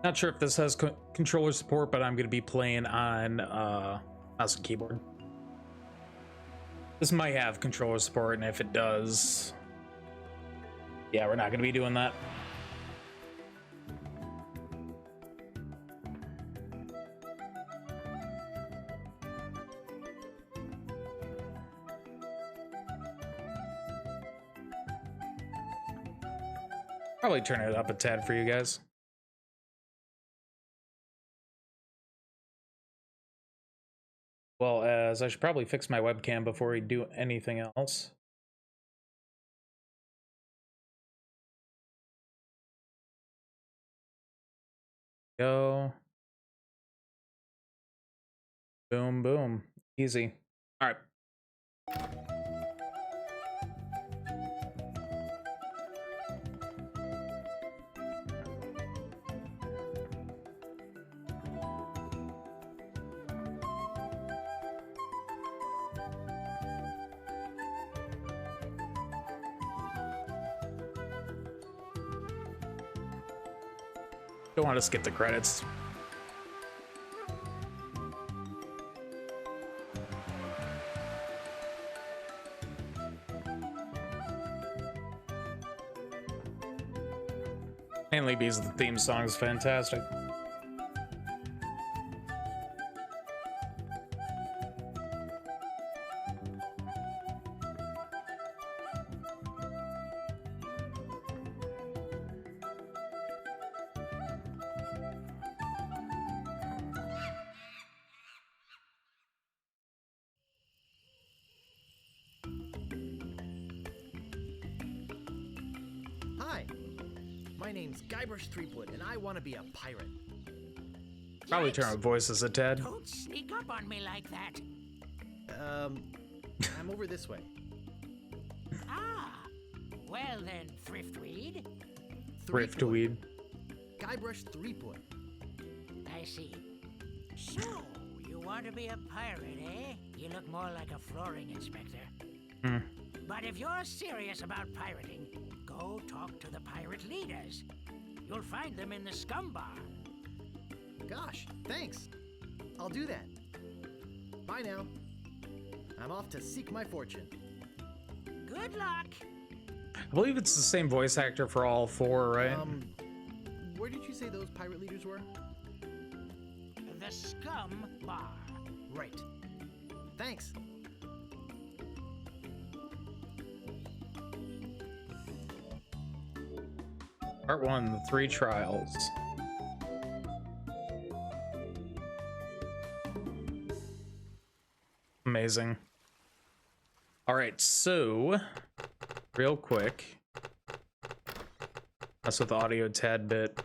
Not sure if this has controller support, but I'm going to be playing on mouse and keyboard. This might have controller support, and if it does, yeah, we're not going to be doing that. Probably turn it up a tad for you guys. Well, as I should probably fix my webcam before we do anything else. Go. Boom, boom. Easy. All right. Don't want to skip the credits. Mainly because the theme song is fantastic. Hi, my name's GUYBRUSH THREEPWOOD, and I want to be a pirate. Probably turn our voices a tad. Don't sneak up on me like that. I'm over this way. Ah, well then, Thriftweed. Thriftweed. GUYBRUSH THREEPWOOD. I see. So, you want to be a pirate, eh? You look more like a flooring inspector. Hmm. But if you're serious about pirating, go talk to the pirate leaders. You'll find them in the scum bar. Gosh, thanks. I'll do that. Bye now. I'm off to seek my fortune. Good luck. I believe it's the same voice actor for all four, right? Where did you say those pirate leaders were? The scum bar. Right. Thanks. Part 1, the 3 trials. Amazing. All right, so real quick, mess with the audio a tad bit.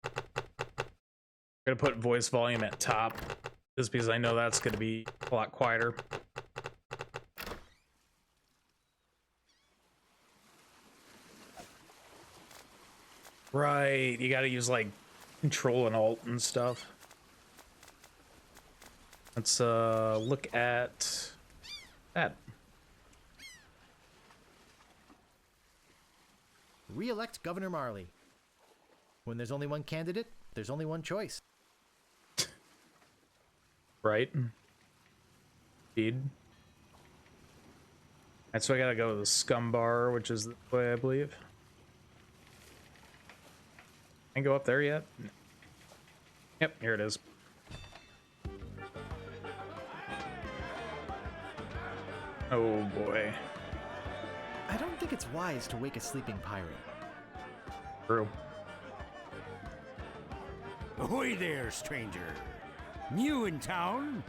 I'm gonna put voice volume at top, just because I know that's gonna be a lot quieter. Right, you gotta use like Control and Alt and stuff. Let's look at that. Re-elect Governor Marley. When there's only one candidate, there's only one choice. Right. Indeed. That's why I gotta go to the scum bar, which is the way I believe. Can I go up there yet? Yep, here it is. Oh boy. I don't think it's wise to wake a sleeping pirate. True. Ahoy there, stranger. New in town?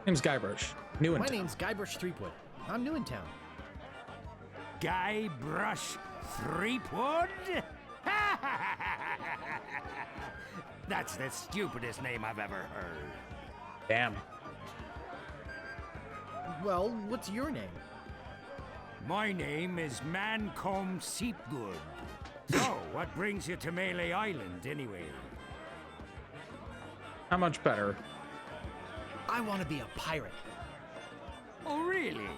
Name's GUYBRUSH. New in My town. name's GUYBRUSH THREEPWOOD. I'm new in town. GUYBRUSH THREEPWOOD? That's the stupidest name I've ever heard. Damn. Well, what's your name? My name is Mancomb Seepgood. So, what brings you to Melee Island, anyway? How much better? I want to be a pirate. Oh, really?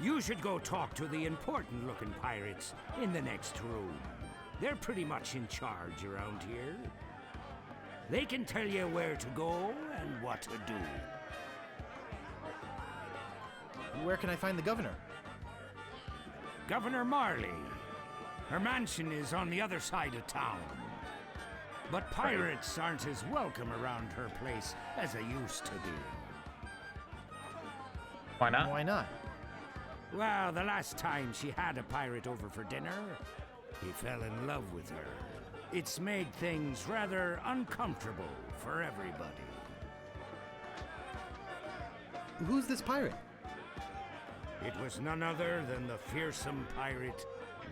You should go talk to the important-looking pirates in the next room. They're pretty much in charge around here. They can tell you where to go and what to do. Where can I find the governor? Governor Marley. Her mansion is on the other side of town. But pirates aren't as welcome around her place as they used to be. Why not? Why not? Well, the last time she had a pirate over for dinner, he fell in love with her. It's made things rather uncomfortable for everybody. Who's this pirate? It was none other than the fearsome pirate,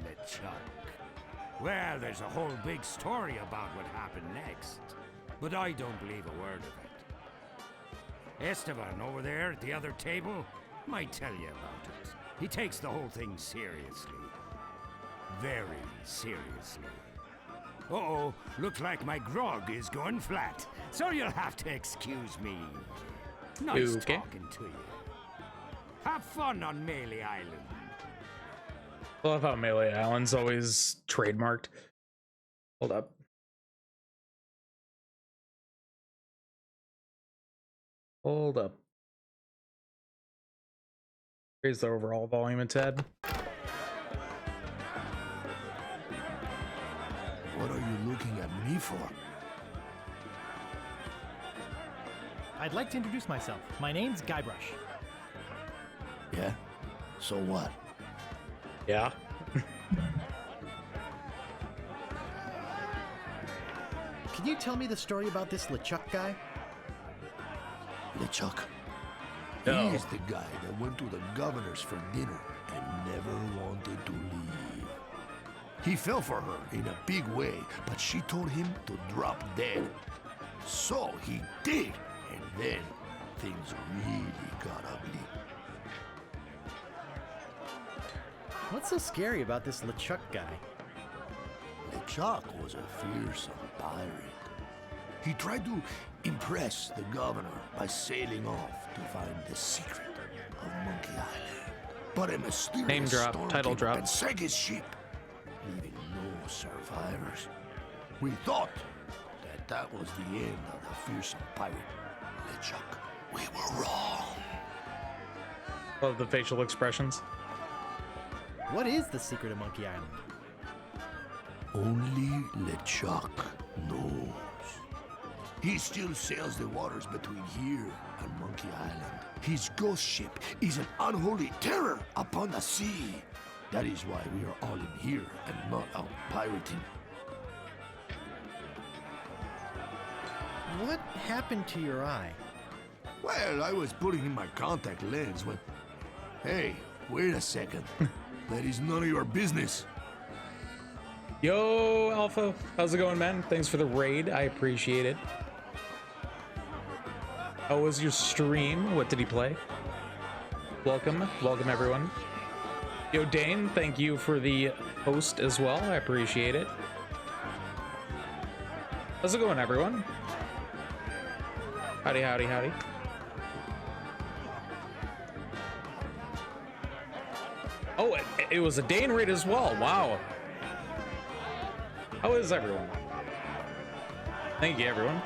LeChuck. Well, there's a whole big story about what happened next, but I don't believe a word of it. Esteban over there at the other table might tell you about it. He takes the whole thing seriously. Very seriously. Uh-oh, looks like my grog is going flat, so you'll have to excuse me. Nice Okay. talking to you. Have fun on Melee Island. I love how Melee Island's always trademarked. Hold up. Hold up. Raise the overall volume a tad. What are you looking at me for? I'd like to introduce myself. My name's GUYBRUSH. Yeah? So what? Yeah. Can you tell me the story about this LeChuck guy? LeChuck. No. He's the guy that went to the governor's for dinner and never wanted to leave. He fell for her in a big way, but she told him to drop dead. So he did, and then things really got ugly. What's so scary about this LeChuck guy? LeChuck was a fearsome pirate. He tried to impress the governor by sailing off to find the secret of Monkey Island. But a mysterious Name drop, storm title came drop. up and sank his ship, leaving no survivors. We thought that was the end of the fearsome pirate, LeChuck. We were wrong. Love the facial expressions. What is the secret of Monkey Island? Only LeChuck knows. He still sails the waters between here and Monkey Island. His ghost ship is an unholy terror upon the sea. That is why we are all in here and not out pirating. What happened to your eye? Well, I was putting in my contact lens when... Hey, wait a second. That is none of your business. Yo, Alpha. How's it going, man? Thanks for the raid. I appreciate it. How was your stream? What did he play? Welcome. Welcome, everyone. Yo, Dane, thank you for the host as well. I appreciate it. How's it going, everyone? Howdy, howdy, howdy. Oh, it was a Dane raid as well. Wow. How is everyone? Thank you, everyone.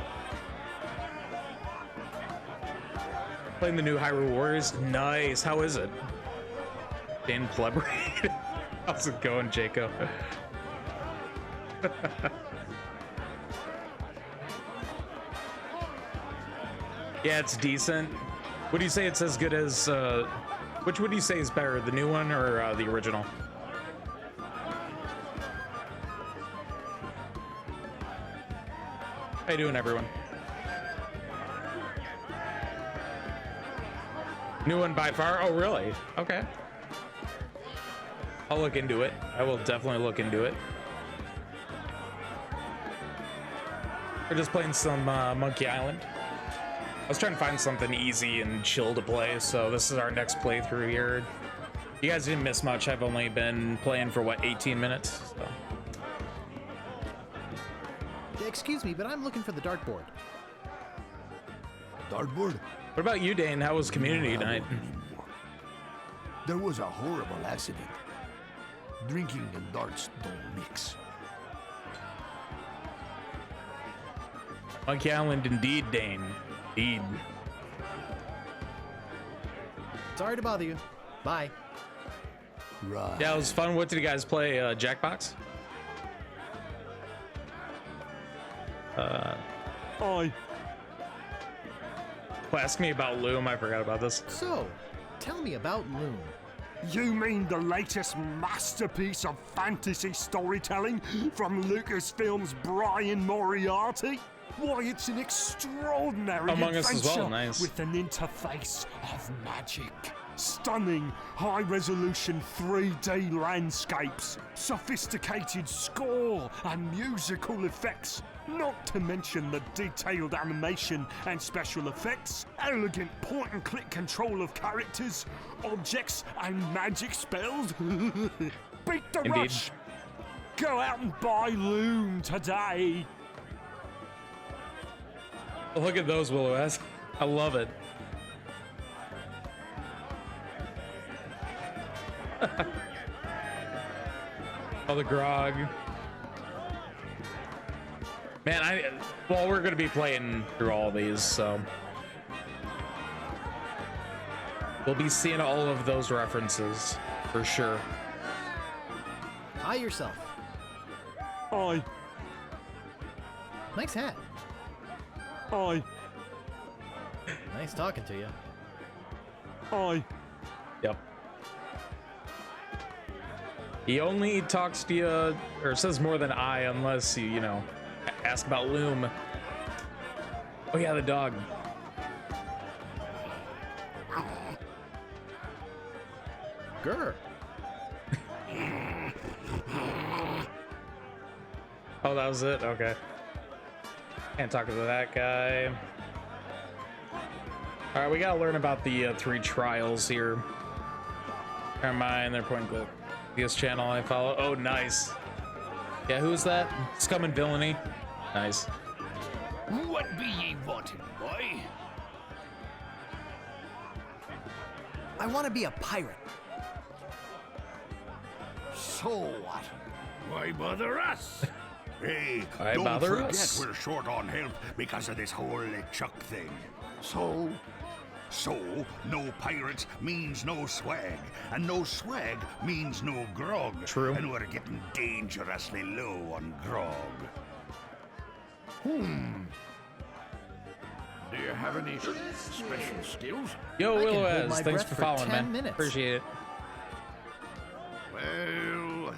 Playing the new Hyrule Warriors. Nice. How is it? Dane Pleb raid. How's it going, Jacob? Yeah, it's decent. Would you say it's as good as, which would you say is better, the new one or the original? How you doing, everyone? New one by far? Oh, really? Okay. I'll look into it. I will definitely look into it. We're just playing some Monkey Island. I was trying to find something easy and chill to play, so this is our next playthrough here. You guys didn't miss much. I've only been playing for, what, 18 minutes? So. Excuse me, but I'm looking for the dartboard. Dartboard? What about you, Dane? How was community We don't have tonight? one anymore. There was a horrible accident. Drinking and darts don't mix. Monkey Island indeed, Dane. Indeed. Sorry to bother you. Bye. Right. Yeah, it was fun. What did you guys play? Jackbox? Aye. Well, ask me about Loom. I forgot about this. So, tell me about Loom. You mean the latest masterpiece of fantasy storytelling from Lucasfilm's Brian Moriarty? Why, it's an extraordinary Among Us adventure as well, nice. with an interface of magic. Stunning, high-resolution 3D landscapes, sophisticated score and musical effects, not to mention the detailed animation and special effects, elegant point-and-click control of characters, objects and magic spells. Beat the Indeed. rush! Go out and buy Loom today! Look at those Willow S. I love it. Oh, the grog. Man, well, we're gonna be playing through all these, so we'll be seeing all of those references for sure. Hi yourself. Aye. Nice hat. Aye. Nice talking to you. Aye. Yep. He only talks to you or says more than I unless you know, ask about Loom. Oh yeah, the dog. Grr. Oh, that was it? Okay. Can't talk to that guy. Alright, we gotta learn about the 3 trials here. Never mind, they're pointing to this channel I follow. Oh, nice. Yeah, who's that? Scum and Villainy. Nice. What be ye wanting, boy? I want to be a pirate. So what? Why bother us? Hey, Why don't bother forget us? we're short on help because of this whole Chuck thing. So, no pirates means no swag, and no swag means no grog. True. And we're getting dangerously low on grog. Do you have any special skills? Yo, I can Willow hold my Ez, thanks breath for for following, 10 man. minutes. Appreciate it. Well,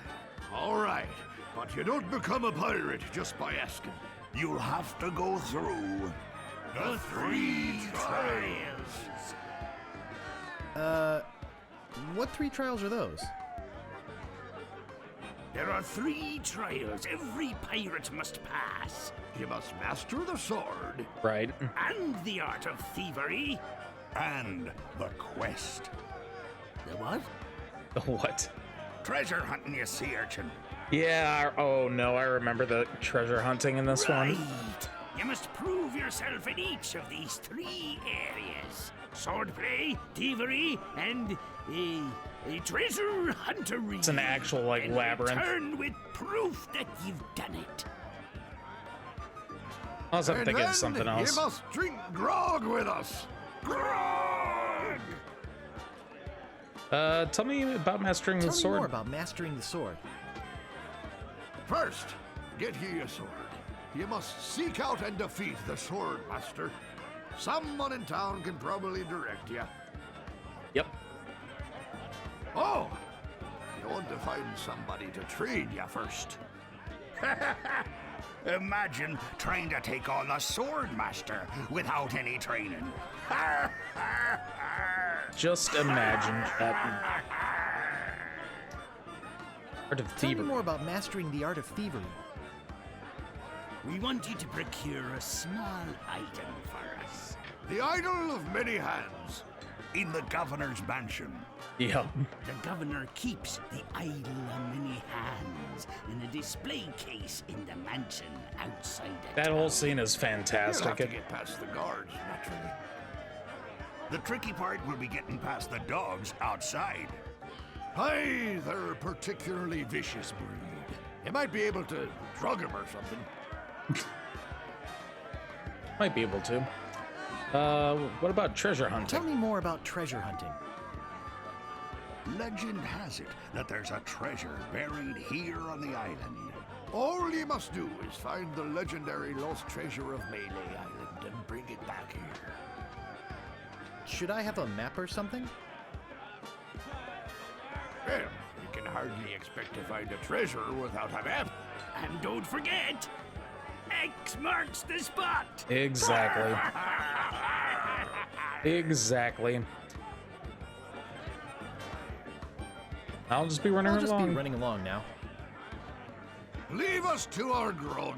all right, but you don't become a pirate just by asking. You'll have to go through the 3 trials. What 3 trials are those? There are 3 trials every pirate must pass. You must master the sword Right. And the art of thievery. and the quest. The what? What? Treasure hunting, you sea urchin. Yeah, oh no, I remember the treasure hunting in this one. Right. You must prove yourself in each of these 3 areas. Swordplay, thievery, and treasure huntery. It's an actual, like, and labyrinth. Return with proof that you've done it. Unless I'm thinking of something else. You must drink grog with us. Grog! Tell me about mastering the Tell me sword. more about mastering the sword. First, get ye a sword. You must seek out and defeat the Swordmaster. Someone in town can probably direct you. Yep. Oh, you want to find somebody to train you first. Imagine trying to take on the Swordmaster without any training. Just imagine that. Art of Tell me thievery. more about mastering the art of thievery. We want you to procure a small item for us. The idol of many hands in the governor's mansion. Yep. The governor keeps the idol of many hands in a display case in the mansion outside the That whole town. scene is You'll have fantastic. to get past the guards, naturally. The tricky part will be getting past the dogs outside. Hey, they're a particularly vicious breed. You might be able to drug them or something. Might be able to. What about treasure hunting? Tell me more about treasure hunting. Legend has it that there's a treasure buried here on the island. All you must do is find the legendary lost treasure of Melee Island and bring it back here. Should I have a map or something? Well, you can hardly expect to find a treasure without a map. And don't forget, X marks the spot. Exactly. Exactly. I'll just be running I'll just along. be running along now. Leave us to our grog.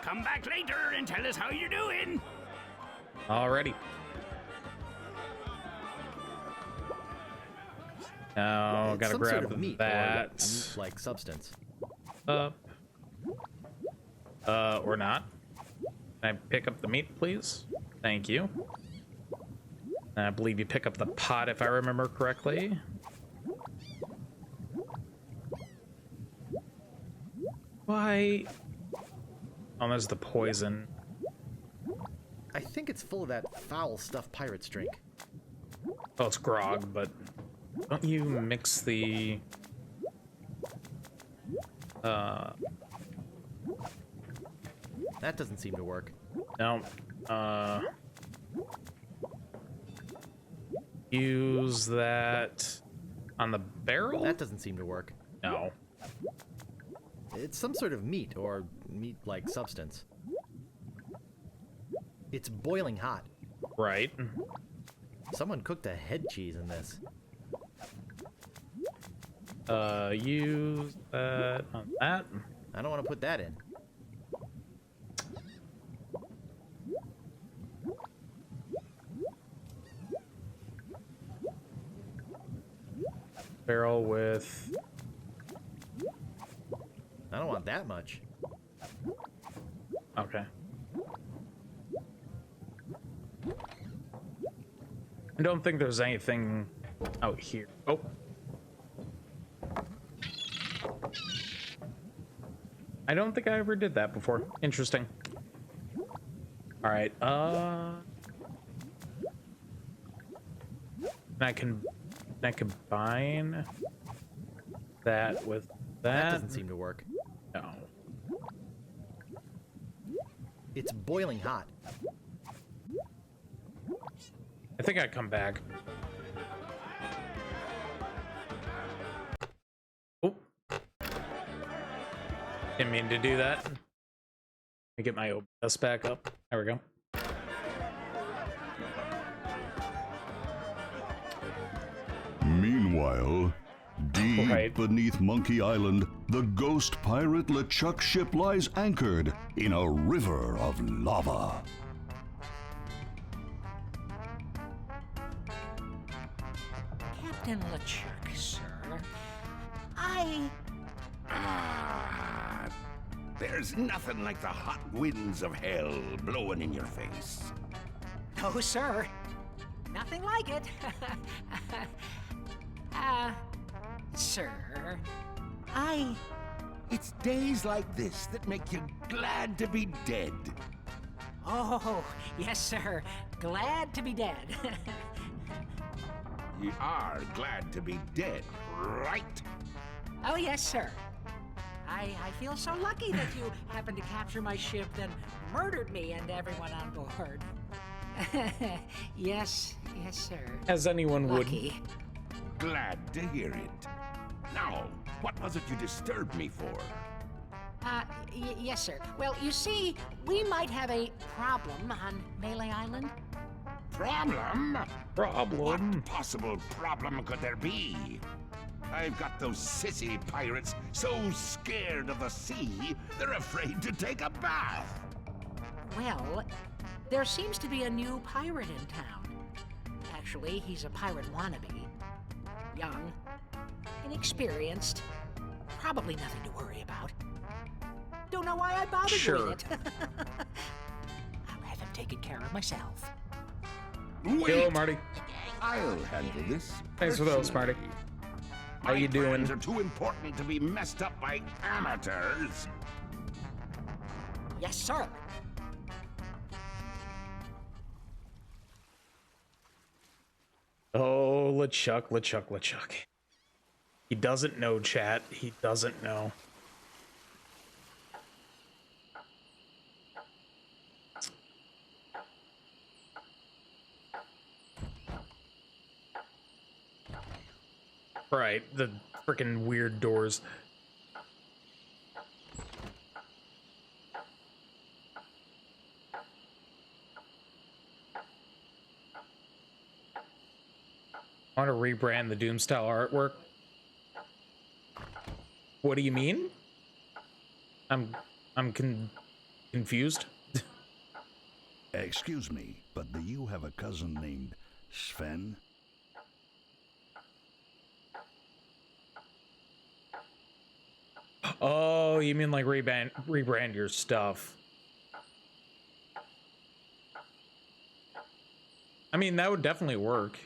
Come back later and tell us how you're doing. Alrighty. Now, It's gotta some grab sort of meat that. or meat-like substance. Up. Or not. Can I pick up the meat, please? Thank you. And I believe you pick up the pot, if I remember correctly. Why? Oh, there's the poison. I think it's full of that foul stuff pirates drink. Oh, it's grog, but don't you mix the... That doesn't seem to work. No. Use that on the barrel? That doesn't seem to work. No. It's some sort of meat or meat-like substance. It's boiling hot. Right. Someone cooked a head cheese in this. Use that on that. I don't want to put that in. Barrel with... I don't want that much. Okay. I don't think there's anything out here. Oh. I don't think I ever did that before. Interesting. All right. Can I combine that with That that? doesn't seem to work. No. It's boiling hot. I think I'd come back. Oh. Didn't mean to do that. Let me get my OBS back up. There we go. Meanwhile, deep Right. beneath Monkey Island, the ghost pirate LeChuck ship lies anchored in a river of lava. Captain LeChuck, sir. There's nothing like the hot winds of hell blowing in your face. No, sir. Nothing like it. Sir, It's days like this that make you glad to be dead. Oh, yes, sir. Glad to be dead. You are glad to be dead, right? Oh, yes, sir. I feel so lucky that you happened to capture my ship, then murdered me and everyone on board. Yes, sir. As anyone would. Lucky. Glad to hear it. Now, what was it you disturbed me for? Yes, sir. Well, you see, we might have a problem on Melee Island. Problem? Problem. What possible problem could there be? I've got those sissy pirates so scared of the sea, they're afraid to take a bath. Well, there seems to be a new pirate in town. Actually, he's a pirate wannabe. Young, inexperienced, probably nothing to worry about. Don't know why I bothered Sure. with it. I'll have him taken care of myself. Yo, Marty. I'll handle this. Thanks for those, Marty. How you doing? My plans are too important to be messed up by amateurs. Yes, sir. Oh, LeChuck. He doesn't know, chat. He doesn't know. Right, the freaking weird doors. I want to rebrand the Doom style artwork. What do you mean? I'm confused. Excuse me, but do you have a cousin named Sven? Oh, you mean like rebrand your stuff? I mean, that would definitely work.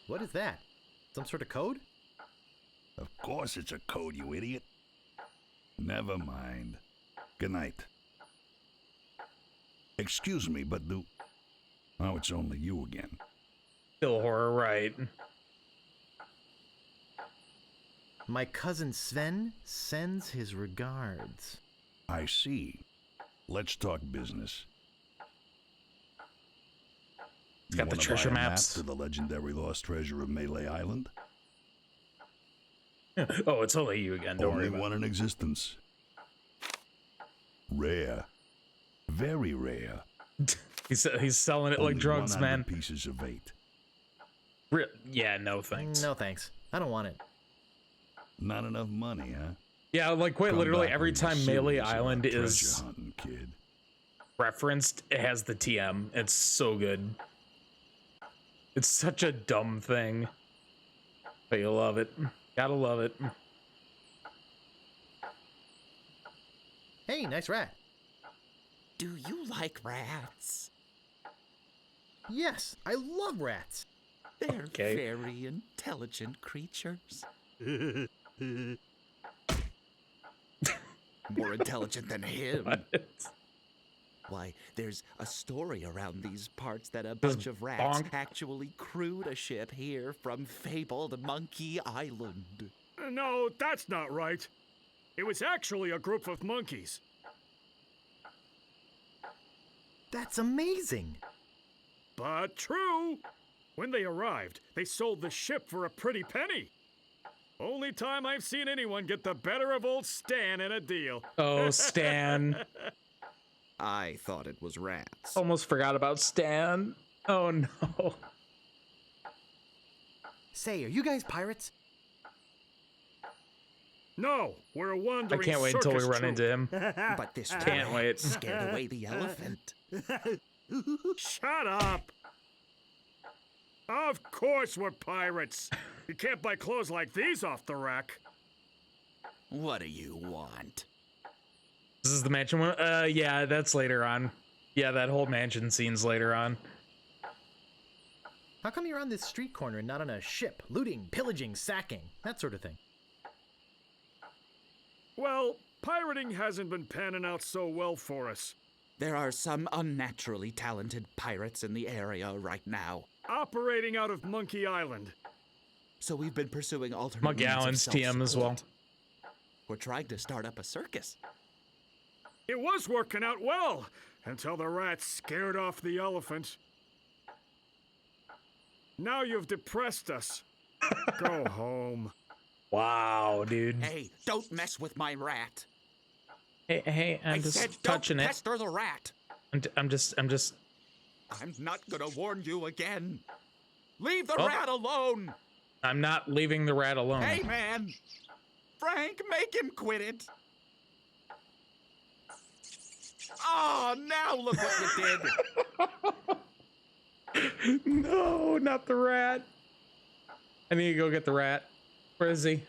What is that? Some sort of code? Of course it's a code, you idiot. Never mind. Good night. Excuse me, but oh, it's only you again. Still horror, right? My cousin Sven sends his regards. I see. Let's talk business. It's got the wanna treasure buy a maps. map to the legendary lost treasure of Melee Island? Oh, it's only you again. Don't worry Only about one in existence. Rare. Very rare. it. He's selling it Only like drugs, 100 man. pieces of 8. Yeah, no thanks. No thanks. I don't want it. Not enough money, huh? Yeah, like quite Come literally back every when you're time Melee serious about Island treasure is hunting, kid. referenced, it has the TM. It's so good. It's such a dumb thing, but you love it. Gotta love it. Hey, nice rat. Do you like rats? Yes, I love rats. They're Okay. very intelligent creatures. More intelligent than him. What? Why, there's a story around these parts that a bunch of rats bonk. actually crewed a ship here from fabled Monkey Island. No, that's not right. It was actually a group of monkeys. That's amazing. But true. When they arrived, they sold the ship for a pretty penny. Only time I've seen anyone get the better of old Stan in a deal. Oh, Stan. I thought it was rats. Almost forgot about Stan. Oh no. Say, are you guys pirates? No, we're a I wandering can't wait until we circus run troupe. into him. But this Can't rat wait. scared away the elephant. Shut up! Of course we're pirates. You can't buy clothes like these off the rack. What do you want? This is the mansion one? Yeah, that's later on. Yeah, that whole mansion scene's later on. How come you're on this street corner and not on a ship, looting, pillaging, sacking, that sort of thing? Well, pirating hasn't been panning out so well for us. There are some unnaturally talented pirates in the area right now. Operating out of Monkey Island. So we've been pursuing alternate Monkey means of Island's TM as well. self-support. We're trying to start up a circus. It was working out well until the rats scared off the elephant. Now you've depressed us. Go home. Wow, dude. Hey, don't mess with my rat. Hey, I'm I just said touching don't it. pester the rat. I'm just. I'm not gonna warn you again. Leave the Oh. rat alone. I'm not leaving the rat alone. Hey, man. Frank, make him quit it. Oh, now look what you did. No, not the rat. I need to go get the rat. Where is he?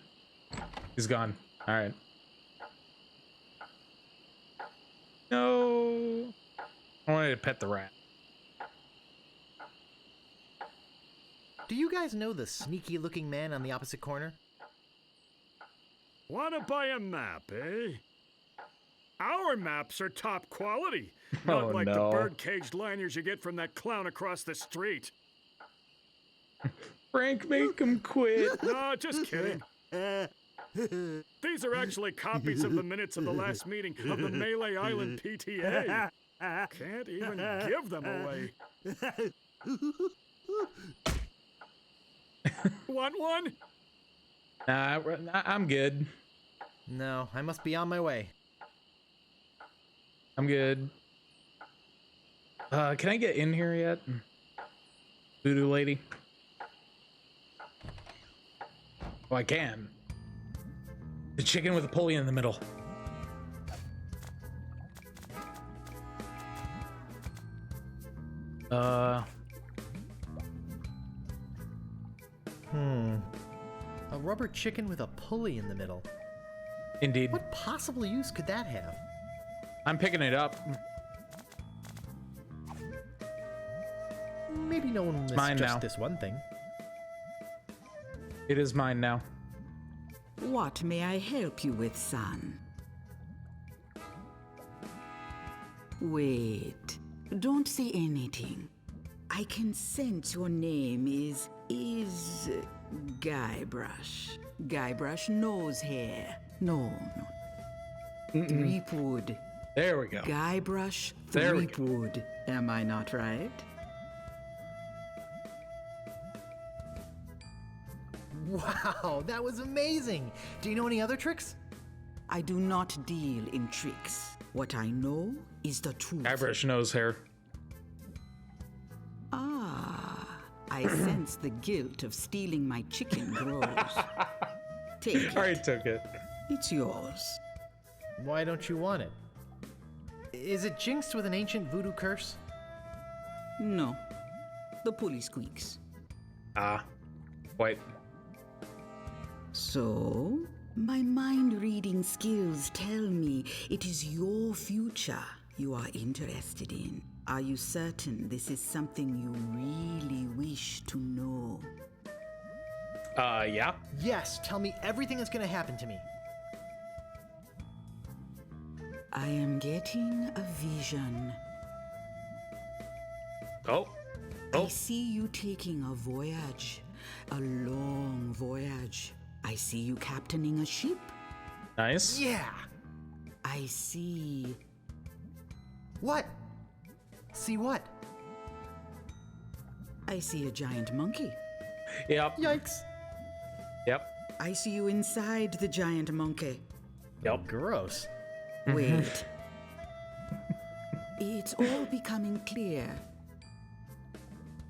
He's gone. All right. No. I wanted to pet the rat. Do you guys know the sneaky-looking man on the opposite corner? Wanna buy a map, eh? Our maps are top quality. Not Oh, like no. the bird-caged liners you get from that clown across the street. Frank, make him quit. No, just kidding. These are actually copies of the minutes of the last meeting of the Melee Island PTA. Can't even give them away. Want one? Nah, I'm good. No, I must be on my way. I'm good. Can I get in here yet? Voodoo lady? Oh, I can. The chicken with a pulley in the middle. A rubber chicken with a pulley in the middle. Indeed. What possible use could that have? I'm picking it up. Maybe no one will miss mine just now. this one thing. It is mine now. What may I help you with, son? Wait. Don't say anything. I can sense your name is GUYBRUSH. GUYBRUSH nose hair. No. THREEPWOOD. There we go. GUYBRUSH There we go. THREEPWOOD. Am I not right? Wow, that was amazing! Do you know any other tricks? I do not deal in tricks. What I know is the truth. Guybrush nose hair. Ah, I sense the guilt of stealing my chicken grows. Take it. Already took it. It's yours. Why don't you want it? Is it jinxed with an ancient voodoo curse? No. The pulley squeaks. Ah. Wait. So, my mind-reading skills tell me it is your future you are interested in. Are you certain this is something you really wish to know? Yeah. Yes, tell me everything that's gonna happen to me. I am getting a vision. Oh. I see you taking a voyage, a long voyage. I see you captaining a ship. Nice. Yeah! I see... What? See what? I see a giant monkey. Yep. Yikes! Yep. I see you inside the giant monkey. Yep. Gross. Wait. It's all becoming clear.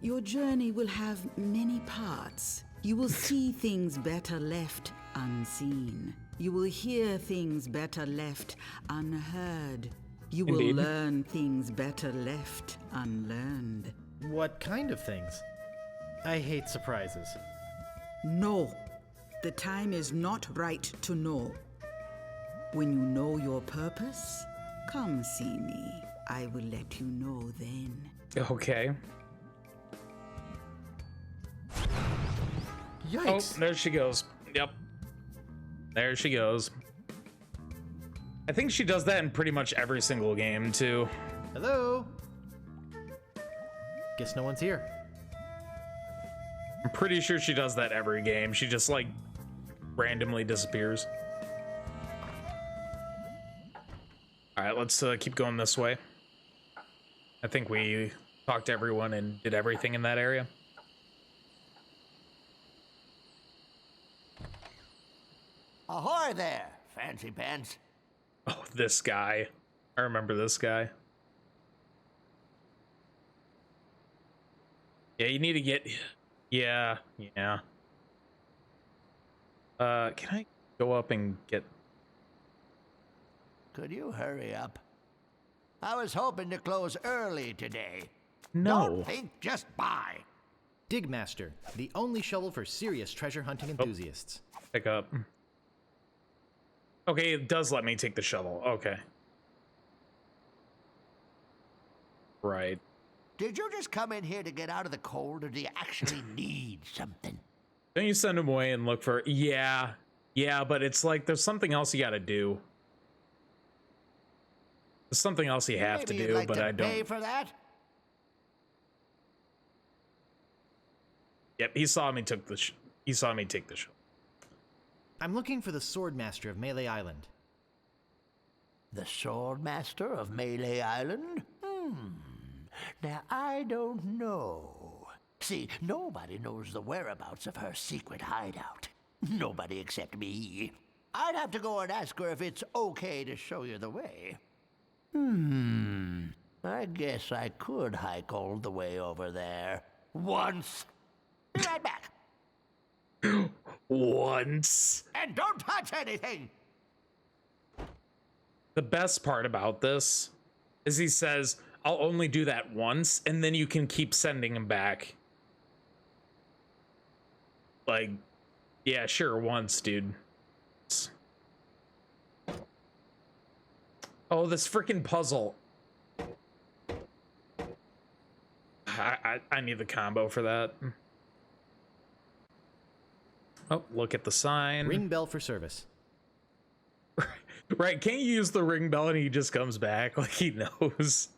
Your journey will have many parts. You will see things better left unseen. You will hear things better left unheard. You will Indeed. learn things better left unlearned. What kind of things? I hate surprises. No, the time is not right to know. When you know your purpose, come see me. I will let you know then. Okay. Yikes! Oh, there she goes. Yep. There she goes. I think she does that in pretty much every single game, too. Hello? Guess no one's here. I'm pretty sure she does that every game. She just, like, randomly disappears. Alright, let's keep going this way. I think we talked to everyone and did everything in that area. Ahoy there, fancy pants. Oh, this guy. I remember this guy. Yeah, you need to get... Yeah. Can I go up and get... Could you hurry up? I was hoping to close early today. No. Don't think, just buy. Digmaster, the only shovel for serious treasure hunting enthusiasts. Pick up. Okay, it does let me take the shovel. Okay. Right. Did you just come in here to get out of the cold, or do you actually need something? Don't you send him away and look for... Yeah, but it's like there's something else you gotta do. There's something else you have to do, but I don't. Pay for that? Yep, he saw me take the shot. I'm looking for the Swordmaster of Melee Island. The Swordmaster of Melee Island? Now, I don't know. See, nobody knows the whereabouts of her secret hideout. Nobody except me. I'd have to go and ask her if it's okay to show you the way. I guess I could hike all the way over there. Once. Be right back. Once. And don't touch anything! The best part about this is he says, I'll only do that once, and then you can keep sending him back. Like, yeah, sure, once, dude. Oh, this freaking puzzle. I need the combo for that. Oh, look at the sign. Ring bell for service. Right, can't you use the ring bell and he just comes back like he knows?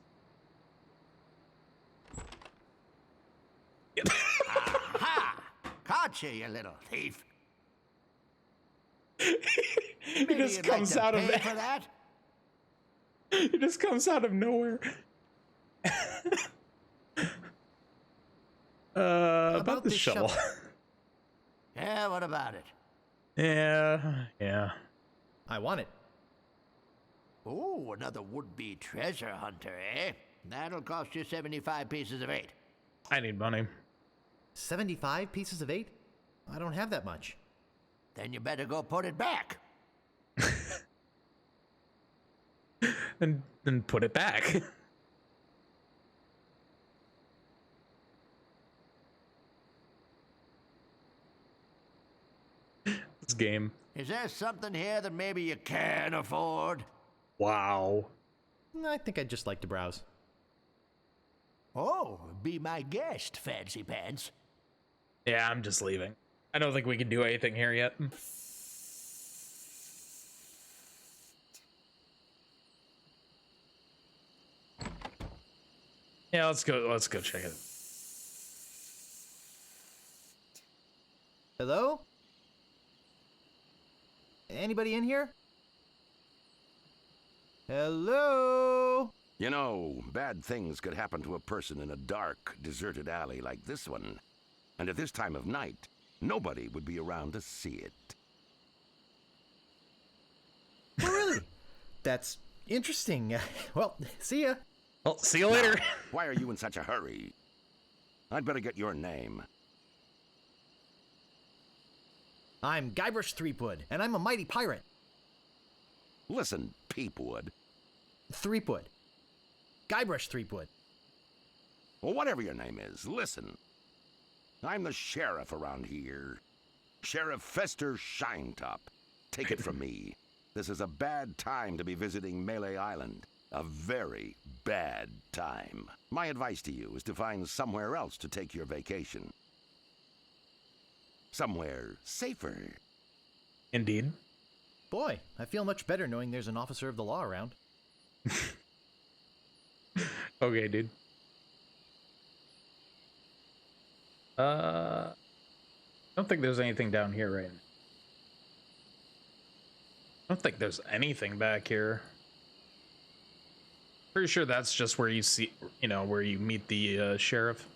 Aha! Caught you, you little thief. He just comes out of that. He just comes out of nowhere. About the shovel. Yeah, what about it? Yeah. I want it. Oh, another would-be treasure hunter, eh? That'll cost you 75 pieces of 8. I need money. 75 pieces of 8? I don't have that much. Then you better go put it back. Then put it back. This game. Is there something here that maybe you can afford? Wow. I think I'd just like to browse. Oh, be my guest, Fancy Pants. Yeah, I'm just leaving. I don't think we can do anything here yet. Yeah, let's go check it. Hello? Anybody in here? Hello? You know, bad things could happen to a person in a dark, deserted alley like this one. And at this time of night, nobody would be around to see it. Oh, really? That's interesting. Well, see ya. Well, see you later. Now, why are you in such a hurry? I'd better get your name. I'm GUYBRUSH THREEPWOOD, and I'm a mighty pirate. Listen, Peepwood. THREEPWOOD. GUYBRUSH THREEPWOOD. Well, whatever your name is, listen. I'm the sheriff around here. Sheriff Fester Shinetop. Take it from me. This is a bad time to be visiting Melee Island. A very bad time. My advice to you is to find somewhere else to take your vacation. Somewhere safer. Indeed. Boy, I feel much better knowing there's an officer of the law around. Okay, dude. I don't think there's anything down here right now. I don't think there's anything back here. Pretty sure that's just where you see, you know, where you meet the sheriff.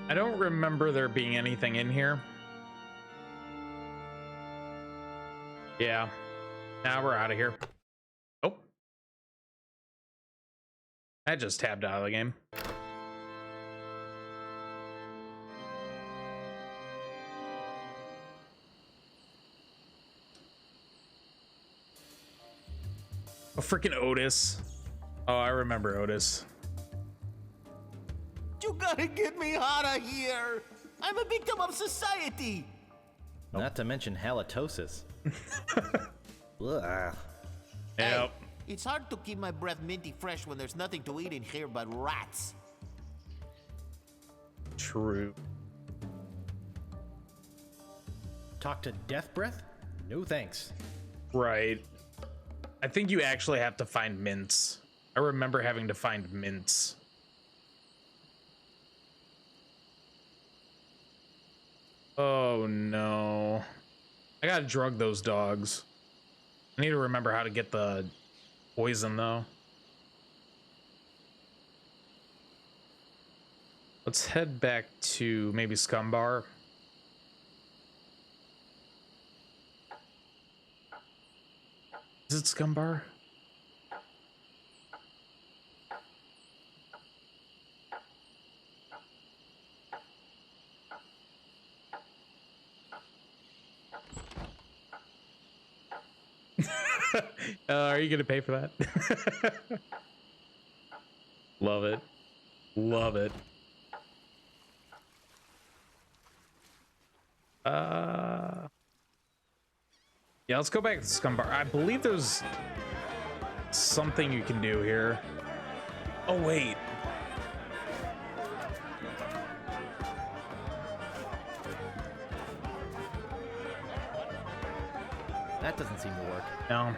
I don't remember there being anything in here. Yeah. Now we're out of here. Oh. I just tabbed out of the game. Oh, freaking Otis. Oh, I remember Otis. You gotta get me out of here! I'm a victim of society! Not to mention halitosis. Ugh. Hey, it's hard to keep my breath minty fresh when there's nothing to eat in here but rats. True. Talk to Death Breath? No thanks. Right. I think you actually have to find mints. I remember having to find mints. Oh no. I gotta drug those dogs. I need to remember how to get the poison though. Let's head back to maybe Scumbar. Is it Scumbar? Are you gonna pay for that? Love it. Love it. Yeah, let's go back to Scumbar. I believe there's something you can do here. Oh, wait. That doesn't seem to work. No.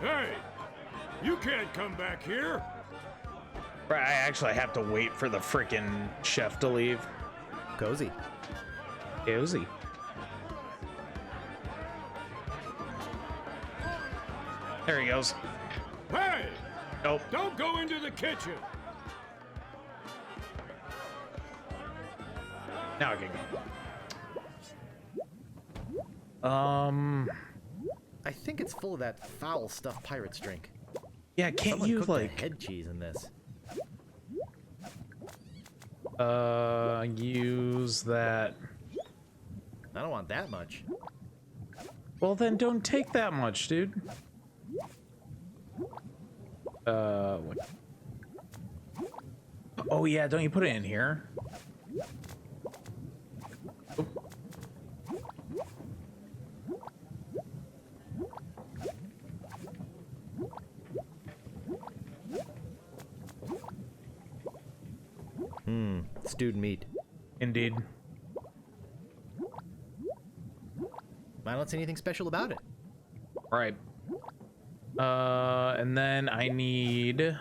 Hey! You can't come back here! Right, I actually have to wait for the frickin' chef to leave. Cozy. Cozy. There he goes. Hey! Nope. Don't go into the kitchen! Now I can go. I think it's full of that foul stuff pirates drink. Yeah, can't Someone you cooked like the head cheese in this? use that? I don't want that much. Well, then don't take that much, dude. What? Oh yeah, don't you put it in here? Stewed meat. Indeed. I don't see anything special about it. Right. And then I need...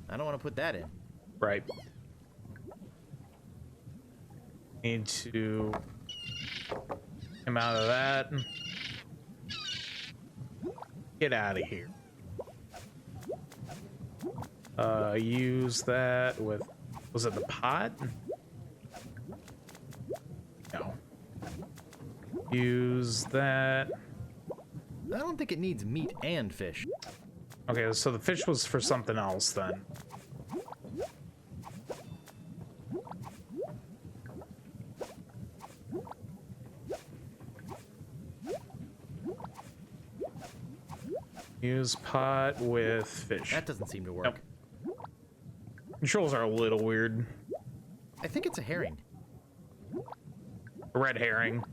I don't want to put that in. Right. Need to come out of that. Get out of here. Use that with... Was it the pot? No. Use that... I don't think it needs meat and fish. Okay, so the fish was for something else then. Use pot with fish. That doesn't seem to work. Nope. Controls are a little weird. I think it's a herring. A red herring.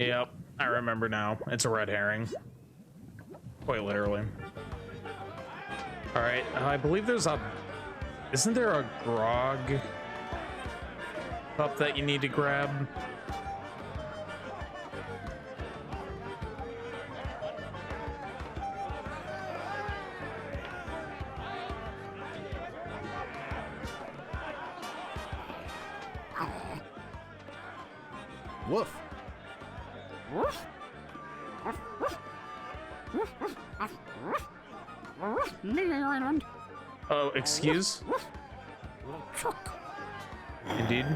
Yep, I remember now. It's a red herring. Quite literally. Alright, I believe there's a... Isn't there a grog cup that you need to grab? Woof. Oh, excuse? Indeed.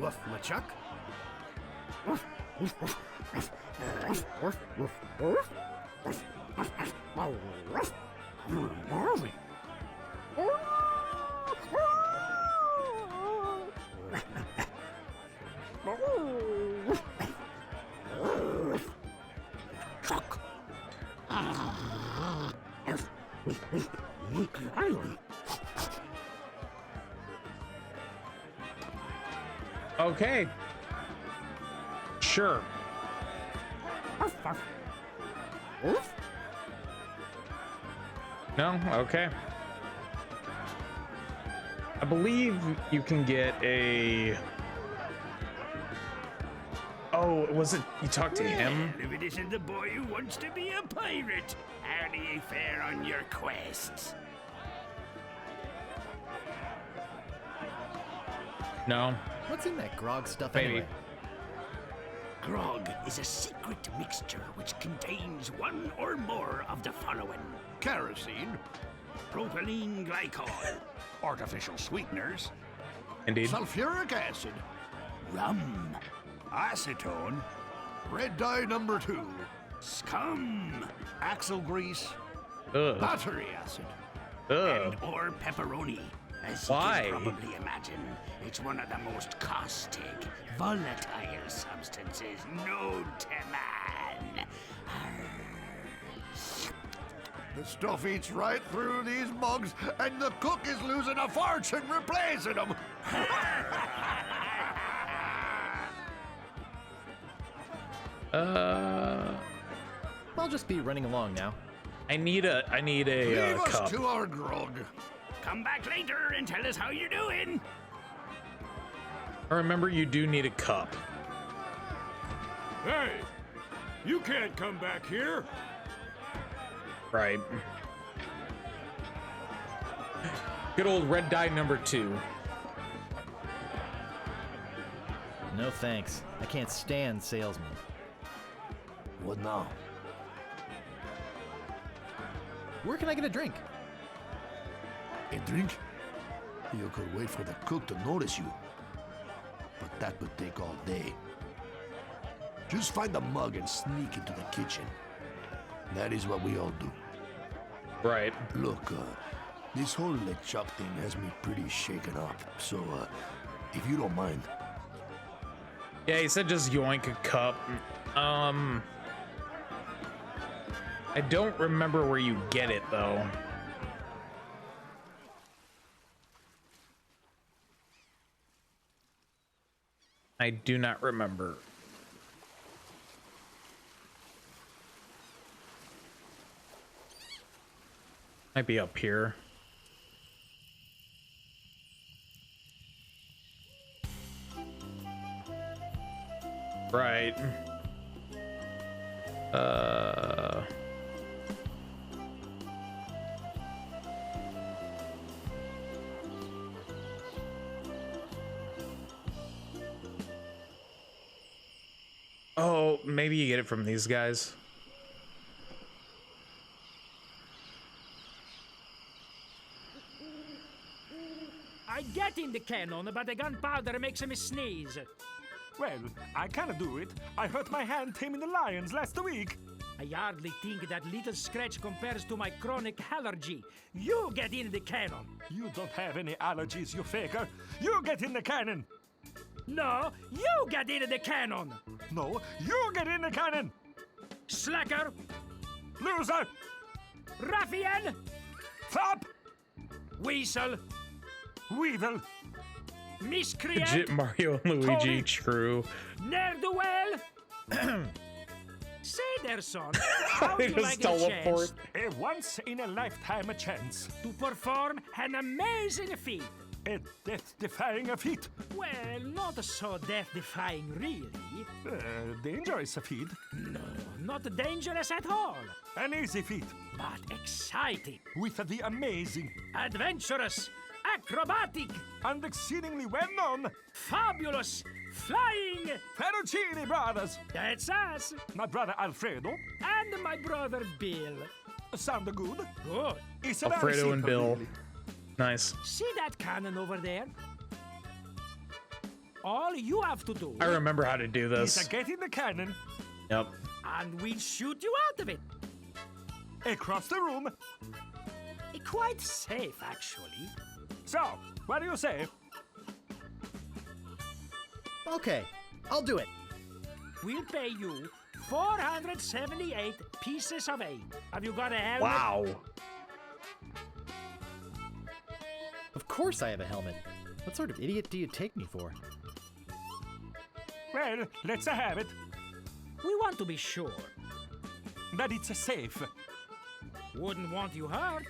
Woof, LeChuck? Okay. Sure. No? Okay. I believe you can get a... Oh, was it you talked to him? If it isn't the boy who wants to be a pirate, how do you fare on your quests? No. What's in that grog stuff Maybe. anyway? Grog is a secret mixture which contains one or more of the following: Kerosene, propylene glycol, artificial sweeteners, Indeed. sulfuric acid, rum, acetone, red dye number 2, scum, axle grease, Ugh. battery acid. Ugh. or pepperoni. As Why? you can probably imagine, it's one of the most caustic, volatile substances known to man. The stuff eats right through these mugs, and the cook is losing a fortune replacing them. I'll just be running along now. I need a Leave us cup. to our grog. Come back later and tell us how you're doing. Remember, you do need a cup. Hey, you can't come back here. Right. Good old red dye number 2. No thanks. I can't stand salesmen. What now? Where can I get a drink? A drink? You could wait for the cook to notice you. But that would take all day. Just find a mug and sneak into the kitchen. That is what we all do. Right. Look, this whole LeChuck thing has me pretty shaken up. So, if you don't mind. Yeah, he said just yoink a cup. I don't remember where you get it, though. I do not remember. Might be up here. Right. Oh, maybe you get it from these guys. I get in the cannon, but the gunpowder makes me sneeze. Well, I can't do it. I hurt my hand taming the lions last week. I hardly think that little scratch compares to my chronic allergy. You get in the cannon. You don't have any allergies, you faker. You get in the cannon. No, you get in the cannon. No, you get in the cannon. Slacker. Loser. Ruffian. Flop. Weasel. Weevil. Miscreant. Legit Mario and Luigi, Tony. true. Ne'er-do-well. Say there, son. How They do you just like a teleport. chance A once-in-a-lifetime chance. to perform an amazing feat? A death-defying feat. Well, not so death-defying, really. Dangerous feat. No, not dangerous at all, An easy feat. but exciting, With the amazing adventurous, acrobatic, and exceedingly well-known fabulous, flying. Ferrucini brothers. That's us, My brother Alfredo. and my brother Bill. Sound good? Good. It's a Alfredo very and simple, Bill. really. Nice. See that cannon over there? All you have to do, I remember how to do Is this. get in the cannon, Yep. and we'll shoot you out of it. across the room. Quite safe, actually. So, what do you say? Okay, I'll do it. We'll pay you 478 pieces of 8. Have you got a helmet? Wow. Of course I have a helmet. What sort of idiot do you take me for? Well, let's have it. We want to be sure. That it's safe. Wouldn't want you hurt.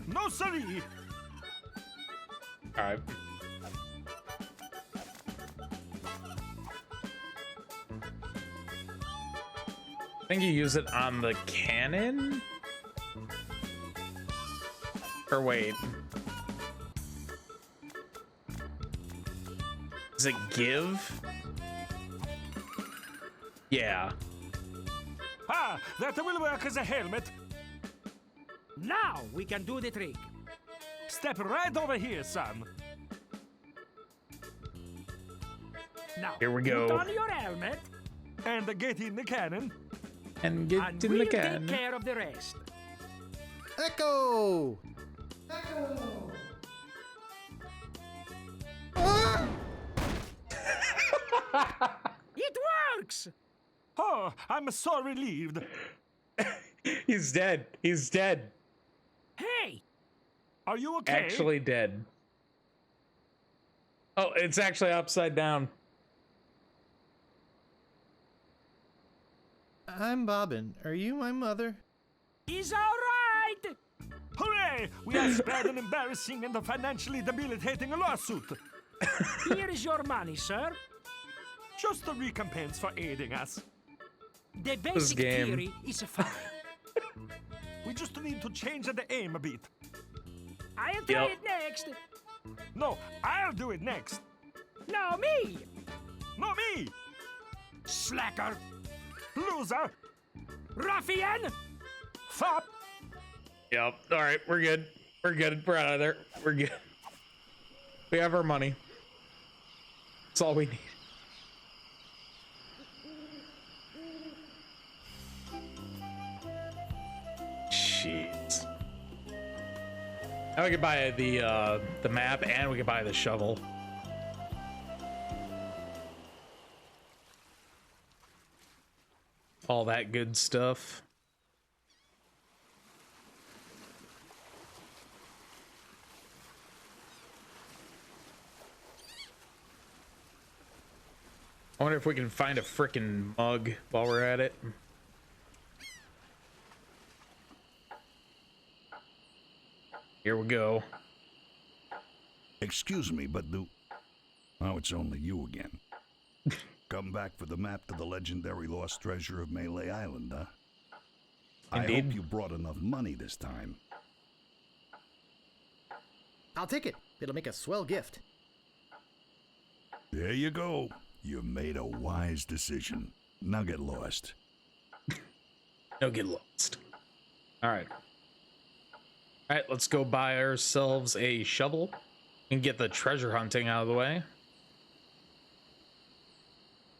No, siree. All right. I think you use it on the cannon? Or wait. Does it give? Yeah. Ah, that will work as a helmet. Now we can do the trick. Step right over here, son. Now, Here we go. put on your helmet. And get in the cannon. And get And in we'll the cannon. take care of the rest. Echo! It works! Oh, I'm so relieved. He's dead. He's dead. Hey! Are you okay? Actually dead. Oh, it's actually upside down. I'm Bobbin. Are you my mother? He's all right! Hooray! We have spared an embarrassing and financially debilitating lawsuit. Here is your money, sir. Just a recompense for aiding us. The basic game. theory is fine. We just need to change the aim a bit. I'll try it next. No, I'll do it next. No, me! No, me! Slacker! Loser! Ruffian! Fop! Yep. All right, we're good. We're good. We're out of there. We're good. We have our money. That's all we need. Jeez. Now we can buy the map and we can buy the shovel. All that good stuff. I wonder if we can find a frickin' mug while we're at it. Here we go. Excuse me, but oh, it's only you again. Come back for the map to the legendary lost treasure of Melee Island, huh? I Indeed. hope you brought enough money this time. I'll take it. It'll make a swell gift. There you go. You made a wise decision. Now get lost. No, get lost. All right. All right, let's go buy ourselves a shovel and get the treasure hunting out of the way.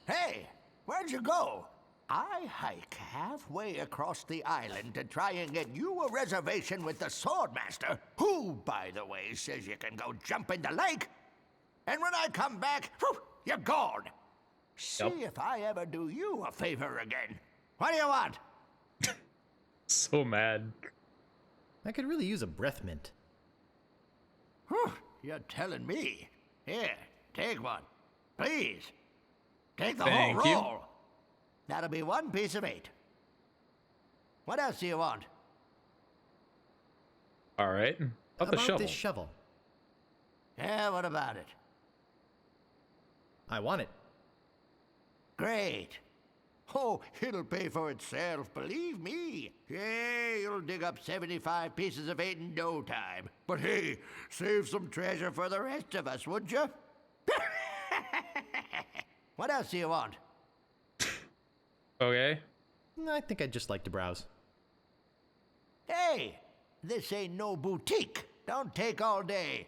Hey, where'd you go? I hike halfway across the island to try and get you a reservation with the Swordmaster, who, by the way, says you can go jump in the lake. And when I come back, whew, you're gone. See if I ever do you a favor again. What do you want? So mad. I could really use a breath mint. Whew, you're telling me. Here, take one. Please. Take the Thank whole you. roll. That'll be 1 piece of 8. What else do you want? All right. How about the shovel? This shovel? Yeah, what about it? I want it. Great. Oh, it'll pay for itself, believe me. Yeah, you'll dig up 75 pieces of 8 in no time. But hey, save some treasure for the rest of us, would you? What else do you want? Okay. I think I'd just like to browse. Hey, this ain't no boutique. Don't take all day.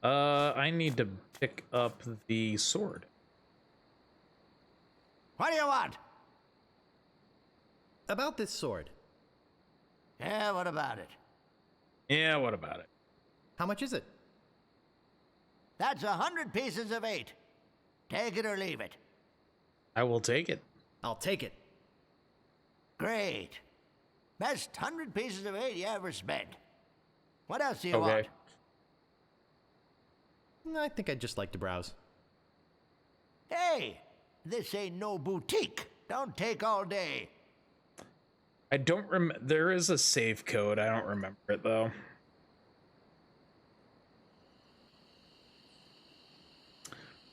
I need to pick up the sword. What do you want? About this sword. Yeah, what about it? Yeah, what about it? How much is it? That's 100 pieces of 8. Take it or leave it. I will take it. I'll take it. Great. Best 100 pieces of eight you ever spent. What else do you want? I think I'd just like to browse. Hey, this ain't no boutique. Don't take all day. I don't remember. There is a save code. I don't remember it though.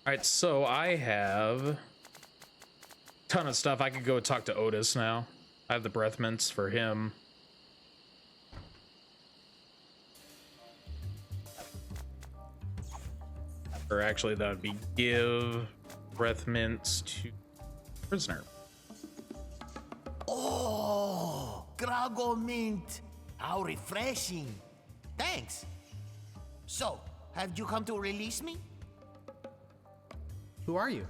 All right, so I have a ton of stuff. I could go talk to Otis now. I have the breath mints for him. Or actually, that would be give breath mints to prisoner. Oh, Grago mint. How refreshing. Thanks. So, have you come to release me? Who are you?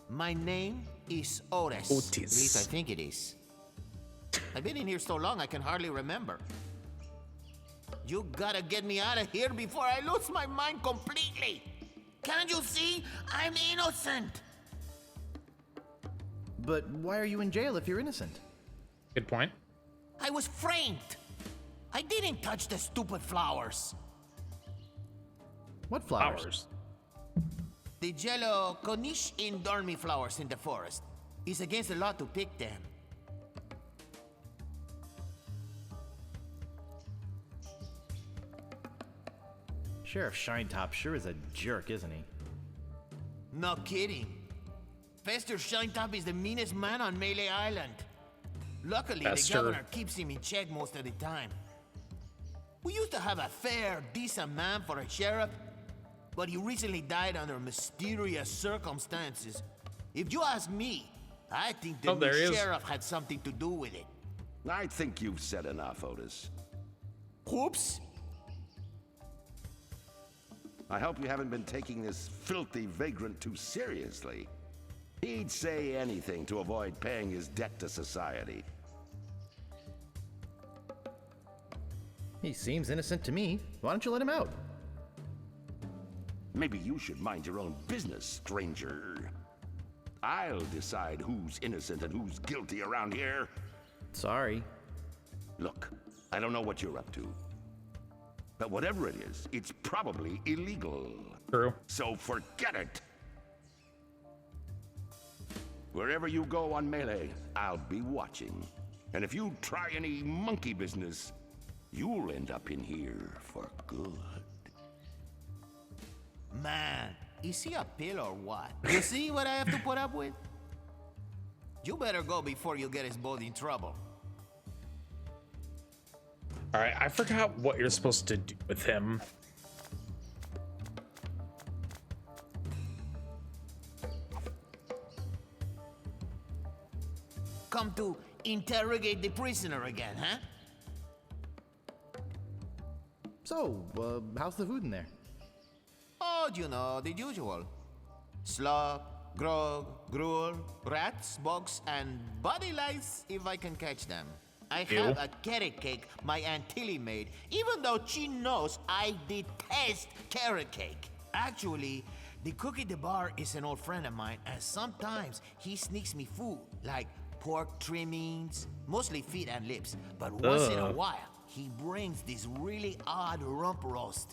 My name is Otis. At least I think it is. I've been in here so long I can hardly remember. You gotta get me out of here before I lose my mind completely. Can't you see? I'm innocent. But why are you in jail if you're innocent? Good point. I was framed. I didn't touch the stupid flowers. What flowers? The yellow Konish Indormi flowers in the forest. It's against the law to pick them. Sheriff Shinetop sure is a jerk, isn't he? No kidding. Fester Shinetop is the meanest man on Melee Island. Luckily, the governor keeps him in check most of the time. We used to have a fair, decent man for a sheriff, but he recently died under mysterious circumstances. If you ask me, I think the new sheriff had something to do with it. I think you've said enough, Otis. Oops. I hope you haven't been taking this filthy vagrant too seriously. He'd say anything to avoid paying his debt to society. He seems innocent to me. Why don't you let him out? Maybe you should mind your own business, stranger. I'll decide who's innocent and who's guilty around here. Sorry. Look, I don't know what you're up to. But whatever it is, it's probably illegal. True. So forget it. Wherever you go on Melee, I'll be watching. And if you try any monkey business, you'll end up in here for good. Man, is he a pill or what? You see what I have to put up with? You better go before you get us both in trouble. All right, I forgot what you're supposed to do with him. Come to interrogate the prisoner again, huh? So, how's the food in there? Oh, you know, the usual. Slop, grog, gruel, rats, bugs, and body lice if I can catch them. I have a carrot cake my Aunt Tilly made, even though she knows I detest carrot cake. Actually, the cook at the bar is an old friend of mine, and sometimes he sneaks me food, like pork trimmings, mostly feet and lips. But once in a while, he brings this really odd rump roast.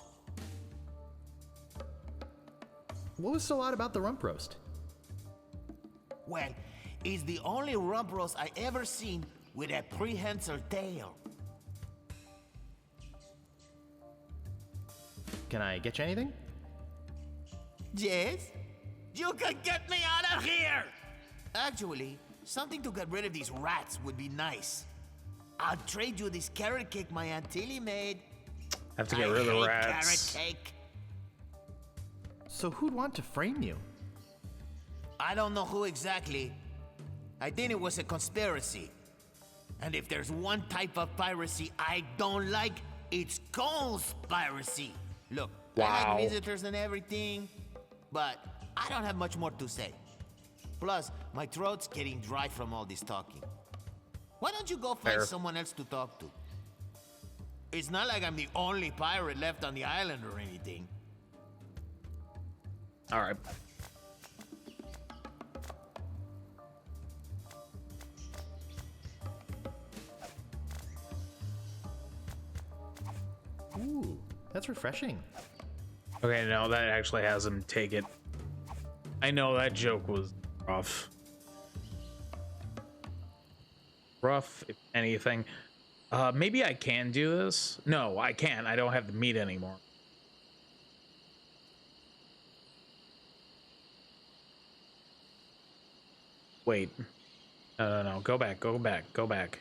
What was so odd about the rump roast? Well, it's the only rump roast I ever seen with a prehensile tail. Can I get you anything? Yes? You can get me out of here! Actually, something to get rid of these rats would be nice. I'll trade you this carrot cake my Aunt Tilly made. Have to get rid of the rats. Carrot cake. So who'd want to frame you? I don't know who exactly. I think it was a conspiracy. And if there's one type of piracy I don't like, it's conspiracy. Look, I like visitors and everything, but I don't have much more to say. Plus, my throat's getting dry from all this talking. Why don't you go find someone else to talk to? It's not like I'm the only pirate left on the island or anything. All right. Ooh, that's refreshing. Okay, no, that actually has him take it. I know that joke was rough. Rough, if anything. Maybe I can do this. No, I can't. I don't have the meat anymore. Wait. No. Go back.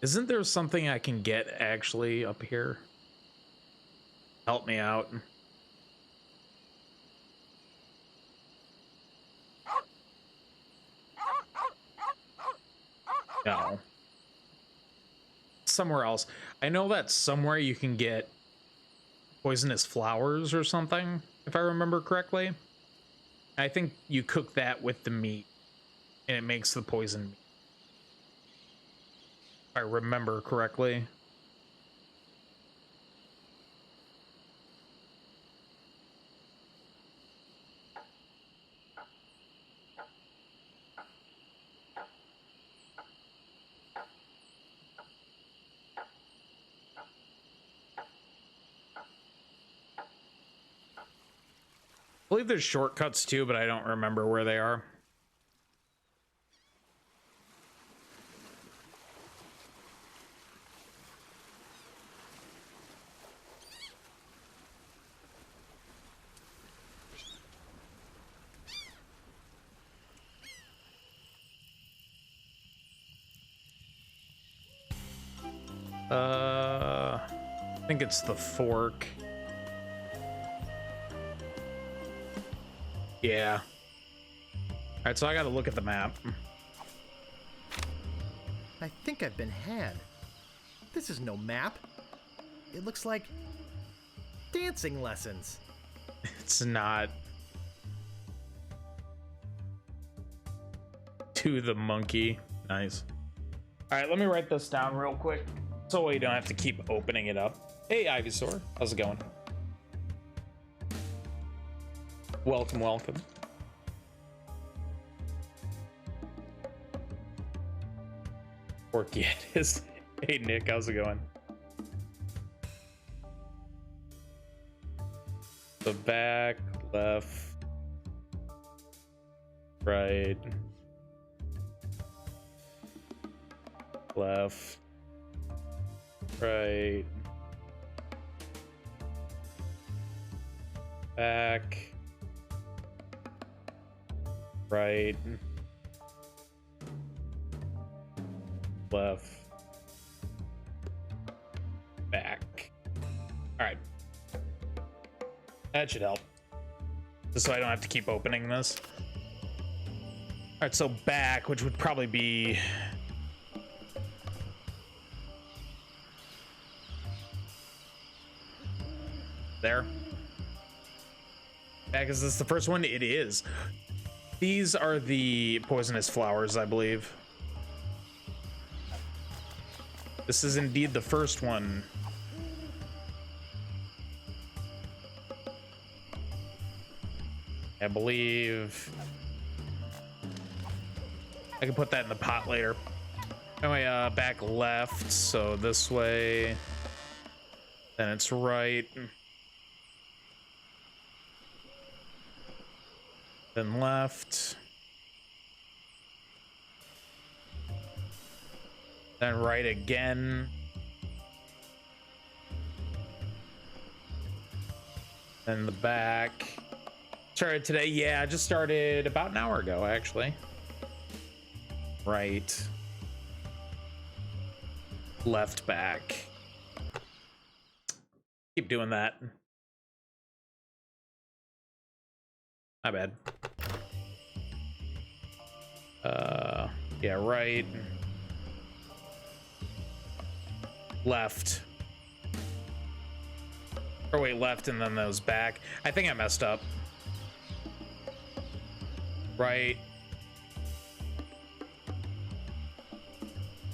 Isn't there something I can get actually up here? Help me out. No. Somewhere else. I know that somewhere you can get poisonous flowers or something, if I remember correctly. I think you cook that with the meat, and it makes the poison meat. If I remember correctly. I believe there's shortcuts too, but I don't remember where they are. I think it's the fork. Yeah. All right, so I got to look at the map. I think I've been had. This is no map. It looks like dancing lessons. It's not. To the monkey. Nice. All right, let me write this down real quick so we don't have to keep opening it up. Hey, Ivysaur. How's it going? Welcome. Forky it is. Hey, Nick. How's it going? The back, left, right, left, right, back, right, left, back. All right. That should help. Just so I don't have to keep opening this. All right, so back, which would probably be... there. Back, is this the first one? It is. These are the poisonous flowers, I believe. This is indeed the first one. I believe I can put that in the pot later. Anyway, back left, so this way. Then it's right. Then left. Then right again. Then the back. Started today? Yeah, I just started about an hour ago, actually. Right. Left back. Keep doing that. My bad. Yeah, right. Left. Or wait, left and then those back. I think I messed up. Right.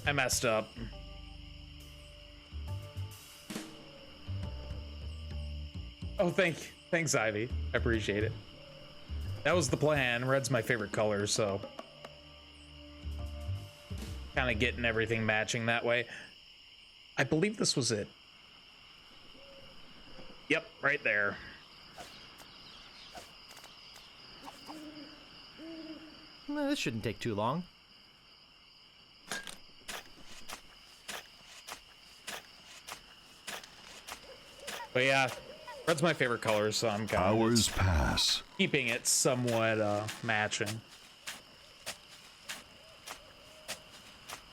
I messed up. Oh, thanks, Ivy. I appreciate it. That was the plan. Red's my favorite color, so kind of getting everything matching that way. I believe this was it. Yep, right there. Well, this shouldn't take too long. But yeah, red's my favorite color, so I'm kind of Hours pass. keeping it somewhat matching.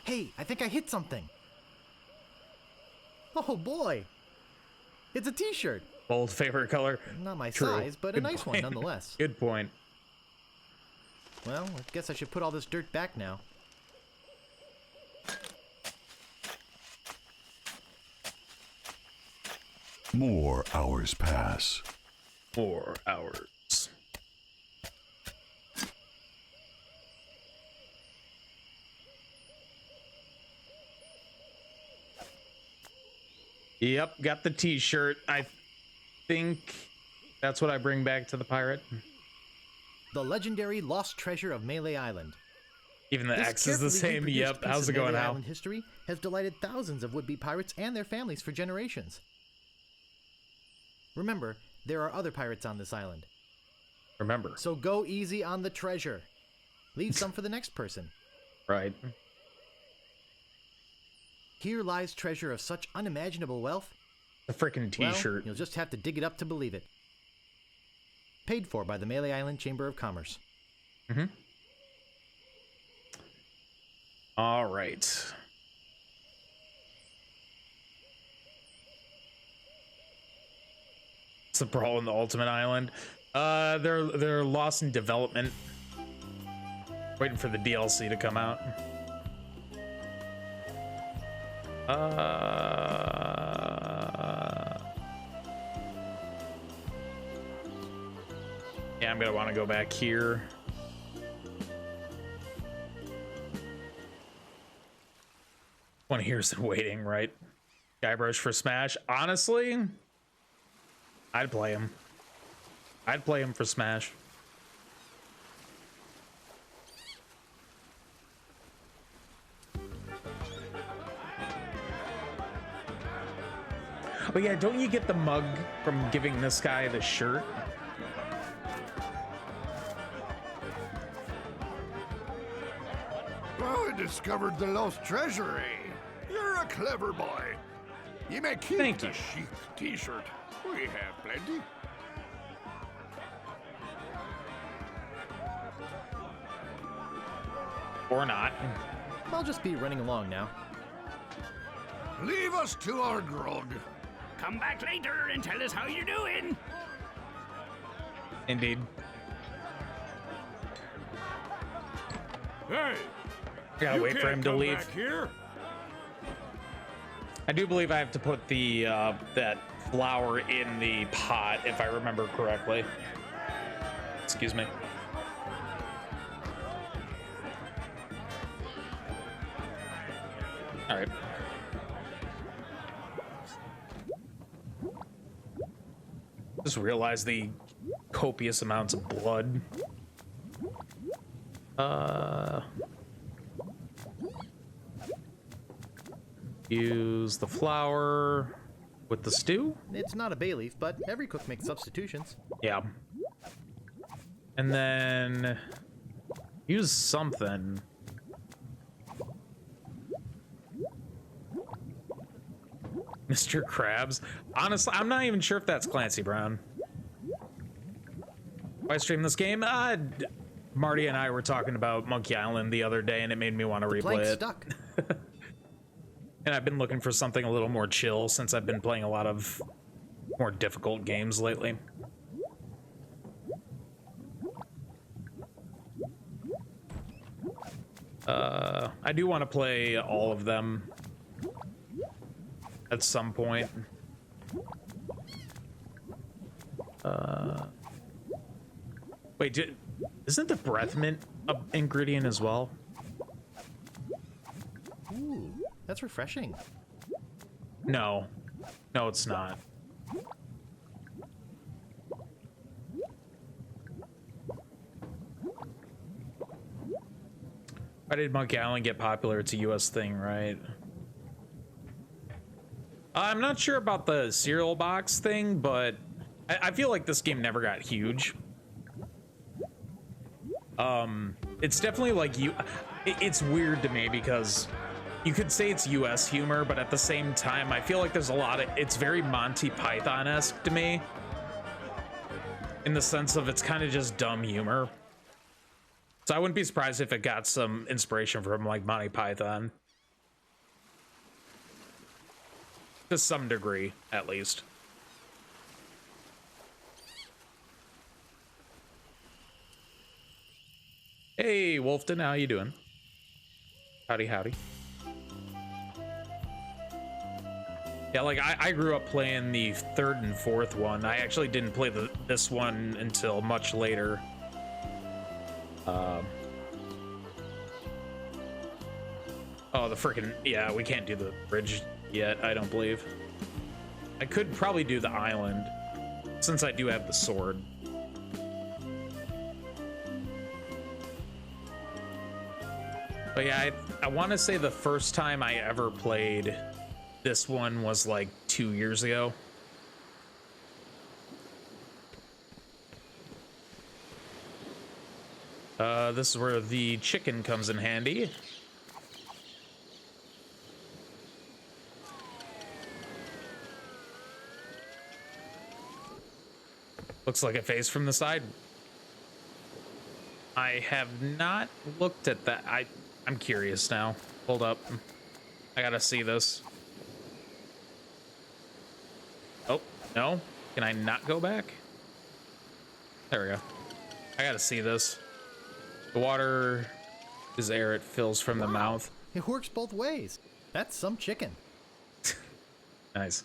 Hey, I think I hit something. Oh boy. It's a t-shirt. Bold favorite color. Not my True. size, but Good a nice one point. nonetheless. Good point. Well, I guess I should put all this dirt back now. More hours pass. 4 hours. Yep, got the t-shirt. I think that's what I bring back to the pirate. The legendary lost treasure of Melee Island. Even the This X is the carefully same. reproduced Yep, piece how's of it going, Melee Hal? Island history has delighted thousands of would-be pirates and their families for generations. Remember, there are other pirates on this island. Remember. So go easy on the treasure. Leave some for the next person. Right. Here lies treasure of such unimaginable wealth. The freaking t-shirt. Well, you'll just have to dig it up to believe it. Paid for by the Melee Island Chamber of Commerce. Mm-hmm. All right. What's the brawl in the Ultimate Island? They're lost in development. Waiting for the DLC to come out. Yeah, I'm gonna want to go back here. One here's waiting, right? Guybrush for Smash. Honestly, I'd play him. I'd play him for Smash. But yeah, don't you get the mug from giving this guy the shirt? Oh, I discovered the lost treasure, eh? You're a clever boy. You may keep Thank the you. chic t-shirt. We have plenty. Or not. I'll just be running along now. Leave us to our grog. Come back later and tell us how you're doing. Indeed. Hey! Gotta you wait for can't him to come leave. back here. I do believe I have to put the that flour in the pot, if I remember correctly. Excuse me. All right. Just realized the copious amounts of blood. Use the flour with the stew. It's not a bay leaf, but every cook makes substitutions. Yeah. And then use something. Mr. Krabs. Honestly, I'm not even sure if that's Clancy Brown. Why stream this game? Marty and I were talking about Monkey Island the other day, and it made me want to replay Plank's it. stuck. And I've been looking for something a little more chill since I've been playing a lot of more difficult games lately. I do want to play all of them at some point. Wait, isn't the breath mint an ingredient as well? Ooh, that's refreshing. No, it's not. Why did Monkey Island get popular? It's a US thing, right? I'm not sure about the cereal box thing, but I feel like this game never got huge. It's definitely like it's weird to me because you could say it's US humor, but at the same time, I feel like there's a lot of, it's very Monty Python-esque to me. In the sense of it's kind of just dumb humor. So I wouldn't be surprised if it got some inspiration from like Monty Python. To some degree, at least. Hey, Wolfton, how you doing? Howdy, howdy. Yeah, like I grew up playing the third and fourth one. I actually didn't play this one until much later. Oh, the freaking, yeah, we can't do the bridge yet, I don't believe. I could probably do the island, since I do have the sword. But yeah, I want to say the first time I ever played this one was like 2 years ago. This is where the chicken comes in handy. Looks like a face from the side. I have not looked at that. I'm curious now. Hold up. I gotta see this. Oh, no. Can I not go back? There we go. I gotta see this. The water is air it fills from the mouth. It works both ways. That's some chicken. Nice.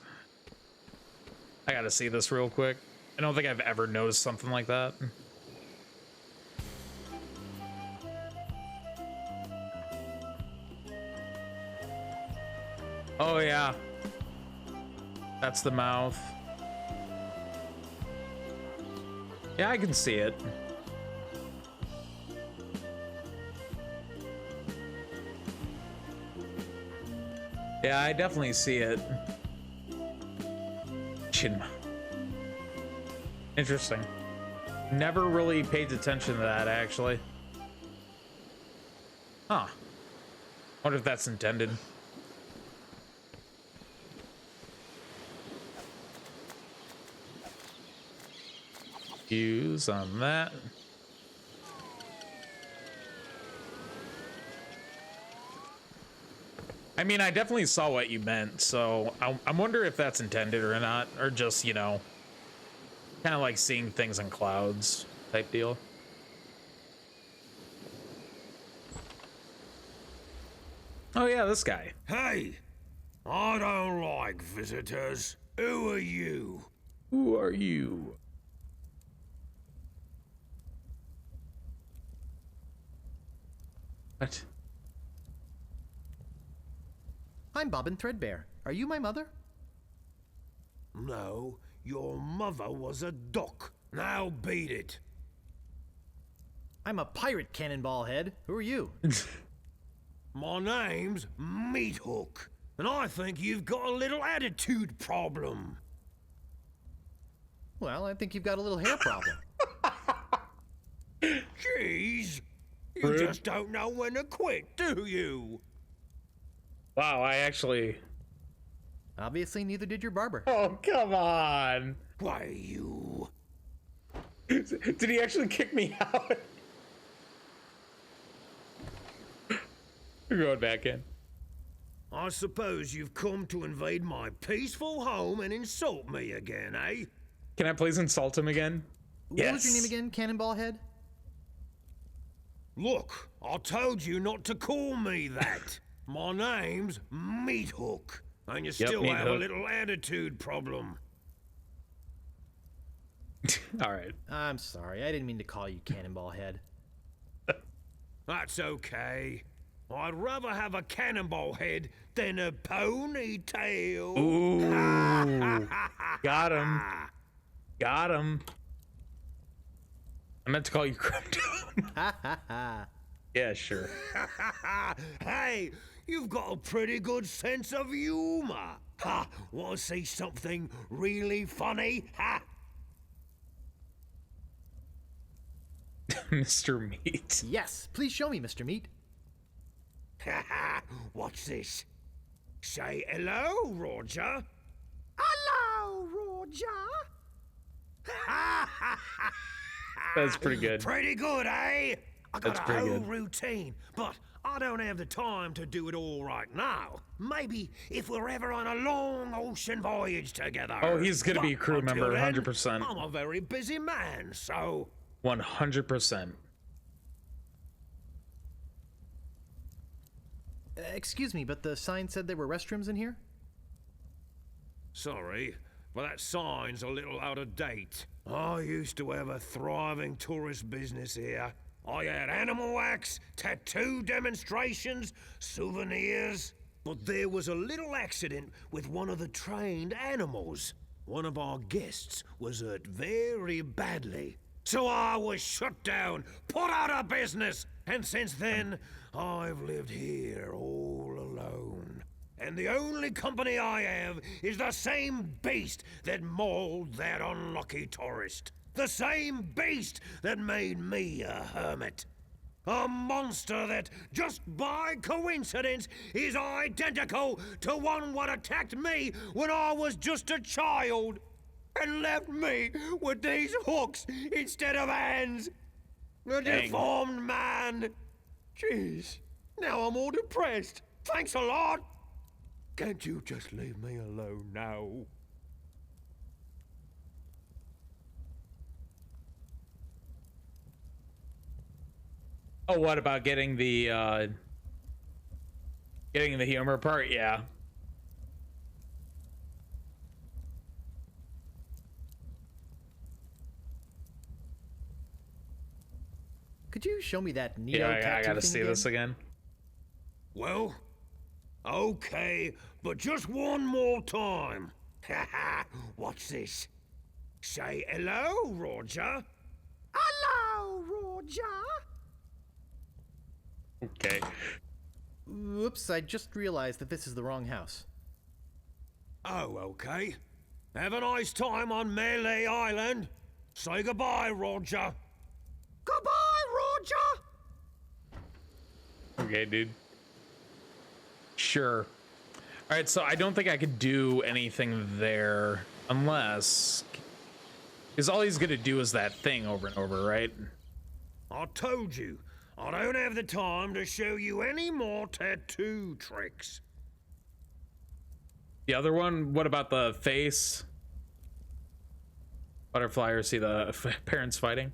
I gotta see this real quick. I don't think I've ever noticed something like that. Oh yeah. That's the mouth. Yeah, I can see it. Yeah, I definitely see it. Chin. Interesting. Never really paid attention to that, actually. Huh. Wonder if that's intended. Use on that. I mean, I definitely saw what you meant, so I wonder if that's intended or not, or just, you know, kind of like seeing things in clouds type deal. Oh yeah, this guy. Hey, I don't like visitors. Who are you? Who are you? What? I'm Bobbin Threadbare. Are you my mother? No, your mother was a duck. Now beat it. I'm a pirate, Cannonball Head. Who are you? My name's Meathook, and I think you've got a little attitude problem. Well, I think you've got a little hair problem. Jeez, you just don't know when to quit, do you? Wow, I actually... Obviously, neither did your barber. Oh, come on. Why, you... Did he actually kick me out? We're going back in. I suppose you've come to invade my peaceful home and insult me again, eh? Can I please insult him again? What was your name again, Cannonball Head? Look, I told you not to call me that. My name's Meathook, and you still have a little attitude problem. All right. I'm sorry. I didn't mean to call you Cannonball Head. That's okay. I'd rather have a cannonball head than a ponytail. Ooh. Got him. Got him. I meant to call you Crypto. Yeah, sure. Hey, you've got a pretty good sense of humor. Ha! Want to see something really funny? Ha! Mr. Meat. Yes, please show me, Mr. Meat. Ha ha! Watch this. Say hello, Roger. Hello, Roger. That's pretty good. Pretty good, eh? I got That's a pretty whole good. routine, but I don't have the time to do it all right now. Maybe if we're ever on a long ocean voyage together. Oh, he's gonna be a crew But member, until then, 100%. I'm a very busy man, so 100%. Excuse me, but the sign said there were restrooms in here? sorry, but that sign's a little out of date. I used to have a thriving tourist business here. I had animal wax, tattoo demonstrations, souvenirs. But there was a little accident with one of the trained animals. One of our guests was hurt very badly. So I was shut down, put out of business. And since then, I've lived here all alone. And the only company I have is the same beast that mauled that unlucky tourist. The same beast that made me a hermit. A monster that, just by coincidence, is identical to one what attacked me when I was just a child and left me with these hooks instead of hands. A deformed man. Jeez, now I'm all depressed. Thanks a lot. Can't you just leave me alone now? Oh, what about getting the humor part? Yeah. Could you show me that Neo Yeah, I tattoo gotta thing see again? this again. Well, okay, but just one more time. Haha, watch this. Say hello, Roger. Hello, Roger. Okay. Whoops, I just realized that this is the wrong house. Oh, okay. Have a nice time on Melee Island. Say goodbye, Roger. Goodbye, Roger. Okay, dude. Sure. All right, so I don't think I could do anything there unless, because all he's gonna do is that thing over and over, right? I told you, I don't have the time to show you any more tattoo tricks. The other one, what about the face? Butterfly, or see the parents fighting?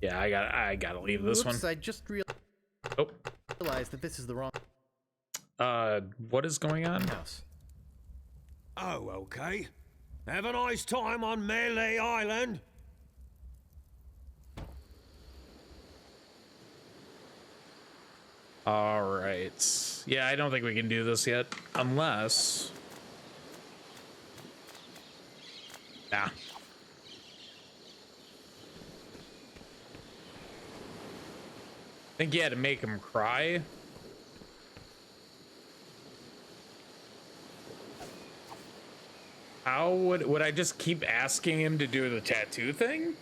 Yeah, I gotta leave this Whoops, one. I just realized that this is the wrong what is going on? house. Oh, okay. Have a nice time on Melee Island. All right. Yeah, I don't think we can do this yet, unless. Nah. Think you had to make him cry. How would I just keep asking him to do the tattoo thing?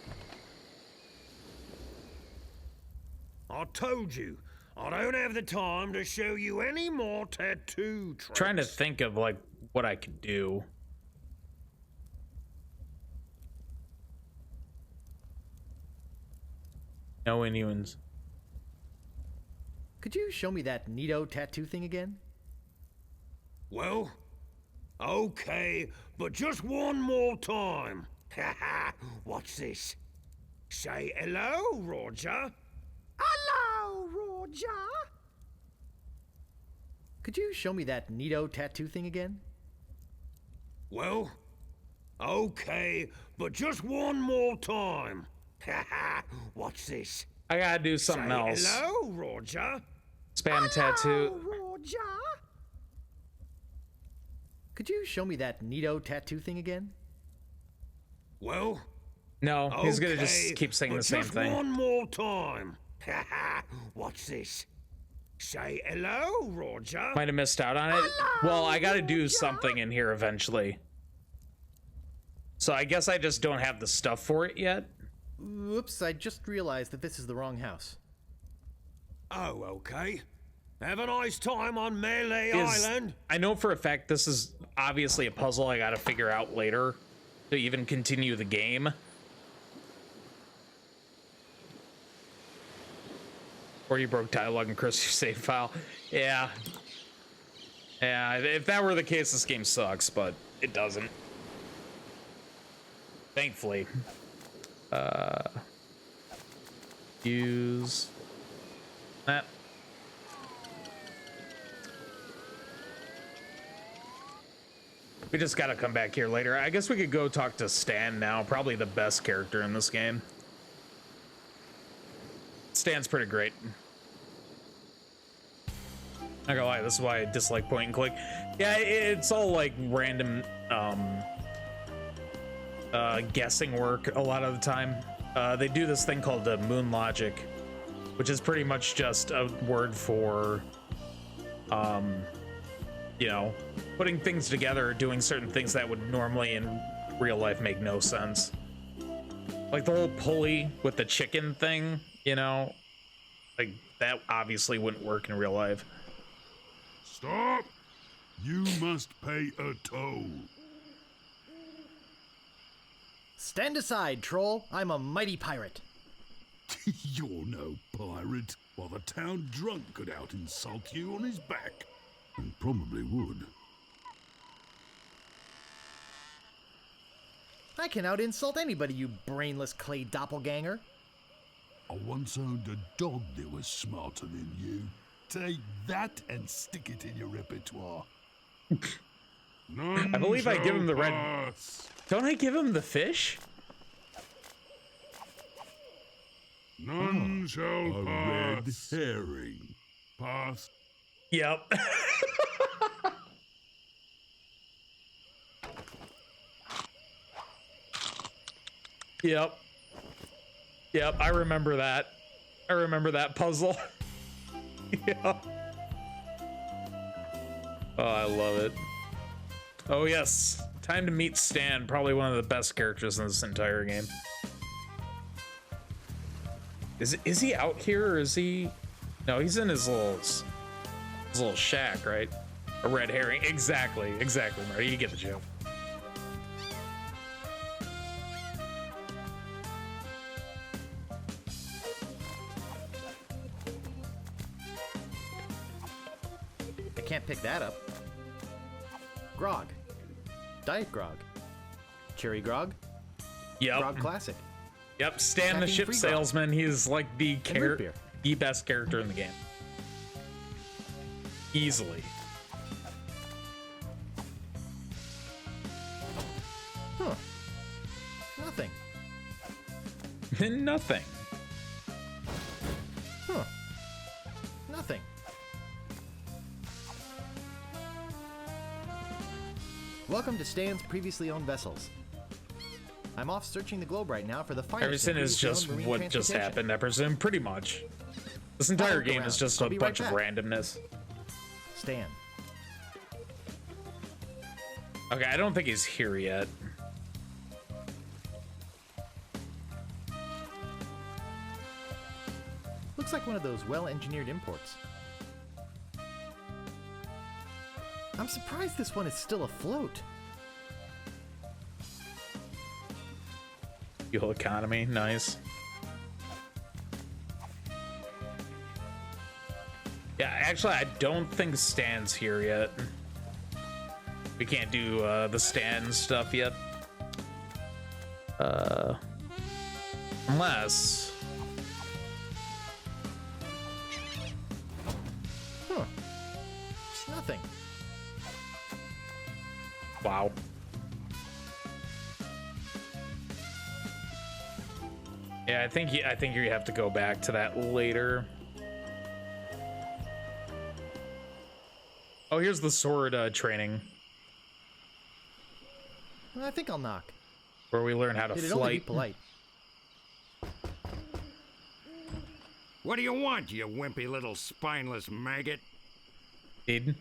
I told you, I don't have the time to show you any more tattoo tricks. Trying to think of like what I could do. No anyone's. Could you show me that Neato tattoo thing again? Well, okay, but just one more time. Haha, watch this. Say hello, Roger. Hello, Roger. Could you show me that Neato tattoo thing again? Well, okay, but just one more time. Haha, watch this. I gotta do something Say else. hello, Roger. Spam tattoo. Roger. Could you show me that Neato tattoo thing again? Well? No, he's gonna just keep saying the same just thing. One more time. What's this? Say hello, Roger. Might have missed out on it. Well, I gotta do something in here eventually. So I guess I just don't have the stuff for it yet. Oops, I just realized that this is the wrong house. Oh, okay. Have a nice time on Melee Island. I know for a fact this is obviously a puzzle I gotta figure out later to even continue the game. Or you broke dialogue and cursed your save file. Yeah. Yeah, if that were the case, this game sucks, but it doesn't. Thankfully. Use that. We just gotta come back here later. I guess we could go talk to Stan now. Probably the best character in this game. Stan's pretty great. Not gonna lie, this is why I dislike point and click. Yeah, it's all like random guessing work a lot of the time. They do this thing called the moon logic, which is pretty much just a word for you know, putting things together, doing certain things that would normally in real life make no sense. Like the whole pulley with the chicken thing, you know, like that obviously wouldn't work in real life. Stop! You must pay a toll. Stand aside, troll. I'm a mighty pirate. You're no pirate. While the town drunk could out insult you on his back. And probably would. I can out insult anybody, you brainless clay doppelganger. I once owned a dog that was smarter than you. Take that and stick it in your repertoire. I believe I give him the red. Don't I give him the fish? None shall pass. A red herring. Pass. Yep. Yep. Yep, I remember that. I remember that puzzle. Yeah. Oh, I love it. Oh, yes. Time to meet Stan, probably one of the best characters in this entire game. Is he out here or is he? No, he's in his little shack, right? A red herring. Exactly, Marty. You get the joke. I can't pick that up. Grog. Diet Grog. Cherry Grog. Yep. Grog Classic. Yep, Stan the ship salesman. He's like the best character in the game. Easily. Huh. Nothing. Nothing. Huh. Nothing. Welcome to Stan's previously owned vessels. I'm off searching the globe right now for the finest. Everything is just what just happened, I presume, pretty much. This entire game is just a bunch of randomness. Stan. Okay, I don't think he's here yet. Looks like one of those well-engineered imports. I'm surprised this one is still afloat. Fuel economy, nice. Yeah, actually, I don't think Stan's here yet. We can't do the Stan stuff yet. Unless... Huh. Nothing. Wow. Yeah, I think you have to go back to that later. Oh, here's the sword training. I think I'll knock. Where we learn how to It'd only be flight. polite. What do you want, you wimpy little spineless maggot? Aiden?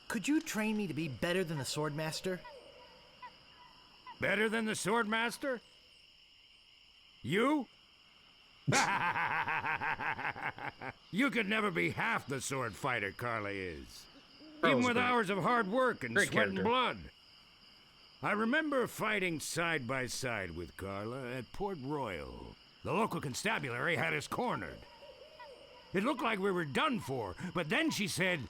Could you train me to be better than the Swordmaster? Better than the Swordmaster? You? You could never be half the sword fighter Carla is. Even with hours of hard work and Great sweat and character. blood. I remember fighting side by side with Carla at Port Royal. The local constabulary had us cornered. It looked like we were done for, but then she said,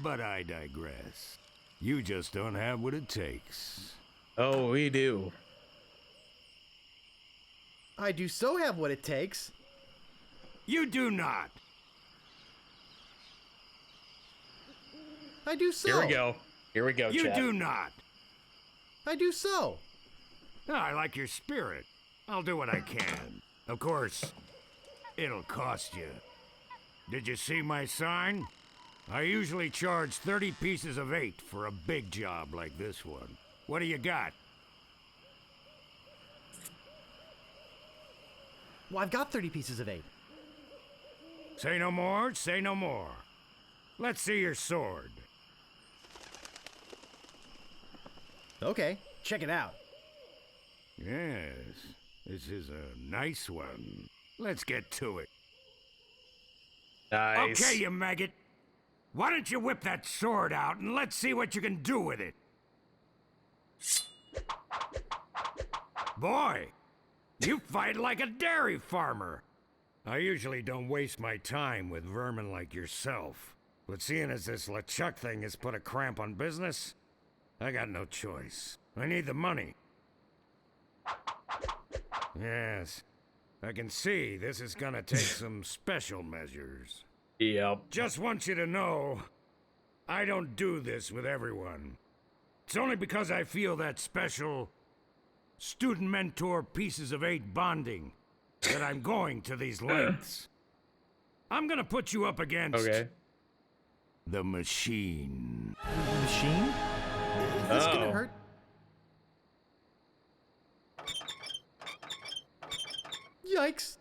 "But I digress. You just don't have what it takes." Oh, we do. I do so have what it takes. You do not. I do so. Here we go. Here we go, You chat. do not. I do so. I like your spirit. I'll do what I can. Of course, it'll cost you. Did you see my sign? I usually charge 30 pieces of 8 for a big job like this one. What do you got? Well, I've got 30 pieces of 8. Say no more, say no more. Let's see your sword. Okay, check it out. Yes, this is a nice one. Let's get to it. Nice. Okay, you maggot. Why don't you whip that sword out and let's see what you can do with it? Boy, you fight like a dairy farmer. I usually don't waste my time with vermin like yourself. But seeing as this LeChuck thing has put a cramp on business, I got no choice. I need the money. Yes, I can see this is gonna take some special measures. Yep. Just want you to know, I don't do this with everyone. It's only because I feel that special student-mentor pieces of 8 bonding that I'm going to these lengths. I'm gonna put you up against the machine. The machine? Is this gonna hurt? Yikes.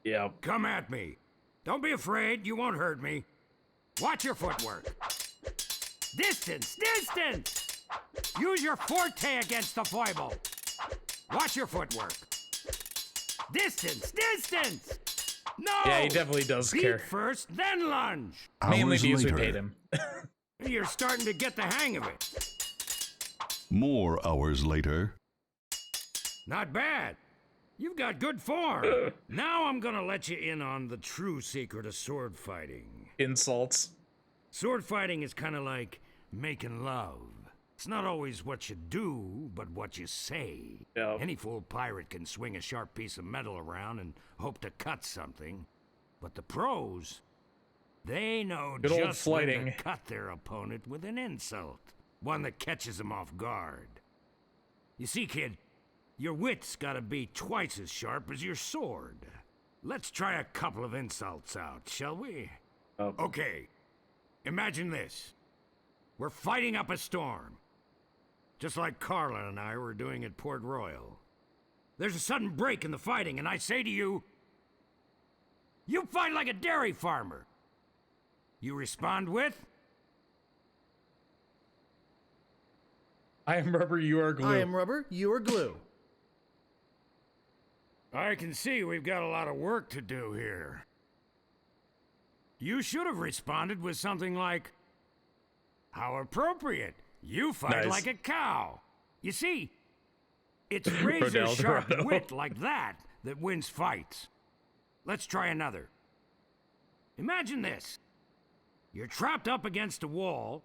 Yep. Come at me. Don't be afraid, you won't hurt me. Watch your footwork. Distance, distance! Use your forte against the foible. Watch your footwork. Distance, distance! No! Yeah, he definitely does Beat care. first, then lunge. Mainly Hours because we later. paid him. You're starting to get the hang of it. More hours later. Not bad. You've got good form. Now I'm gonna let you in on the true secret of sword fighting. Insults. Sword fighting is kind of like making love. It's not always what you do, but what you say. Yep. Any fool pirate can swing a sharp piece of metal around and hope to cut something. But the pros, they know Good old just when flighting. to cut their opponent with an insult. One that catches them off guard. You see, kid, your wit's gotta be twice as sharp as your sword. Let's try a couple of insults out, shall we? Okay, imagine this. We're fighting up a storm. Just like Carla and I were doing at Port Royal. There's a sudden break in the fighting, and I say to you, you fight like a dairy farmer. You respond with, I am rubber, you are glue. I am rubber, you are glue. I can see we've got a lot of work to do here. You should have responded with something like, how appropriate. You fight Nice. like a cow. You see, it's razor-sharp Dorado. wit like that that wins fights. Let's try another. Imagine this. You're trapped up against a wall.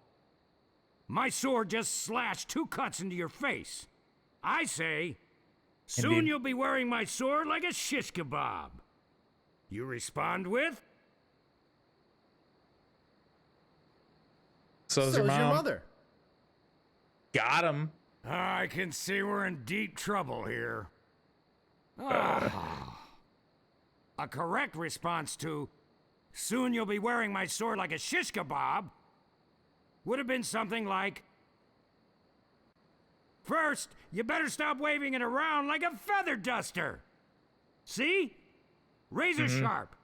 My sword just slashed 2 cuts into your face. I say, soon Indeed. you'll be wearing my sword like a shish kebab. You respond with, So's So your is your mom. mother. Got him. I can see we're in deep trouble here. A correct response to, soon you'll be wearing my sword like a shish kebab, would have been something like, First, you better stop waving it around like a feather duster. See? Razor sharp.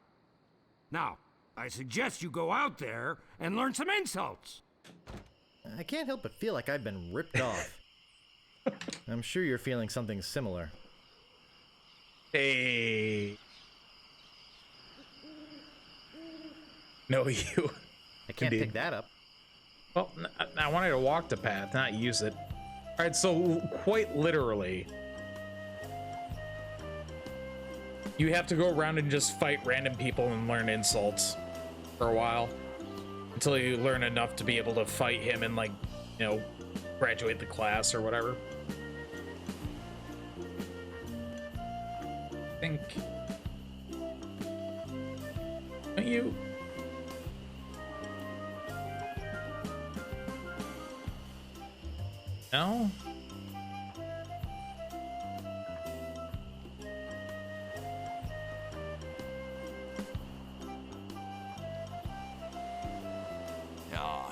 Now, I suggest you go out there and learn some insults. I can't help but feel like I've been ripped off. I'm sure you're feeling something similar. Hey. No, you. I can't pick that up. Well, I wanted to walk the path, not use it. All right, so quite literally, you have to go around and just fight random people and learn insults for a while until you learn enough to be able to fight him and, like, you know, graduate the class or whatever. I think. Don't you? No?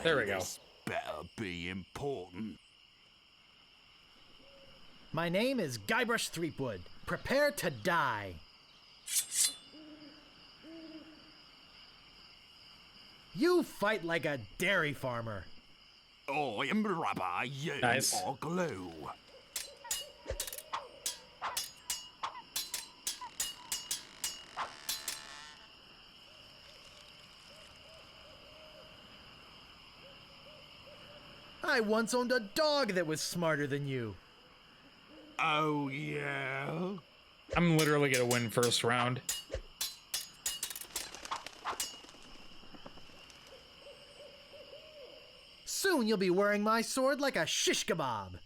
There we go. This better be important. My name is GUYBRUSH THREEPWOOD. Prepare to die. You fight like a dairy farmer. I am rubber, you Nice. are glue. I once owned a dog that was smarter than you. Oh, yeah? I'm literally gonna win first round. Soon you'll be wearing my sword like a shish kebab.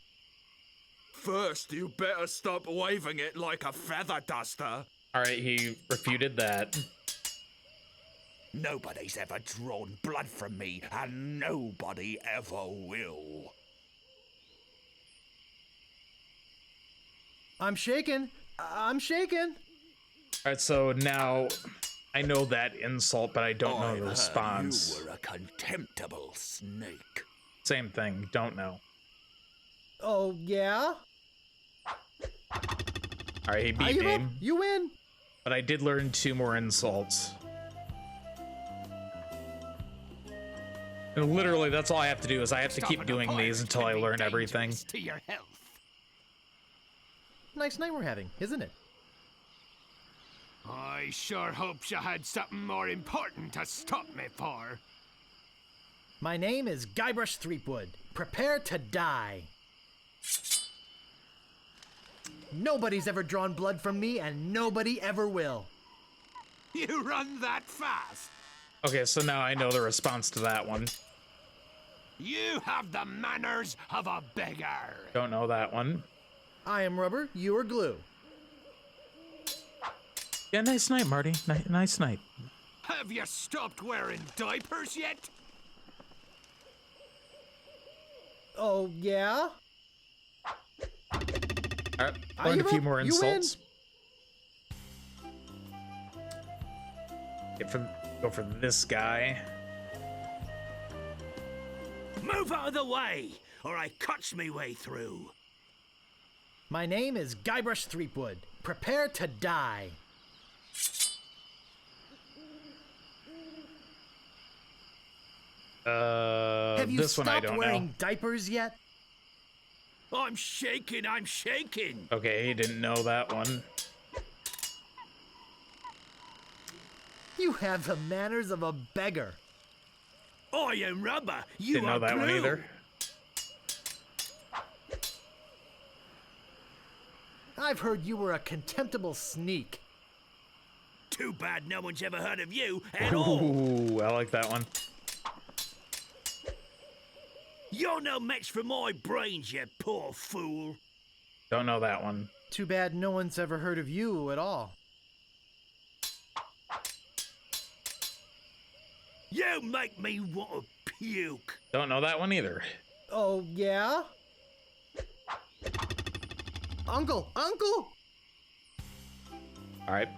First, you better stop waving it like a feather duster. All right, he refuted that. Nobody's ever drawn blood from me, and nobody ever will. I'm shaking. I'm shaking. All right, so now I know that insult, but I don't know I've the heard response. You were a contemptible snake. Same thing, don't know. Oh, yeah? All right, he I beat give up. me, You win. but I did learn 2 more insults. And literally, that's all I have to do is I have to keep doing these until I learn everything. To your health. Nice night we're having, isn't it? I sure hoped you had something more important to stop me for. My name is GUYBRUSH THREEPWOOD. Prepare to die. Nobody's ever drawn blood from me, and nobody ever will. You run that fast? Okay, so now I know the response to that one. You have the manners of a beggar. Don't know that one. I am rubber, you are glue. Yeah, nice night, Marty. Nice night. Have you stopped wearing diapers yet? Oh, yeah? All right, I learned a give few up. more You win. insults. Go for this guy. Move out of the way, or I cuts me way through. My name is GUYBRUSH THREEPWOOD. Prepare to die. Have you This one I stopped don't wearing know. diapers yet? I'm shaking, I'm shaking. Okay, he didn't know that one. You have the manners of a beggar. I am rubber, you Didn't know are that glue. one either. I've heard you were a contemptible sneak. Too bad no one's ever heard of you at all. Ooh, I like that one. You're no match for my brains, you poor fool. Don't know that one. Too bad no one's ever heard of you at all. You make me want to puke. Don't know that one either. Oh, yeah? Uncle! Uncle! All right.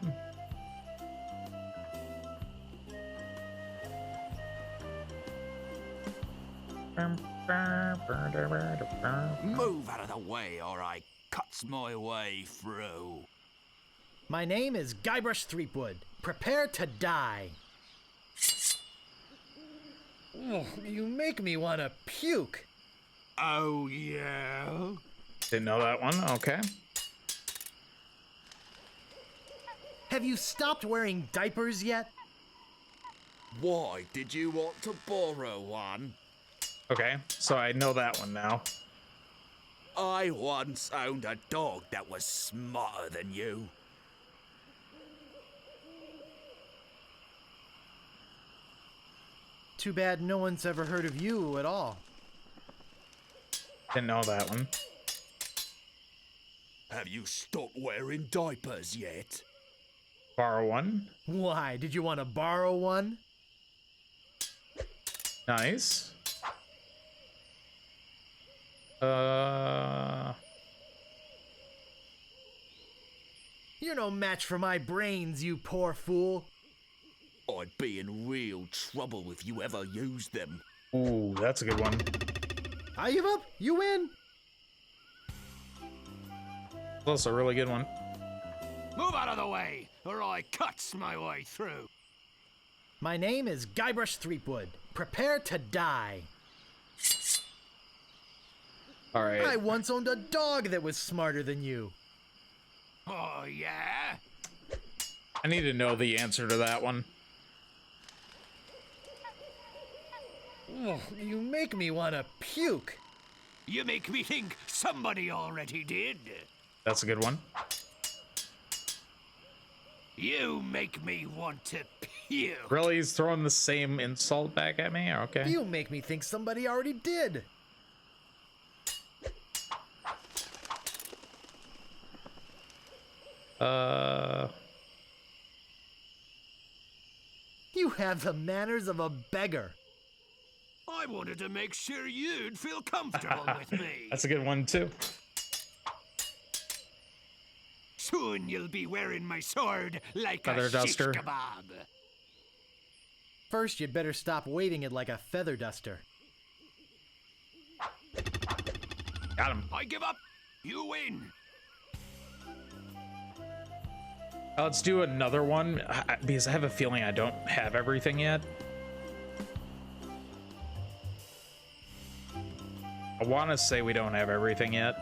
All Move out of the way or I cuts my way through. My name is GUYBRUSH THREEPWOOD. Prepare to die. Oh, you make me want to puke. Oh, yeah? Didn't know that one. Okay. Have you stopped wearing diapers yet? Why did you want to borrow one? Okay, so I know that one now. I once owned a dog that was smarter than you. Too bad no one's ever heard of you at all. Didn't know that one. Have you stopped wearing diapers yet? Borrow one. Why? Did you want to borrow one? Nice. You're no match for my brains, you poor fool. I'd be in real trouble if you ever used them. Ooh, that's a good one. I give up. You win. That's a really good one. Move out of the way, or I cuts my way through. My name is GUYBRUSH THREEPWOOD. Prepare to die. All right. I once owned a dog that was smarter than you. Oh, yeah? I need to know the answer to that one. Oh, you make me want to puke. You make me think somebody already did. That's a good one. You make me want to puke. Really? He's throwing the same insult back at me? Okay. You make me think somebody already did. You have the manners of a beggar. I wanted to make sure you'd feel comfortable with me. That's a good one, too. Soon you'll be wearing my sword like Feather a duster. shish kebab. First, you'd better stop waving it like a feather duster. Got him. I give up. You win. Let's do another one, because I have a feeling I don't have everything yet. I want to say we don't have everything yet.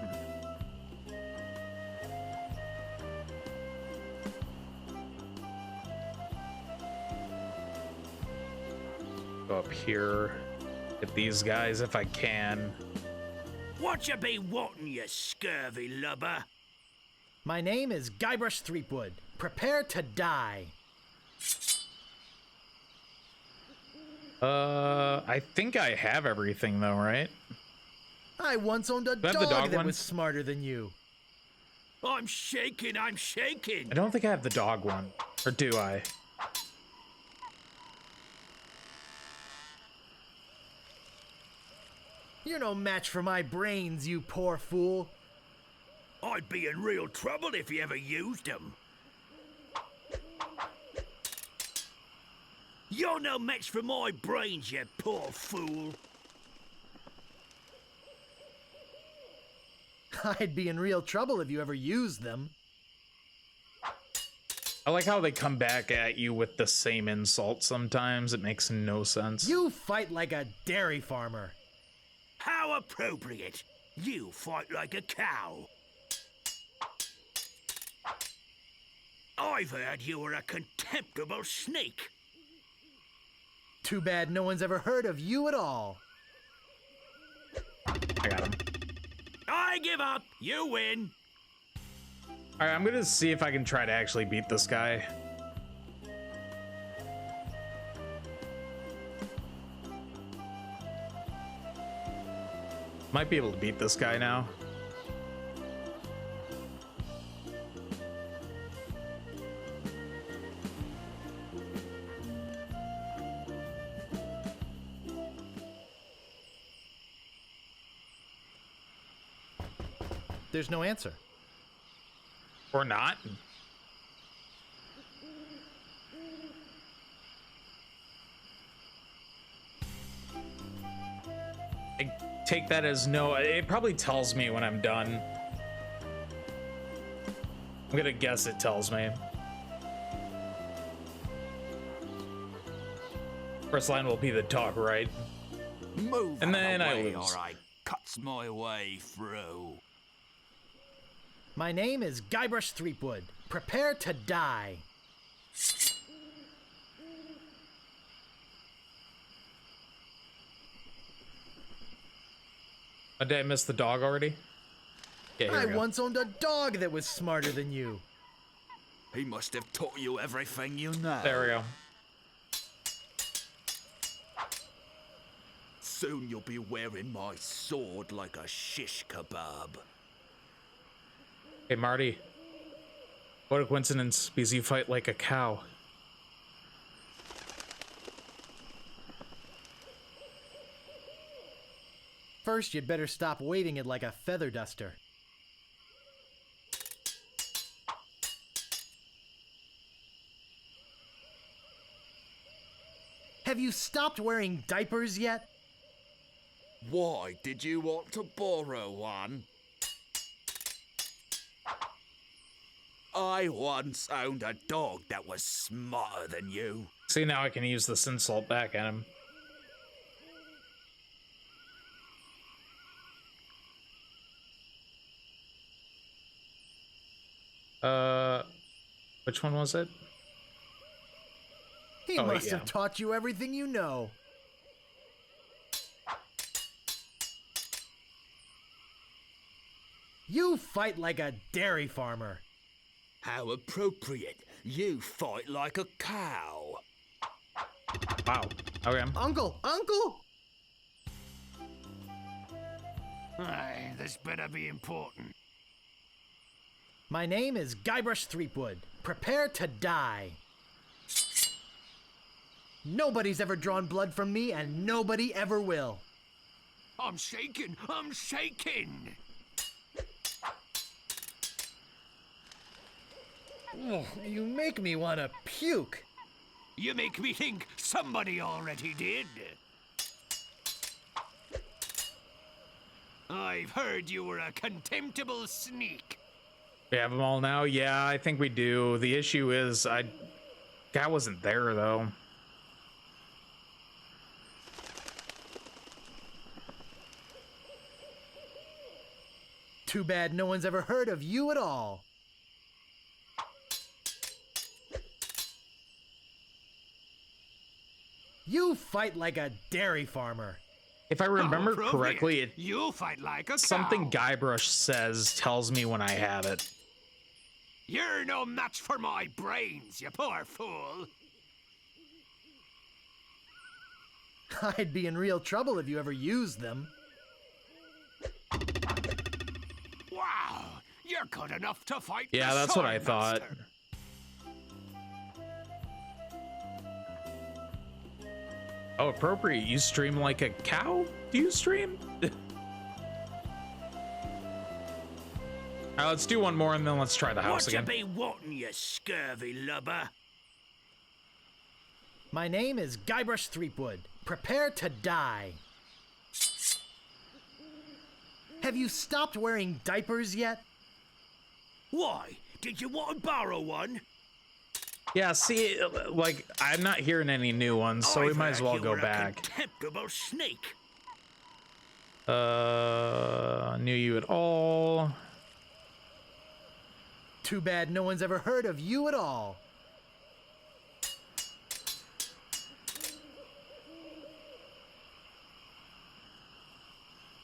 Go up here, get these guys if I can. What you be wanting, you scurvy lubber? My name is GUYBRUSH THREEPWOOD. Prepare to die. I think I have everything though, right? I once owned a Do I have the dog dog that one? was smarter than you. I'm shaking, I'm shaking. I don't think I have the dog one, or do I? You're no match for my brains, you poor fool. I'd be in real trouble if you ever used them. You're no match for my brains, you poor fool. I'd be in real trouble if you ever used them. I like how they come back at you with the same insult sometimes. It makes no sense. You fight like a dairy farmer. How appropriate. You fight like a cow. I've heard you were a contemptible snake. Too bad no one's ever heard of you at all. I got him. I give up. You win. All right, I'm gonna see if I can try to actually beat this guy. Might be able to beat this guy now. There's no answer. Or not. take that as no. It probably tells me when I'm done. I'm gonna guess it tells me. First line will be the dog, right? Move and then out I of the way, lose. or I cuts my way through. My name is GUYBRUSH THREEPWOOD. Prepare to die. Oh, did I miss the dog already? Yeah, here I we go. once owned a dog that was smarter than you. He must have taught you everything you know. There we go. Soon you'll be wearing my sword like a shish kebab. Hey, Marty. What a coincidence, because you fight like a cow. First, you'd better stop waving it like a feather duster. Have you stopped wearing diapers yet? Why did you want to borrow one? I once owned a dog that was smarter than you. See, now I can use this insult back at him. Which one was it? He must have taught you everything you know. You fight like a dairy farmer. How appropriate. You fight like a cow. Wow. Okay. Uncle! Uncle! Aye, this better be important. My name is GUYBRUSH THREEPWOOD. Prepare to die. Nobody's ever drawn blood from me, and nobody ever will. I'm shaking! I'm shaking! Oh, you make me want to puke. You make me think somebody already did. I've heard you were a contemptible sneak. We have them all now? Yeah, I think we do. The issue is, guy wasn't there, though. Too bad no one's ever heard of you at all. You fight like a dairy farmer. If I remember How correctly, appropriate. You fight like a cow. something Guybrush says tells me when I have it. You're no match for my brains, you poor fool. I'd be in real trouble if you ever used them. Wow, you're good enough to fight Yeah, the that's what I Swordmaster. thought. Oh, appropriate. You stream like a cow? Do you stream? Alright, let's do one more and then let's try the house What again. you be wanting, you scurvy lubber? My name is GUYBRUSH THREEPWOOd. Prepare to die. Have you stopped wearing diapers yet? Why? Did you want to borrow one? Yeah, see, like, I'm not hearing any new ones, so we I've might as heard well you go were a back. contemptible snake. Knew you at all. Too bad no one's ever heard of you at all.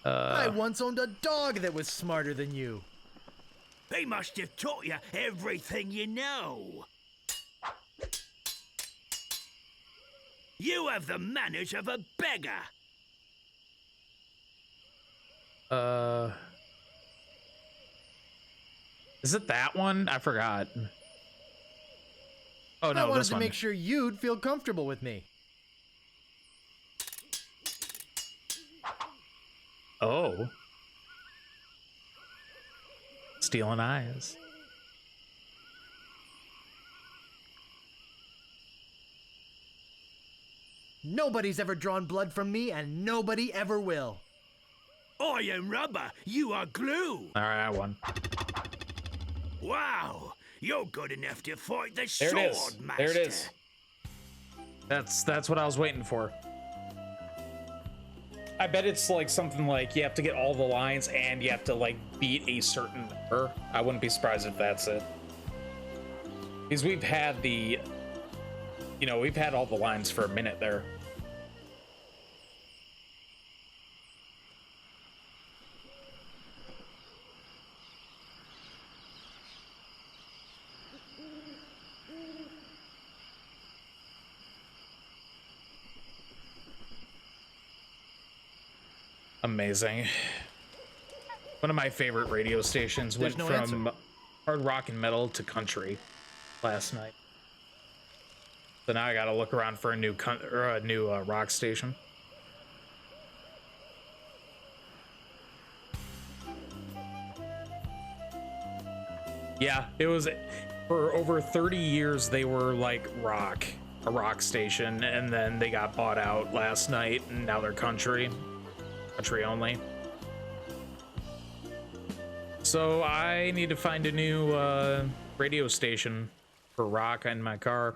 I once owned a dog that was smarter than you. They must have taught you everything you know. You have the manners of a beggar. Is it that one? I forgot. Oh no, I wanted this to one. make sure you'd feel comfortable with me. Oh. Stealing eyes. Nobody's ever drawn blood from me, and nobody ever will. I am rubber, you are glue. All right, I won. Wow, you're good enough to fight the There it is. Swordmaster. There it is. That's what I was waiting for. I bet it's like something like you have to get all the lines and you have to like beat a certain number. I wouldn't be surprised if that's it. Because we've had the, you know, we've had all the lines for a minute there. Amazing. One of my favorite radio stations went from hard rock and metal to country last night. So now I gotta look around for a new rock station. Yeah, it was for over 30 years they were like a rock station, and then they got bought out last night and now they're country only. So I need to find a new radio station for rock in my car.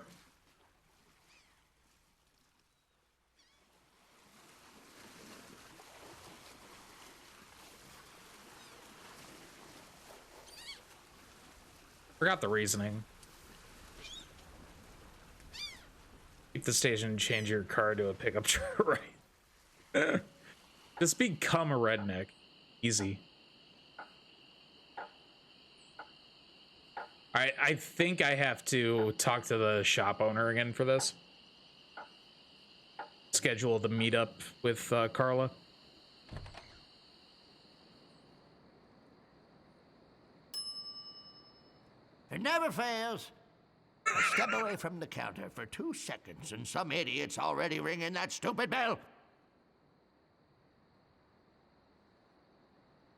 Forgot the reasoning. Keep the station, change your car to a pickup truck. Right. Just become a redneck. Easy. I think I have to talk to the shop owner again for this. Schedule the meetup with Carla. It never fails. I step away from the counter for 2 seconds and some idiot's already ringing that stupid bell.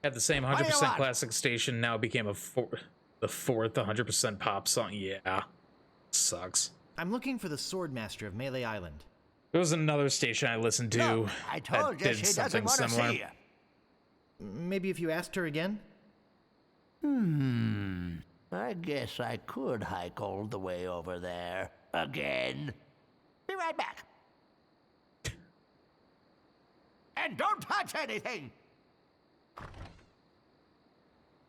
Had the same 100% classic station, now became the fourth 100% pop song. Yeah, sucks. I'm looking for the Swordmaster of Melee Island. There was another station I listened to Look, I told that you did she something doesn't want to similar. see you. Maybe if you asked her again? I guess I could hike all the way over there again. Be right back. And don't touch anything.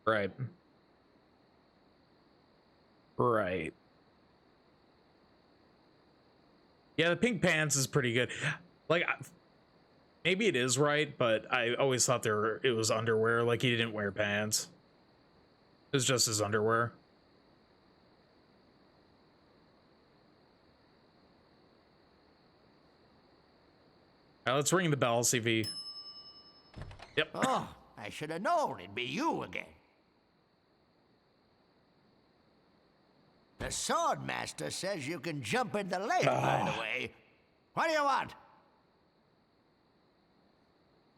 Right. Right. Yeah, the pink pants is pretty good. Like, maybe it is right, but I always thought it was underwear. Like, he didn't wear pants. It was just his underwear. All right, let's ring the bell, see if he... Yep. Oh, I should have known it'd be you again. The Swordmaster says you can jump in the lake, by the way. What do you want?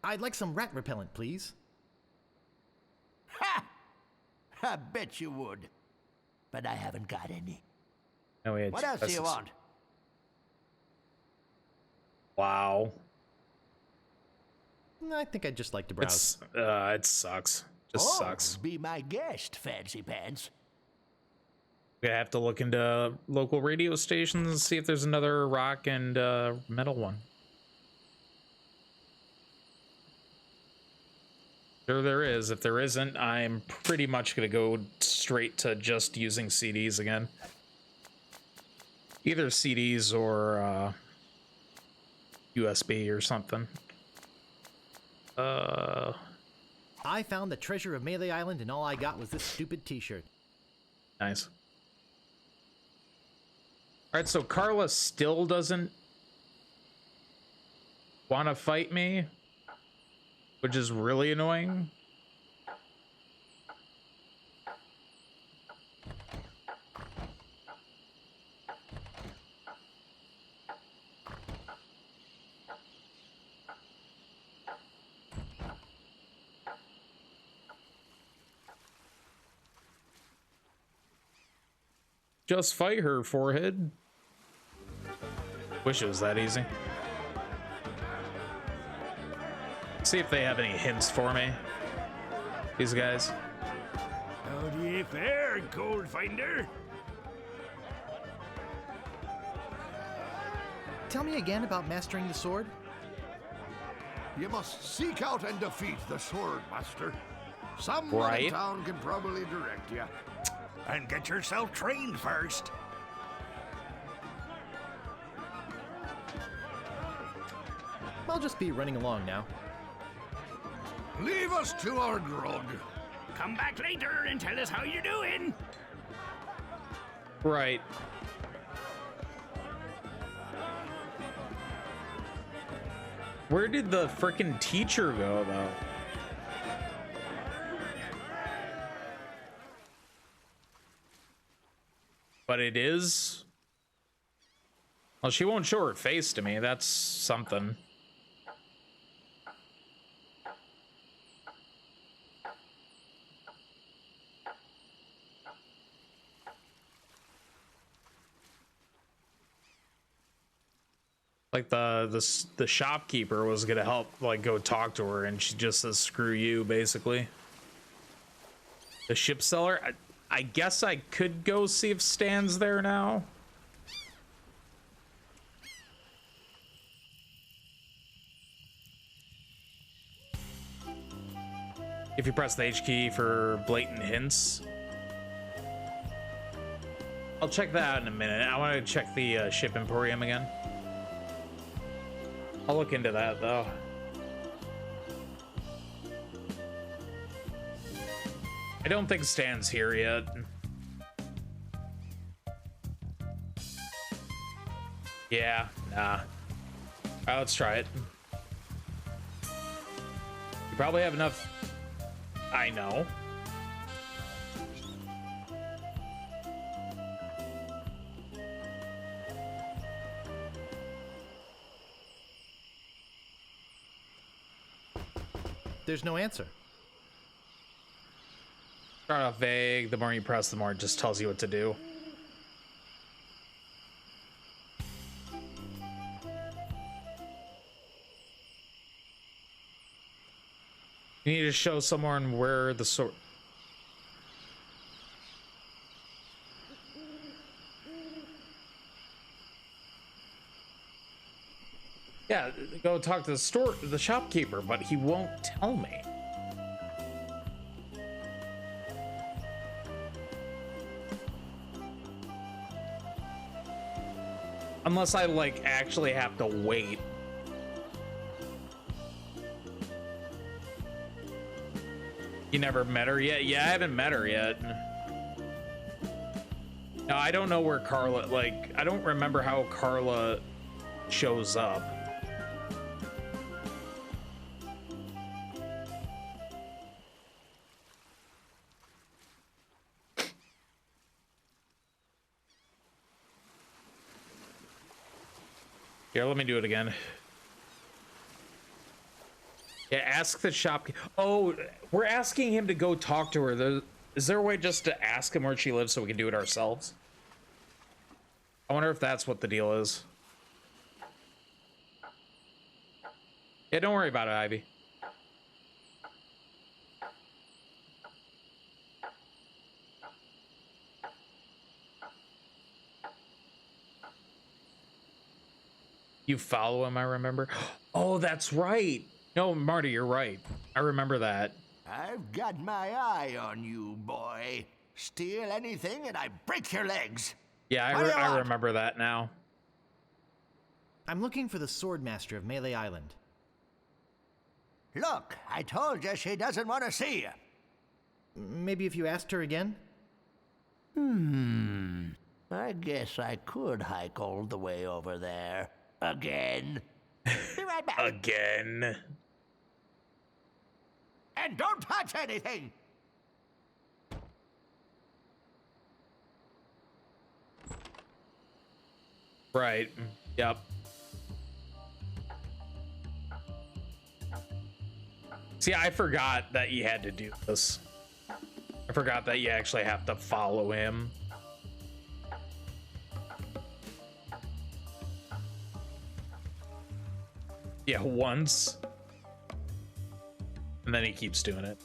I'd like some rat repellent, please. Ha! I bet you would. But I haven't got any. No, we had What else do you want? Wow. I think I'd just like to browse. It sucks. Just sucks. Be my guest, Fancy Pants. We have to look into local radio stations and see if there's another rock and metal one. Sure there is. If there isn't, I'm pretty much gonna go straight to just using CDs again. Either CDs or USB or something. I found the treasure of Melee Island and all I got was this stupid t-shirt. Nice. Alright, so Carla still doesn't want to fight me, which is really annoying. Just fight her, forehead. Wish it was that easy. see if they have any hints for me. These guys. How do you fare, Gold Finder? Tell me again about mastering the sword. You must seek out and defeat the Swordmaster. Someone in town can probably direct you. And get yourself trained first. I'll just be running along now. Leave us to our grog. Come back later and tell us how you're doing. Right. Where did the frickin' teacher go, though? But it is... Well, she won't show her face to me. That's something. Like the shopkeeper was gonna help, like, go talk to her, and she just says screw you, basically. The ship seller, I guess I could go see if Stan's there now. If you press the H key for blatant hints. I'll check that out in a minute. I want to check the ship emporium again. I'll look into that, though. I don't think Stan's here yet. Yeah, nah. All right, let's try it. You probably have enough... I know. There's no answer. Start off vague. The more you press, the more it just tells you what to do. You need to show someone where the sword... Yeah, go talk to the shopkeeper, but he won't tell me. Unless I, like, actually have to wait. You never met her yet? Yeah, I haven't met her yet. No, I don't know where Carla, like, I don't remember how Carla shows up. Here, let me do it again. Yeah, ask the shopkeeper. Oh, we're asking him to go talk to her. Is there a way just to ask him where she lives so we can do it ourselves? I wonder if that's what the deal is. Yeah, don't worry about it, Ivy. You follow him, I remember. Oh, that's right. No, Marty, you're right. I remember that. I've got my eye on you, boy. Steal anything and I break your legs. Yeah, I remember that now. I'm looking for the Swordmaster of Melee Island. Look, I told you she doesn't want to see you. Maybe if you asked her again? I guess I could hike all the way over there. Again. Be right back. Again. And don't touch anything. Right. Yep. See, I forgot that you had to do this. I forgot that you actually have to follow him. Yeah, once. And then he keeps doing it.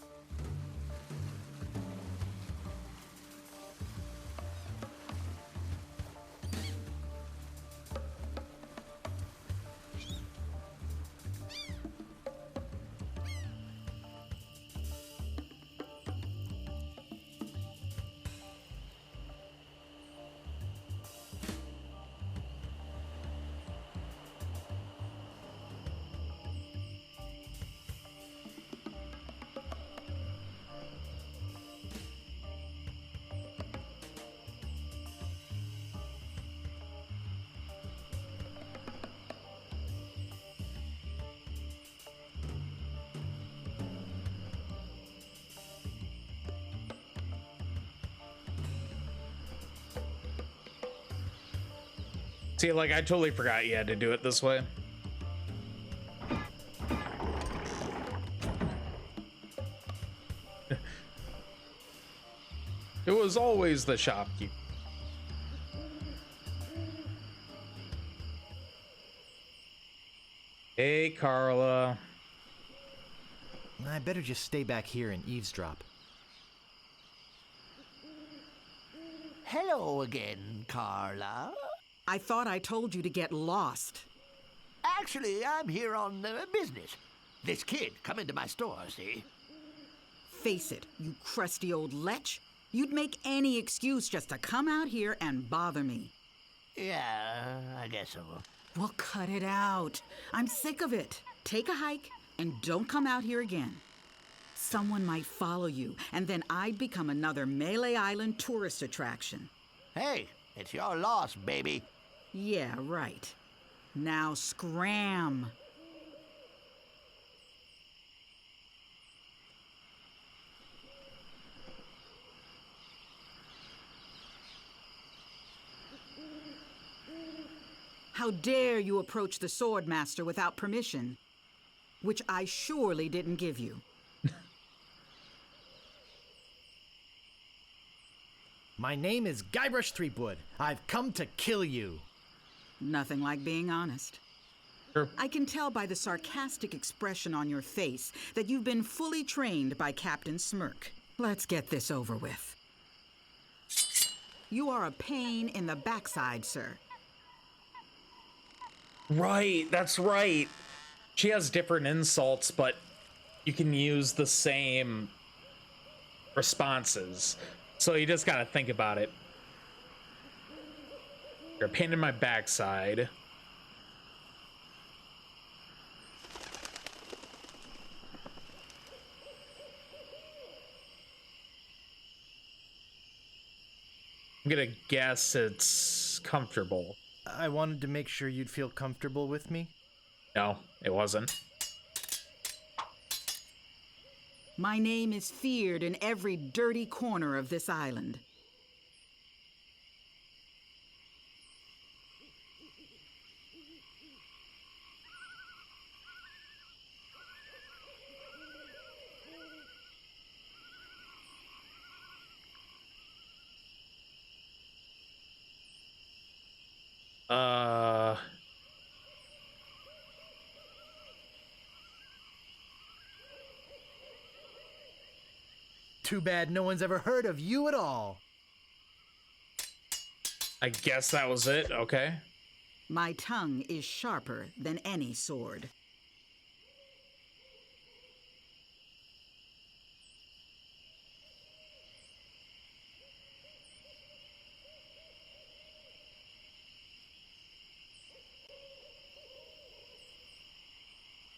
See, like, I totally forgot you had to do it this way. It was always the shopkeeper. Hey, Carla. I better just stay back here and eavesdrop. Hello again, Carla. I thought I told you to get lost. Actually, I'm here on business. This kid come into my store, see? Face it, you crusty old lech. You'd make any excuse just to come out here and bother me. Yeah, I guess so. Well, cut it out. I'm sick of it. Take a hike and don't come out here again. Someone might follow you, and then I'd become another Melee Island tourist attraction. Hey, it's your loss, baby. Yeah, right. Now scram. How dare you approach the Swordmaster without permission? Which I surely didn't give you. My name is GUYBRUSH THREEPWOOD. I've come to kill you. Nothing like being honest. Sure. I can tell by the sarcastic expression on your face that you've been fully trained by Captain Smirk. Let's get this over with. You are a pain in the backside, sir. Right, that's right. She has different insults, but you can use the same responses. So you just gotta think about it. You're a pain in my backside. I'm gonna guess it's comfortable. I wanted to make sure you'd feel comfortable with me. No, it wasn't. My name is feared in every dirty corner of this island. Too bad no one's ever heard of you at all. I guess that was it, okay. My tongue is sharper than any sword.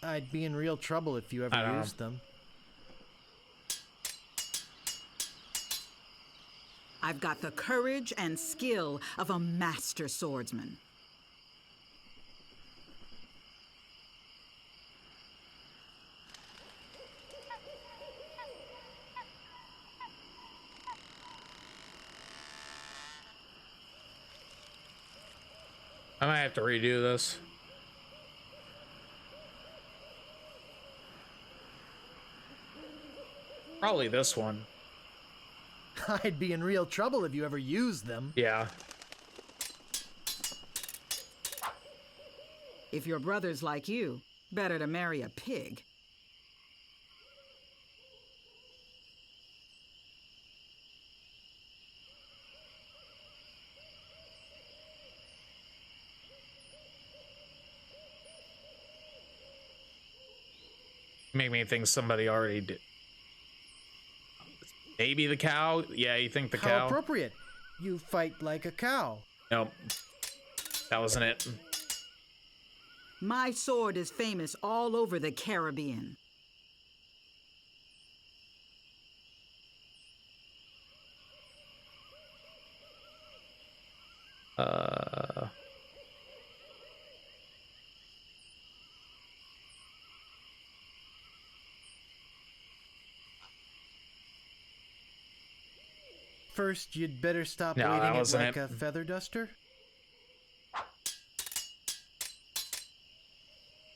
I'd be in real trouble if you ever used them. I've got the courage and skill of a master swordsman. I might have to redo this. Probably this one. I'd be in real trouble if you ever used them. Yeah. If your brother's like you, better to marry a pig. make me think somebody already did. Maybe the cow? Yeah, you think the cow? How appropriate. You fight like a cow. Nope. That wasn't it. My sword is famous all over the Caribbean. First, you'd better stop No, that waving it wasn't like it. a feather duster.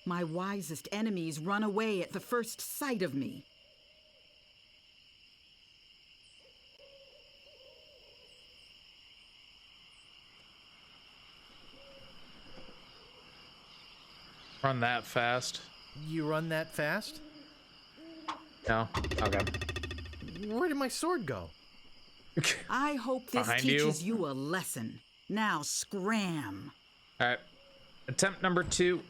My wisest enemies run away at the first sight of me. Run that fast? You run that fast? No? Okay. Where did my sword go? I hope this Behind teaches you a lesson. Now scram. Alright. Attempt number 2.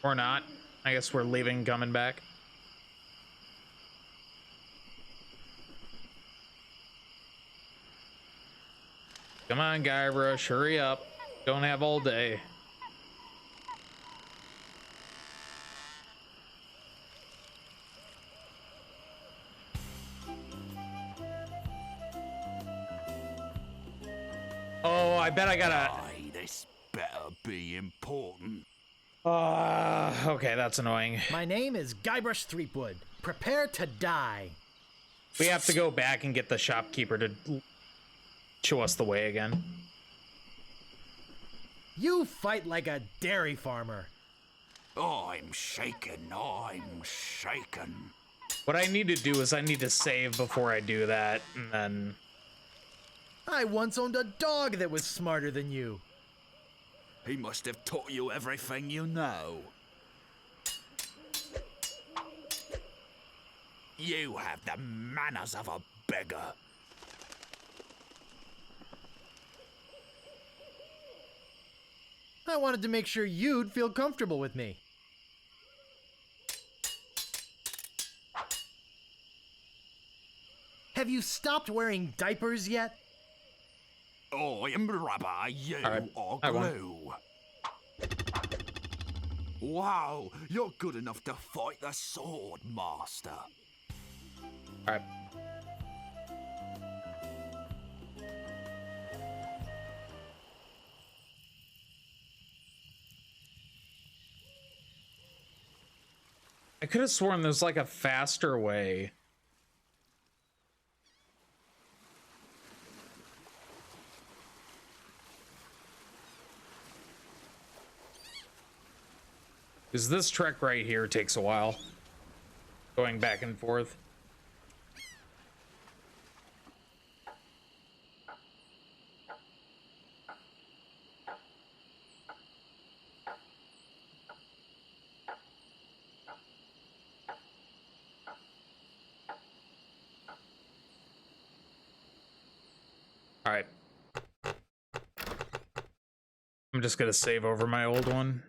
Or not. I guess we're leaving, coming back. Come on, Guybrush, hurry up. Don't have all day. Oh, I bet I gotta... Aye, this better be important. Okay, that's annoying. My name is GUYBRUSH THREEPWOOD. Prepare to die. We have to go back and get the shopkeeper to show us the way again. You fight like a dairy farmer. I'm shaken, I'm shaken. What I need to do is I need to save before I do that, and then... I once owned a dog that was smarter than you. He must have taught you everything you know. You have the manners of a beggar. I wanted to make sure you'd feel comfortable with me. Have you stopped wearing diapers yet? I am rubber, you are glue. Wow, you're good enough to fight the Swordmaster. Alright. I could have sworn there's like a faster way. Because this trek right here takes a while. Going back and forth. All right. I'm just gonna save over my old one.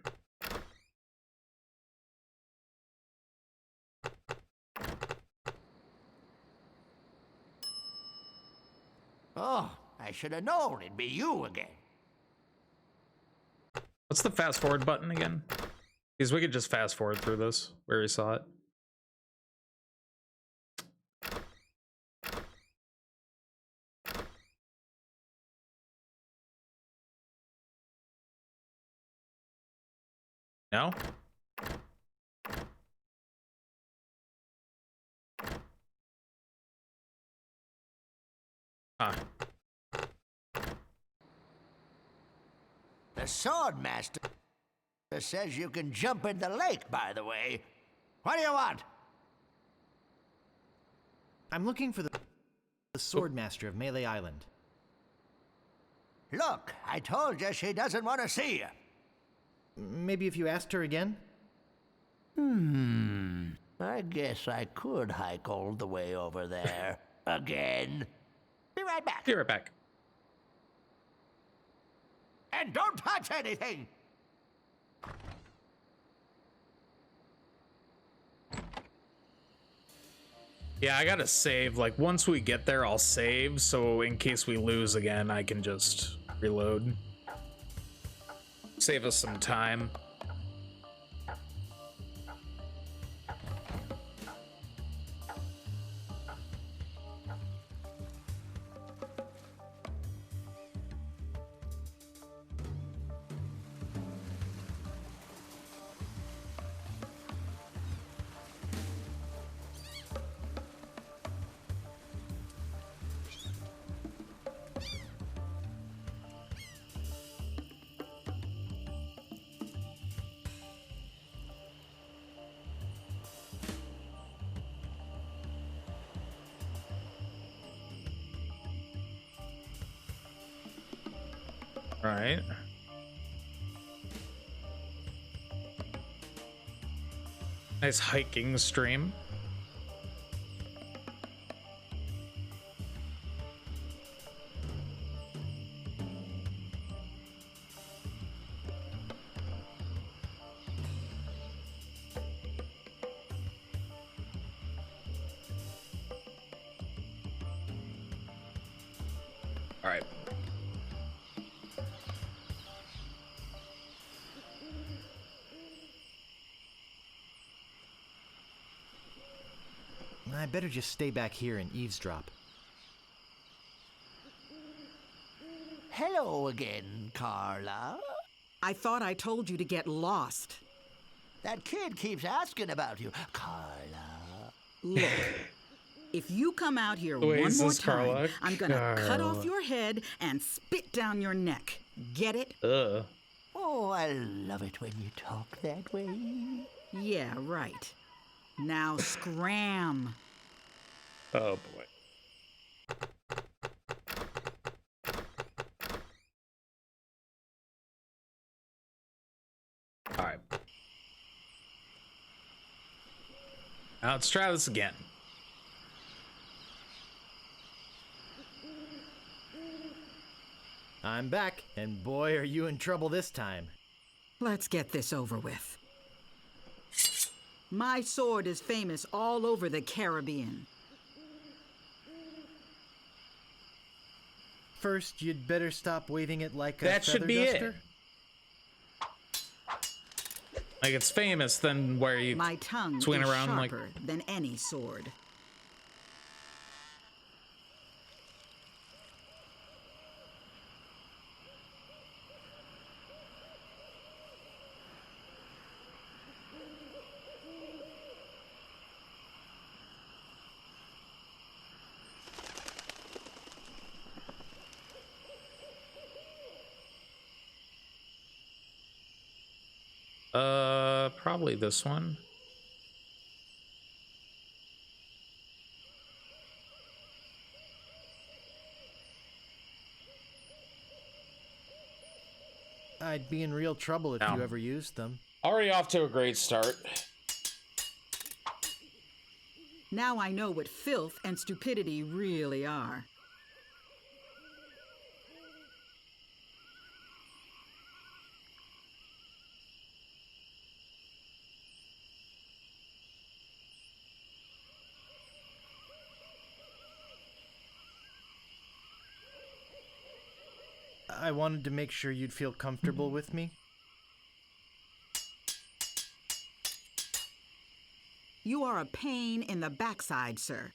Oh, I should have known it'd be you again. What's the fast forward button again? Because we could just fast forward through this where we saw it. No? Huh. The Swordmaster says you can jump in the lake, by the way. What do you want? I'm looking for the Swordmaster of Melee Island. Look, I told you she doesn't want to see you. Maybe if you asked her again? I guess I could hike all the way over there. Again. Be right back. Be right back. And don't touch anything! Yeah, I gotta save. Like, once we get there, I'll save, so in case we lose again, I can just reload. Save us some time. Right. Nice hiking stream. All right. I better just stay back here and eavesdrop. Hello again, Carla. I thought I told you to get lost. That kid keeps asking about you, Carla. Look, if you come out here one more time, Carla? I'm gonna cut Carla. off your head and spit down your neck. Get it? Oh, I love it when you talk that way. Yeah, right. Now scram. Oh boy. All right. Now let's try this again. I'm back, and boy, are you in trouble this time. Let's get this over with. My sword is famous all over the Caribbean. First, you'd better stop waving it like a That should feather be it. duster. Like, it's famous, then where you My tongue swing is around like. sharper than any sword. Probably this one. I'd be in real trouble if No. you ever used them. Already off to a great start. Now I know what filth and stupidity really are. I wanted to make sure you'd feel comfortable with me. You are a pain in the backside, sir.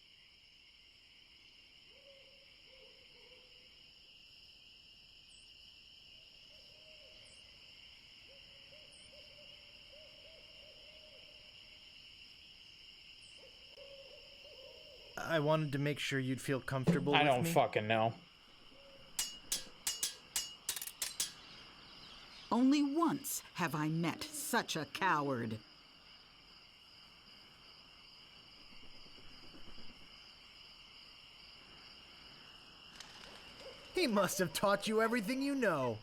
I wanted to make sure you'd feel comfortable I with don't me. fucking know. Only once have I met such a coward. He must have taught you everything you know.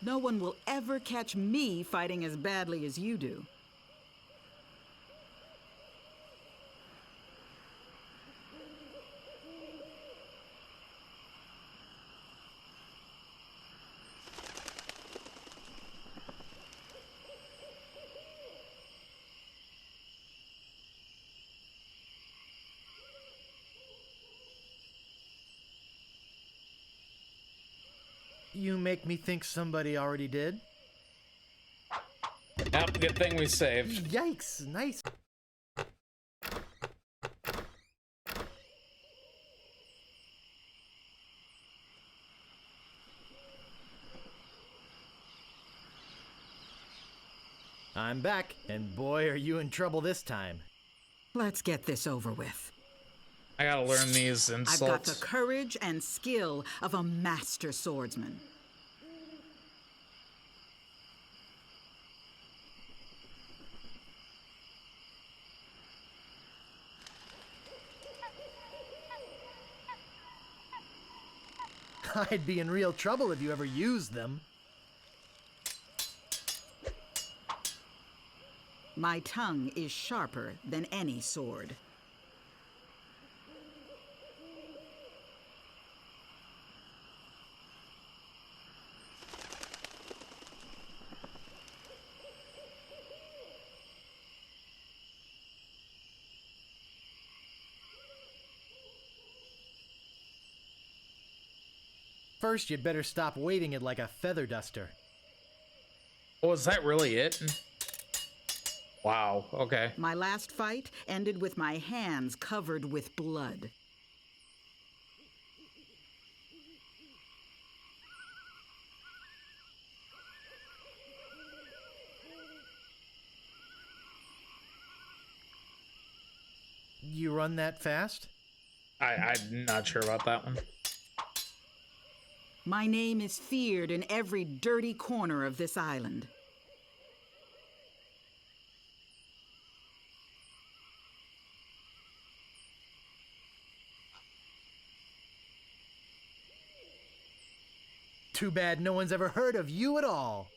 No one will ever catch me fighting as badly as you do. You make me think somebody already did. Yep, good thing we saved. Yikes, nice. I'm back, and boy, are you in trouble this time. Let's get this over with. I gotta learn these insults. I've got the courage and skill of a master swordsman. I'd be in real trouble if you ever used them. My tongue is sharper than any sword. First, you'd better stop waving it like a feather duster. Oh, is that really it? Wow, okay. My last fight ended with my hands covered with blood. You run that fast? I'm not sure about that one. My name is feared in every dirty corner of this island. Too bad no one's ever heard of you at all.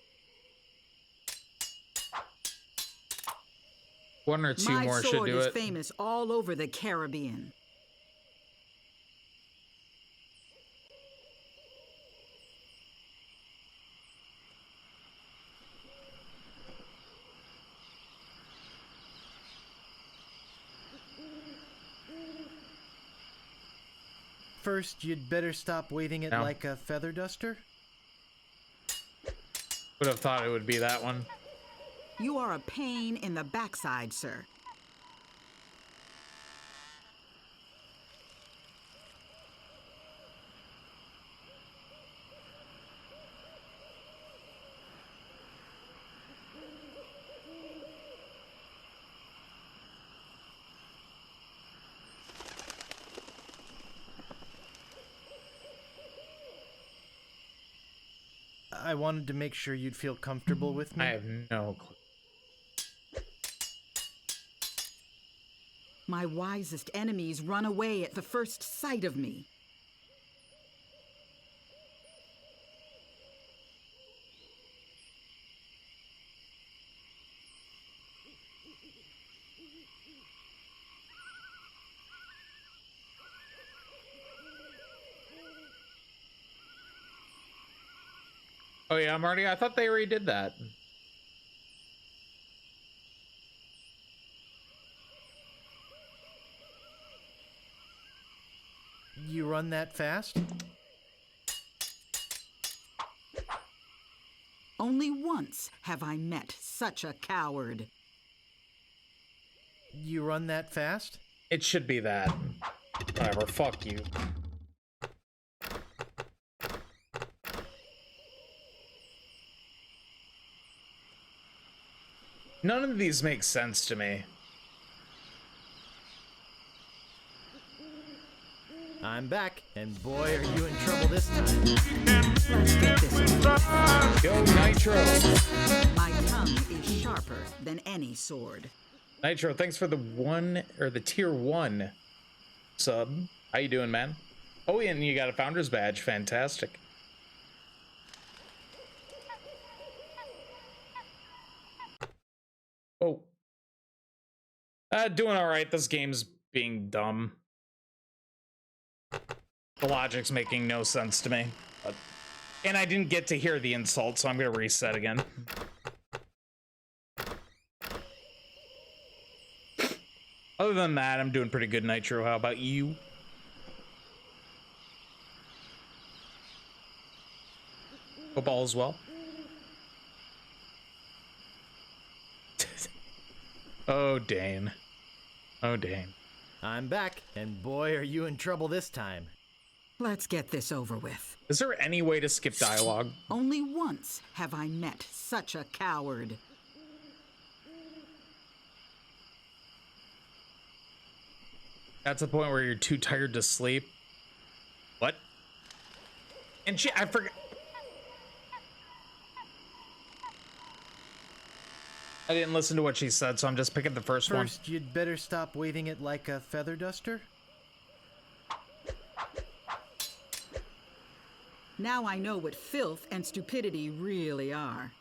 One or two My more should sword do is it. famous all over the Caribbean. First, you'd better stop waving it No. like a feather duster? Would have thought it would be that one. You are a pain in the backside, sir. I wanted to make sure you'd feel comfortable with me. I have no clue. My wisest enemies run away at the first sight of me. Oh yeah, Marty, I thought they redid that. You run that fast? Only once have I met such a coward. You run that fast? It should be that. Whatever, fuck you. None of these make sense to me. I'm back, and boy, are you in trouble this time. Let's get this over. Go Nitro! My tongue is sharper than any sword. Nitro, thanks for the tier 1 sub. How you doing, man? Oh, and you got a founder's badge. Fantastic. Oh. Doing alright. This game's being dumb. The logic's making no sense to me. And I didn't get to hear the insult, so I'm gonna reset again. Other than that, I'm doing pretty good, Nitro. How about you? Hope all is well. Oh, Dane. Oh, Dane. I'm back, and boy, are you in trouble this time. Let's get this over with. Is there any way to skip dialogue? Only once have I met such a coward. That's the point where you're too tired to sleep. What? And I forgot. I didn't listen to what she said, so I'm just picking the first one. First, you'd better stop waving it like a feather duster. Now I know what filth and stupidity really are.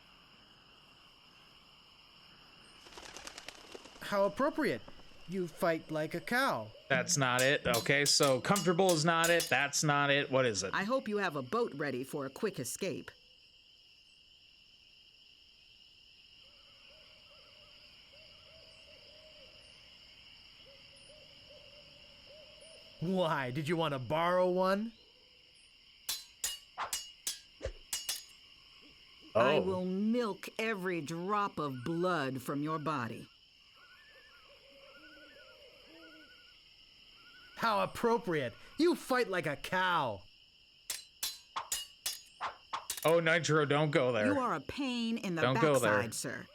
How appropriate. You fight like a cow. That's not it. Okay, so comfortable is not it. That's not it. What is it? I hope you have a boat ready for a quick escape. Why? Did you want to borrow one? Oh. I will milk every drop of blood from your body. How appropriate. You fight like a cow. Oh, Nitro, don't go there. You are a pain in the Don't go there. backside, sir.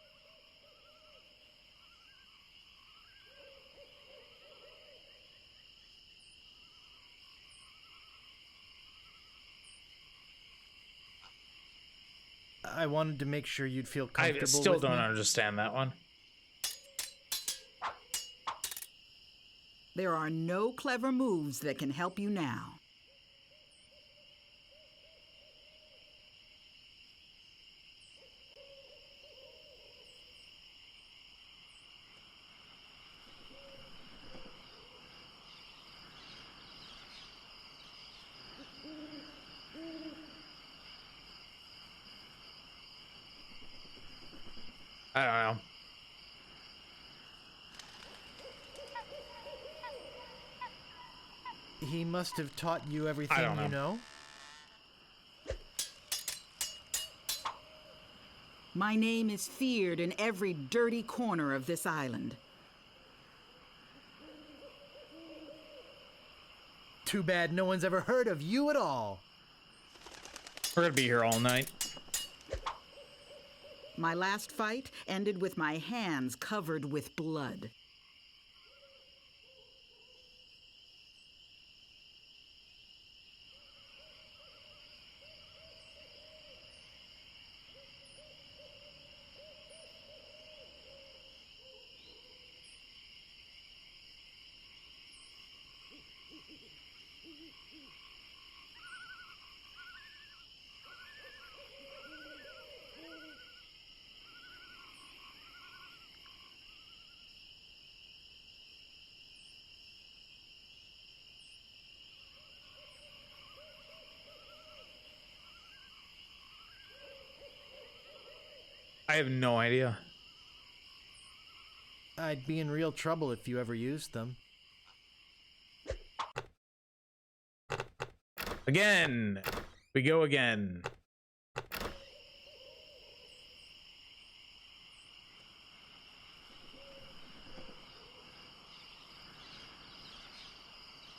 I wanted to make sure you'd feel comfortable I still with don't me. understand that one. There are no clever moves that can help you now. I don't know. He must have taught you everything I don't you know. My name is feared in every dirty corner of this island. Too bad no one's ever heard of you at all. We're gonna be here all night. My last fight ended with my hands covered with blood. I have no idea. I'd be in real trouble if you ever used them. Again. We go again.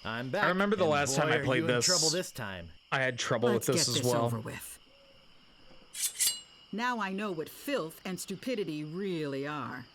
I'm back. I remember the and last time boy, I are played you in this. trouble this time. I had trouble Let's with this get as this well. over with. Now I know what filth and stupidity really are.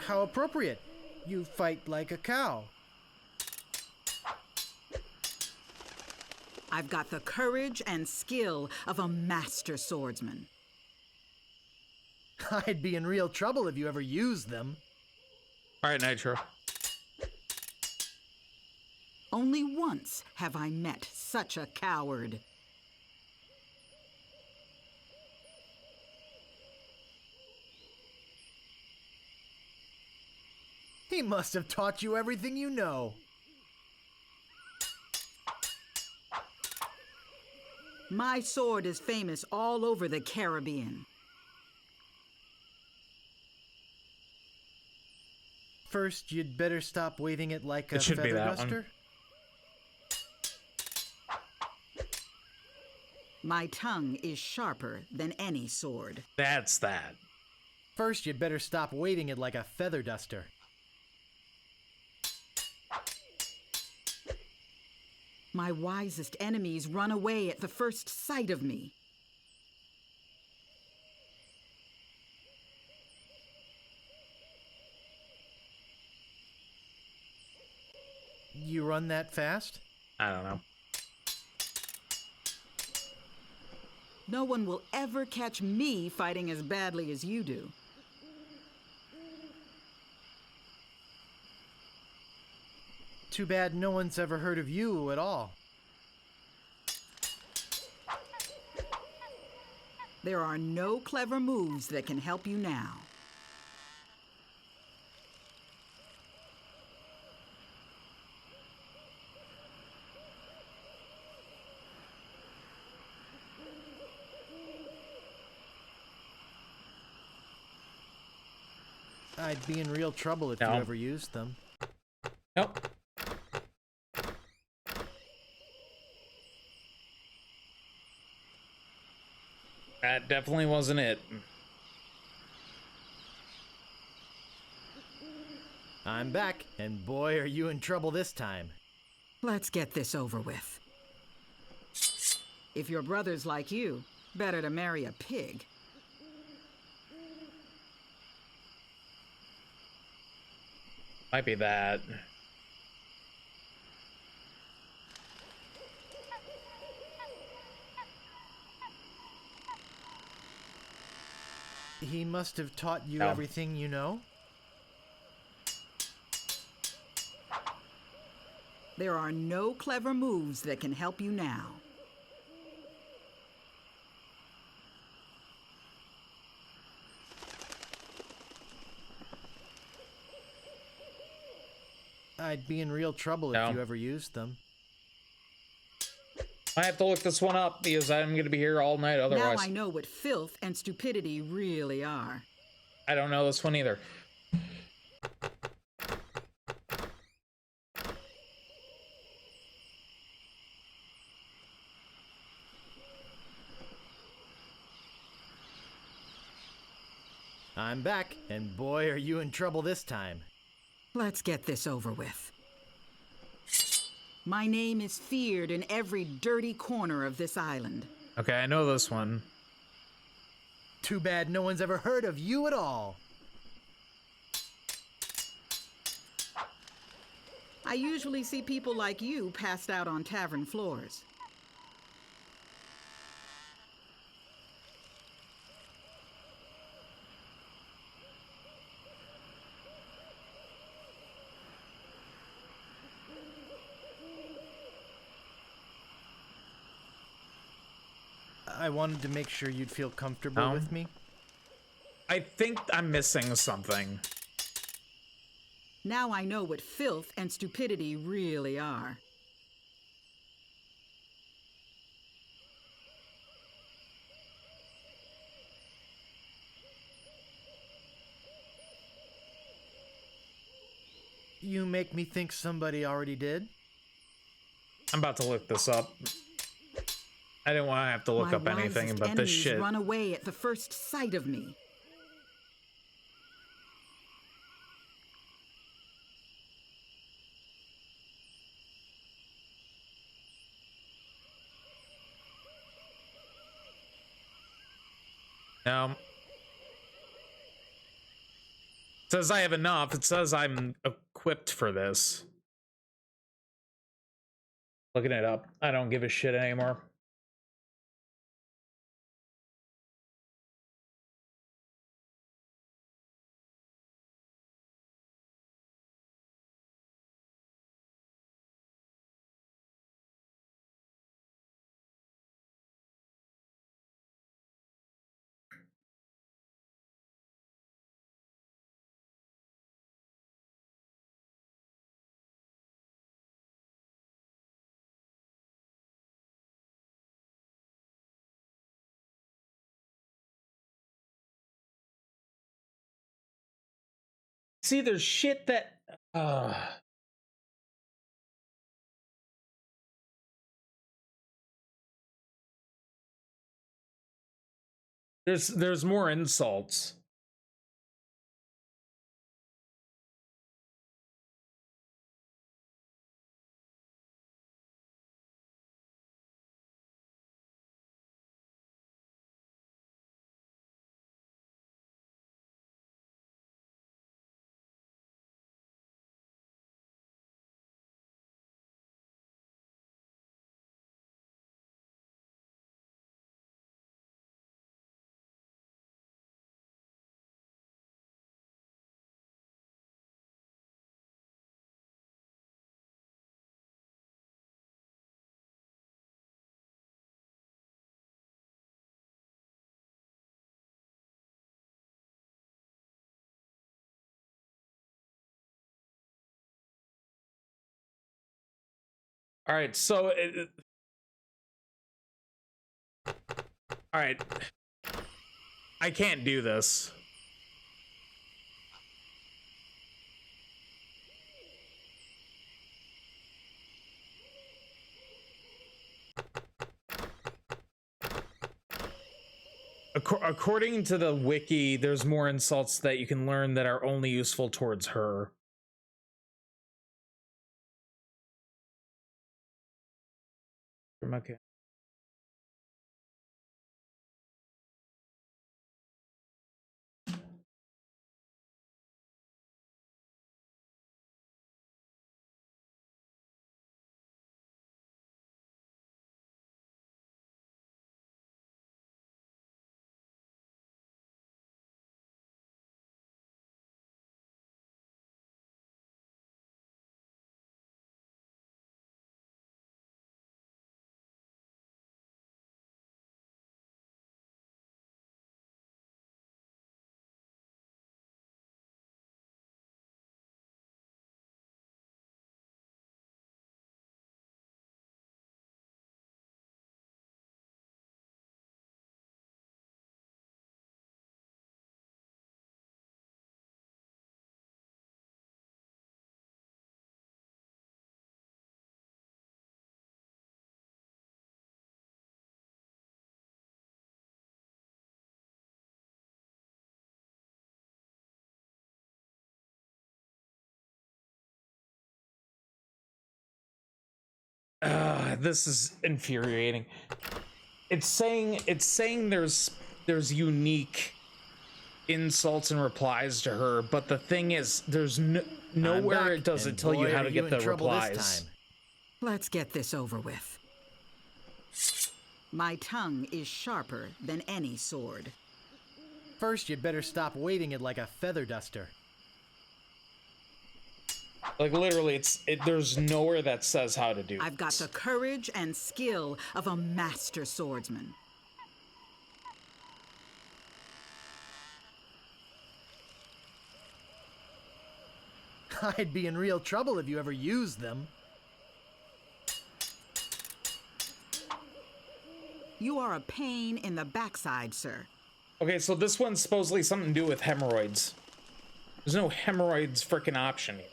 How appropriate. You fight like a cow. I've got the courage and skill of a master swordsman. I'd be in real trouble if you ever used them. All right, Nitro. Only once have I met such a coward. He must have taught you everything you know. My sword is famous all over the Caribbean. First, you'd better stop waving it like a It should be feather that one. duster. My tongue is sharper than any sword. That's that. First, you'd better stop waving it like a feather duster. My wisest enemies run away at the first sight of me. You run that fast? I don't know. No one will ever catch me fighting as badly as you do. Too bad no one's ever heard of you at all. There are no clever moves that can help you now. I'd be in real trouble if you ever used them. Nope. That definitely wasn't it. I'm back, and boy, are you in trouble this time. Let's get this over with. If your brother's like you, better to marry a pig. Might be that. He must have taught you No. everything you know? There are no clever moves that can help you now. I'd be in real trouble No. if you ever used them. I have to look this one up because I'm going to be here all night otherwise. Now I know what filth and stupidity really are. I don't know this one either. I'm back, and boy, are you in trouble this time. Let's get this over with. My name is feared in every dirty corner of this island. Okay, I know this one. Too bad no one's ever heard of you at all. I usually see people like you passed out on tavern floors. I wanted to make sure you'd feel comfortable with me. I think I'm missing something. Now I know what filth and stupidity really are. You make me think somebody already did. I'm about to look this up. I didn't want to have to look My up anything wisest about this enemies shit. run away at the first sight of me. No. It says I have enough. It says I'm equipped for this. Looking it up. I don't give a shit anymore. See, there's shit that there's more insults. All right, so all right, I can't do this. According to the wiki, there's more insults that you can learn that are only useful towards her. Okay. This is infuriating. It's saying there's unique insults and replies to her, but the thing is, there's nowhere it doesn't tell you how to get the replies. Let's get this over with. My tongue is sharper than any sword. First, you'd better stop waving it like a feather duster. Like literally, there's nowhere that says how to do. I've got the courage and skill of a master swordsman. I'd be in real trouble if you ever used them. You are a pain in the backside, sir. Okay, so this one's supposedly something to do with hemorrhoids. There's no hemorrhoids frickin' option here.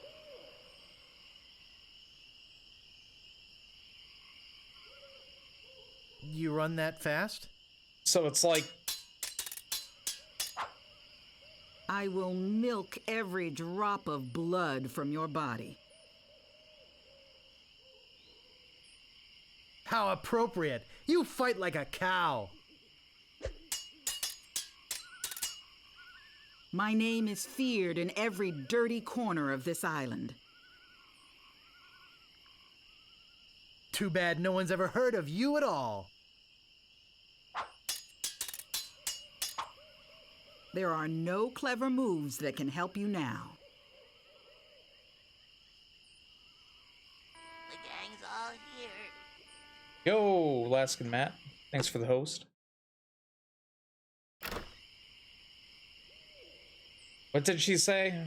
You run that fast? So it's like... I will milk every drop of blood from your body. How appropriate! You fight like a cow! My name is feared in every dirty corner of this island. Too bad no one's ever heard of you at all. There are no clever moves that can help you now. The gang's all here. Yo, Laskin Matt. Thanks for the host. What did she say?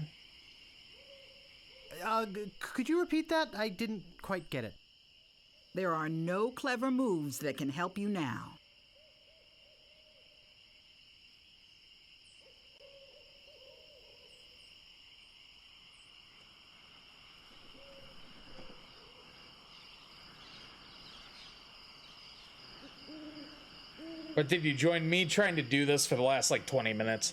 Could you repeat that? I didn't quite get it. There are no clever moves that can help you now. But did you join me trying to do this for the last like 20 minutes?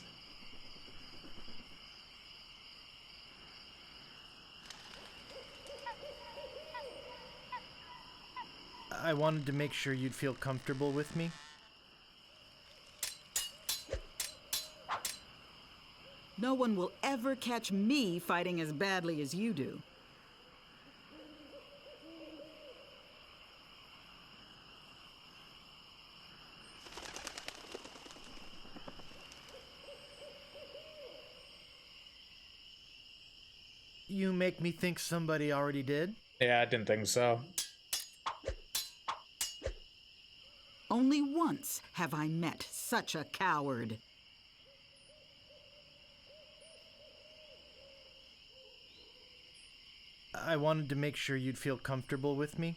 I wanted to make sure you'd feel comfortable with me. No one will ever catch me fighting as badly as you do. You make me think somebody already did. Yeah, I didn't think so. Only once have I met such a coward. I wanted to make sure you'd feel comfortable with me.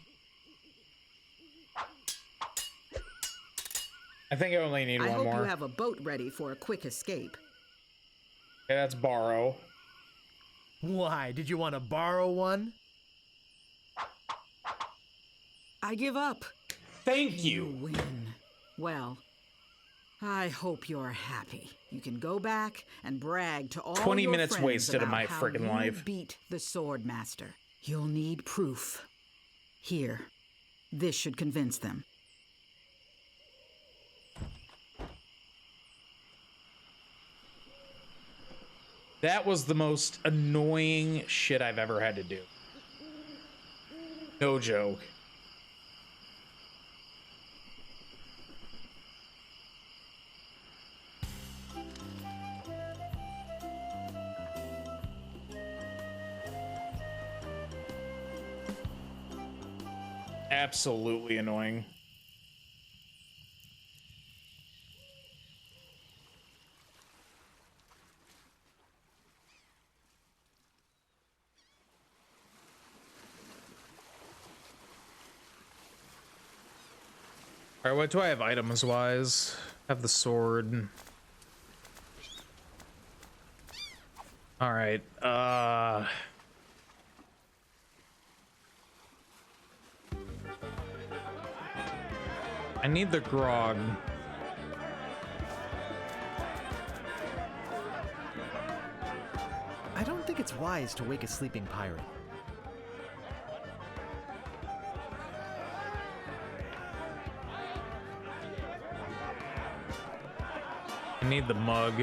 I think I only need I one hope more. you have a boat ready for a quick escape. Okay, that's borrow. Why? Did you want to borrow one? I give up. Thank you. You win. Well, I hope you're happy. You can go back and brag to all 20 your minutes friends wasted of about my how friggin' you life. Beat the Swordmaster. You'll need proof. Here. This should convince them. That was the most annoying shit I've ever had to do. No joke. Absolutely annoying. Alright, what do I have items wise? Have the sword. Alright, I need the grog. I don't think it's wise to wake a sleeping pirate. I need the mug.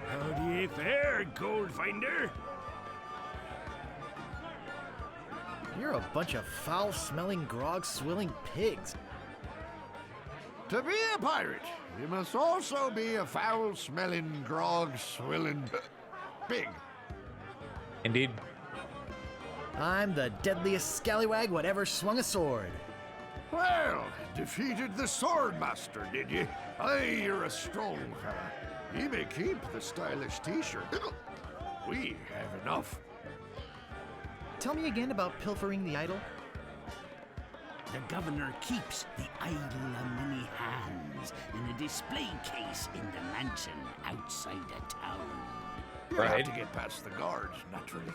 Howdy there, gold finder. You're a bunch of foul-smelling, grog-swilling pigs. To be a pirate, you must also be a foul-smelling, grog-swilling pig. Indeed. I'm the deadliest scallywag whatever swung a sword. Well, defeated the Swordmaster, did you? Aye, you're a strong fella. You may keep the stylish t-shirt. We have enough. Tell me again about pilfering the idol. The governor keeps the idol of many hands in a display case in the mansion outside of town. You'll have to get past the guards, naturally.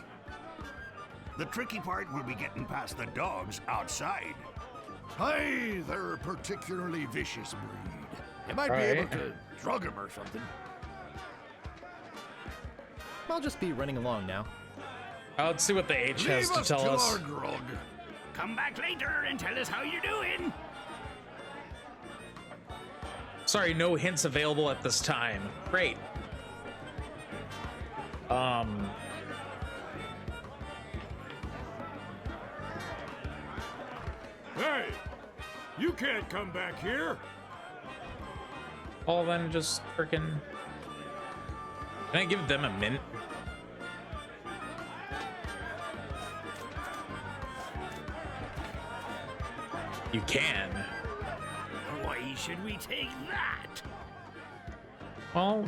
The tricky part will be getting past the dogs outside. Aye, they're a particularly vicious breed. You might be able to drug them or something. I'll just be running along now. Let's see what the H has to tell us. Our grog. Come back later and tell us how you're doing. Sorry, no hints available at this time. Great. Hey, you can't come back here. Well, then just freaking. Can I give them a mint? You can. Why should we take that? Well.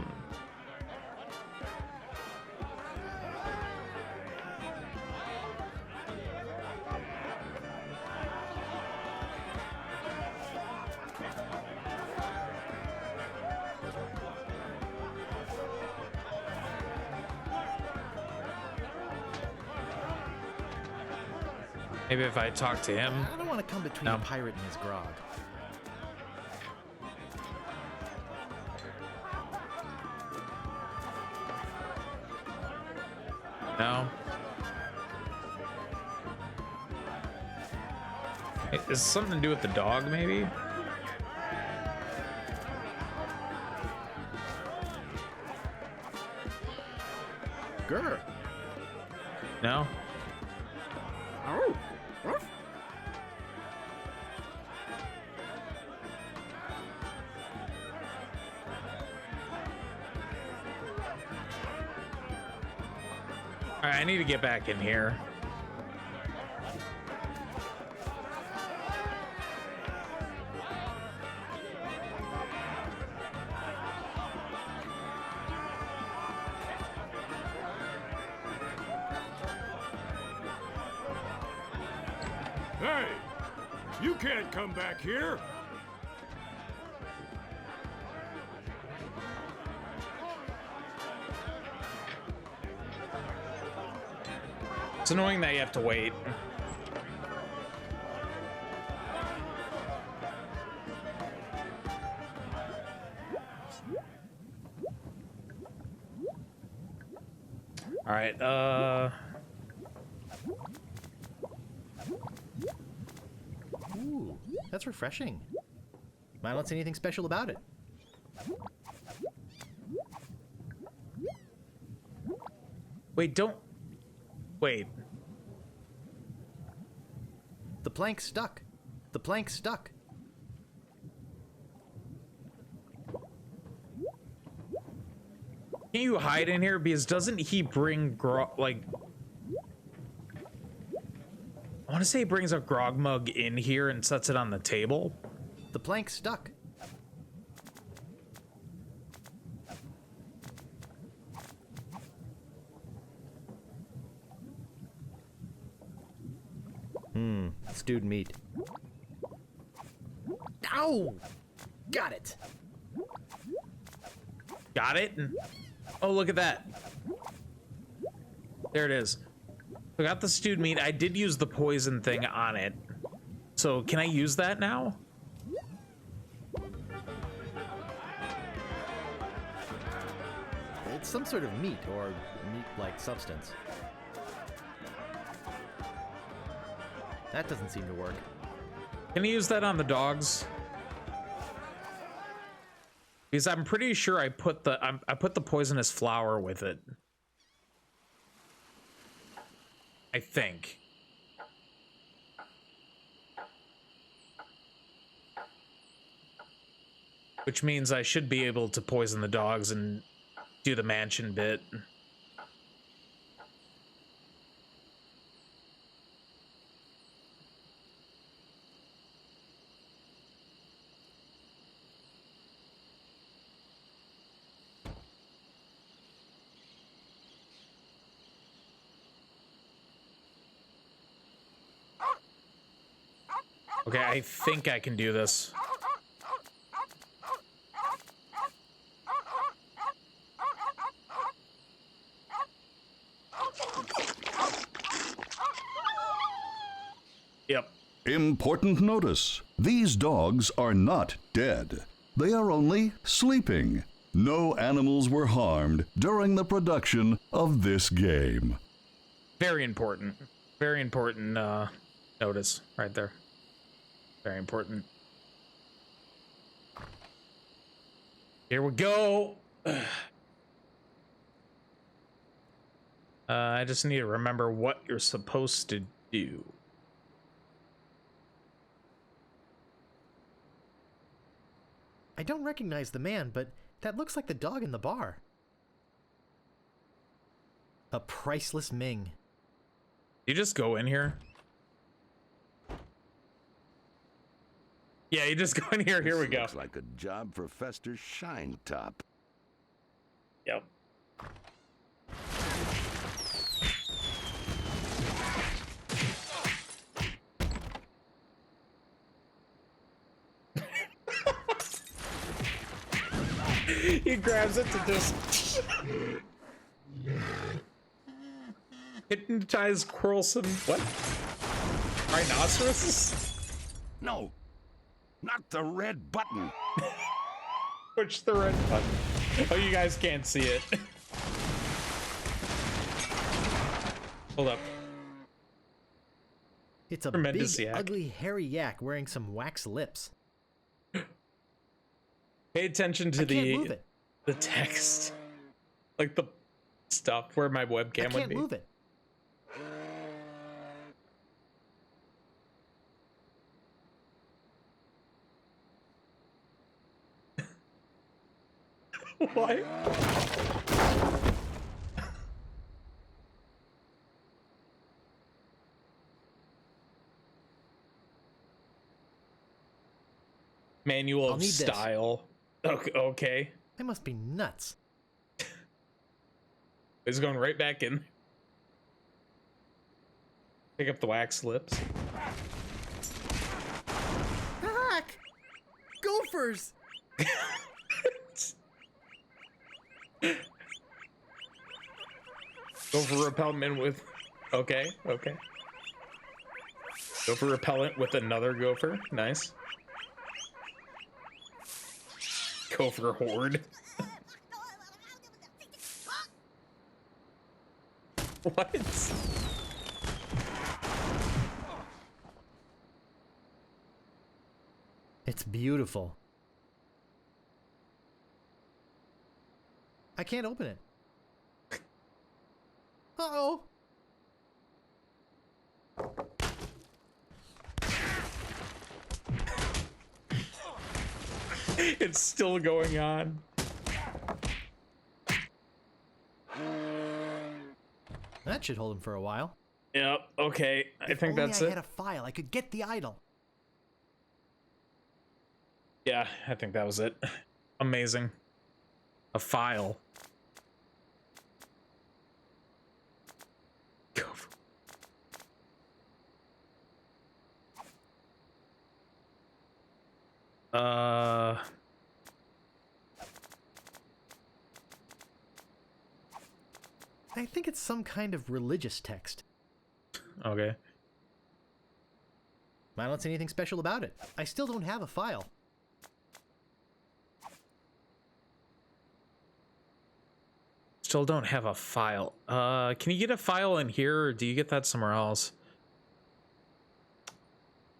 Maybe if I talk to him. I don't want to come between a pirate and his grog. No. Hey, is something to do with the dog, maybe? Grr. No? Alright, I need to get back in here. Hey! You can't come back here! It's annoying that you have to wait. All right, Ooh, that's refreshing. I don't see anything special about it. wait, don't wait. The plank stuck. The plank stuck. Can you hide in here? Because doesn't he bring like? I want to say he brings a grog mug in here and sets it on the table. The plank stuck. Stewed meat. Ow! Got it. Got it? Oh, look at that. There it is. I got the stewed meat. I did use the poison thing on it. So can I use that now? It's some sort of meat or meat-like substance. That doesn't seem to work. Can I use that on the dogs? Because I'm pretty sure I put the poisonous flower with it. I think. Which means I should be able to poison the dogs and do the mansion bit. Okay, I think I can do this. Yep. Important notice. These dogs are not dead. They are only sleeping. No animals were harmed during the production of this game. Very important. Very important notice right there. Very important. Here we go. I just need to remember what you're supposed to do. I don't recognize the man, but that looks like the dog in the bar. A priceless Ming. You just go in here? Yeah, you just go in here. Here we go. Looks like a job for Fester Shinetop. Yep. He grabs it to just hypnotize Quarrelsome. What? Rhinoceroses? No, not the red button. Push the red button. Oh, you guys can't see it. Hold up. It's a Tremendous big, yak. ugly, hairy yak wearing some wax lips. Pay attention to I can't move it. the text. Like the stuff where my webcam I would can't be. move it. What? Manual of need this. style. Okay. They must be nuts. It's going right back in. Pick up the wax lips. Heck! Gophers! Gopher repellent with... Okay. Gopher repellent with another gopher. Nice. Gopher horde. What? It's beautiful. I can't open it. Uh-oh. It's still going on. That should hold him for a while. Yep, okay. I think that's I it. had a file, I could get the idol. Yeah, I think that was it. Amazing. A file. Gopher. I think it's some kind of religious text. Okay. I don't see anything special about it. I still don't have a file. Still don't have a file. Can you get a file in here, or do you get that somewhere else?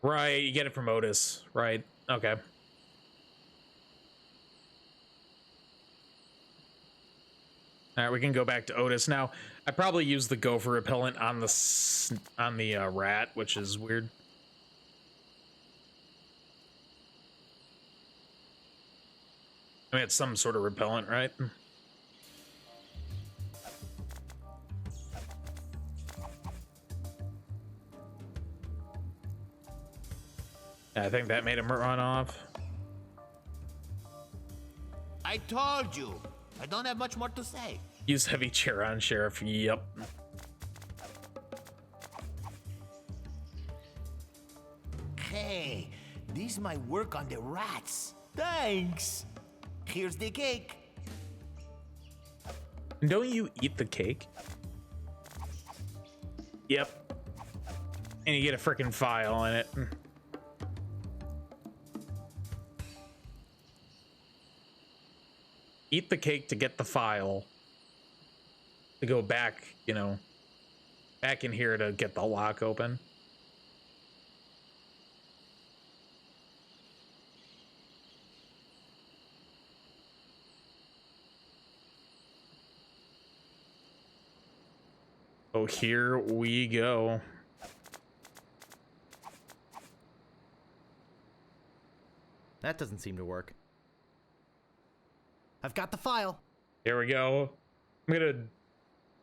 Right, you get it from Otis. Right, okay. All right, we can go back to Otis now. I probably used the gopher repellent on the rat, which is weird. I mean, it's some sort of repellent, right? I think that made him run off. I told you. I don't have much more to say. Use heavy chair on sheriff. Yep. Hey, this might work on the rats. Thanks. Here's the cake. Don't you eat the cake? Yep. And you get a freaking file in it. Eat the cake to get the file. To go back, you know, back in here to get the lock open. Oh, here we go. That doesn't seem to work. I've got the file. Here we go. I'm gonna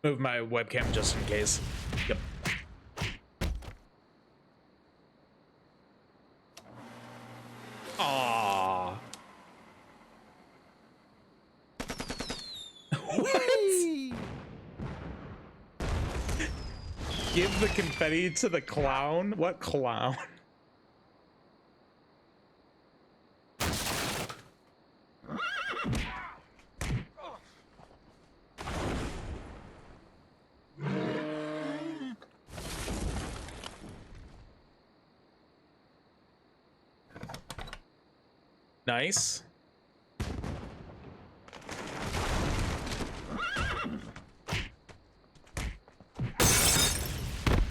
move my webcam just in case. Yep. Aww. What? Give the confetti to the clown? What clown? Nice.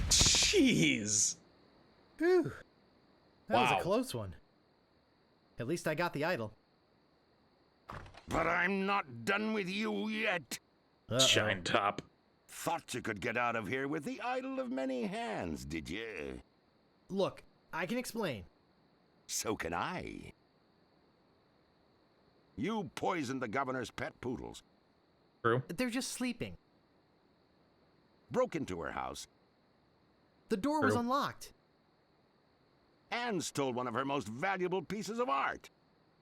Jeez. Whew. That was Wow. a close one. At least I got the idol. But I'm not done with you yet. Shine top. Thought you could get out of here with the idol of many hands, did you? Look, I can explain. So can I. You poisoned the governor's pet poodles. True. They're just sleeping. Broke into her house. The door was unlocked. And stole one of her most valuable pieces of art.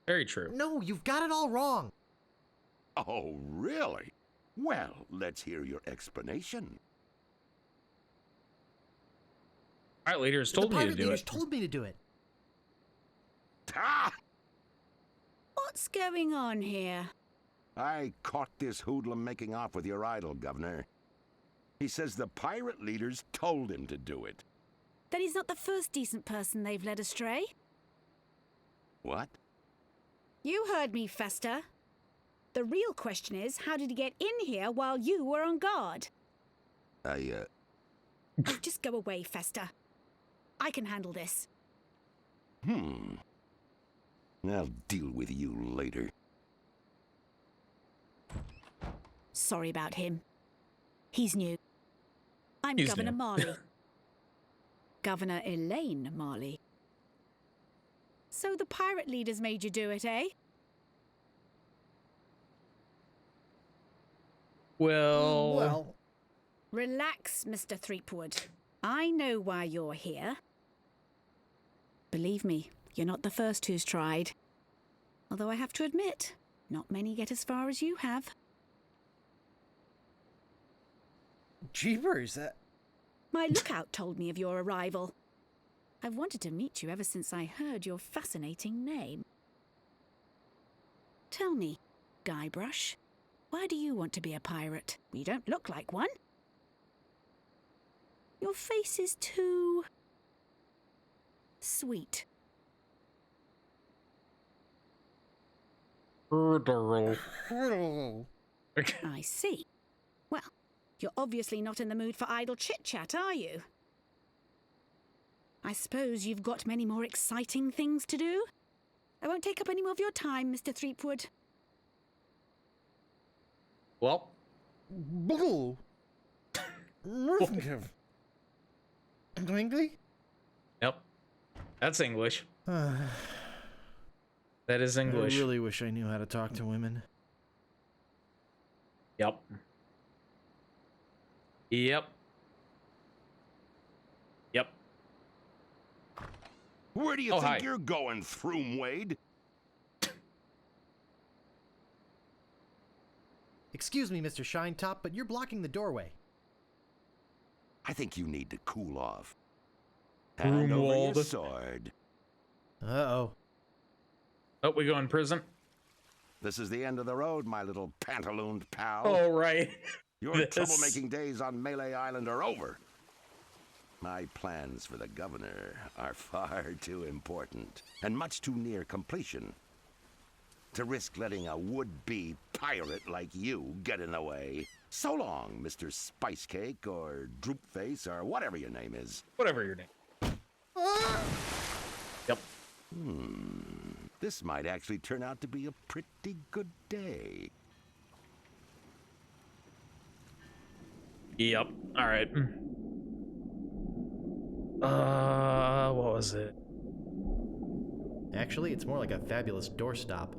Very true. No, you've got it all wrong. Oh, really? Well, let's hear your explanation. Pirate leaders told me to do it. Told me to do it. Ah! What's going on here? I caught this hoodlum making off with your idol, Governor. He says the pirate leaders told him to do it. Then he's not the first decent person they've led astray. What? You heard me, Fester. The real question is, how did he get in here while you were on guard? Just go away, Fester. I can handle this. I'll deal with you later. Sorry about him. He's new. I'm He's Governor new. Marley. Governor Elaine Marley. So the pirate leaders made you do it, eh? Well... Relax, Mr. Threepwood. I know why you're here. Believe me, you're not the first who's tried. Although I have to admit, not many get as far as you have. Jeepers, My lookout told me of your arrival. I've wanted to meet you ever since I heard your fascinating name. Tell me, Guybrush, why do you want to be a pirate? You don't look like one. Your face is too... sweet. I see. Well, you're obviously not in the mood for idle chit-chat, are you? I suppose you've got many more exciting things to do? I won't take up any more of your time, Mr. Threepwood. Well. Bull. English? Yep. That's English. That is English. I really wish I knew how to talk to women. Yep. Yep. Yep. Where do you think hi. you're going, Throomwade? Excuse me, Mr. Shinetop, but you're blocking the doorway. I think you need to cool off. Hand over your Broomwald. sword. Uh-oh. Oh, we go in prison? This is the end of the road, my little pantalooned pal. Oh, right. Your troublemaking days on Melee Island are over. My plans for the governor are far too important and much too near completion to risk letting a would-be pirate like you get in the way. So long, Mr. Spicecake or Droopface or whatever your name is. Whatever your name. Yep. This might actually turn out to be a pretty good day. Yep. All right. What was it? Actually, it's more like a fabulous doorstop.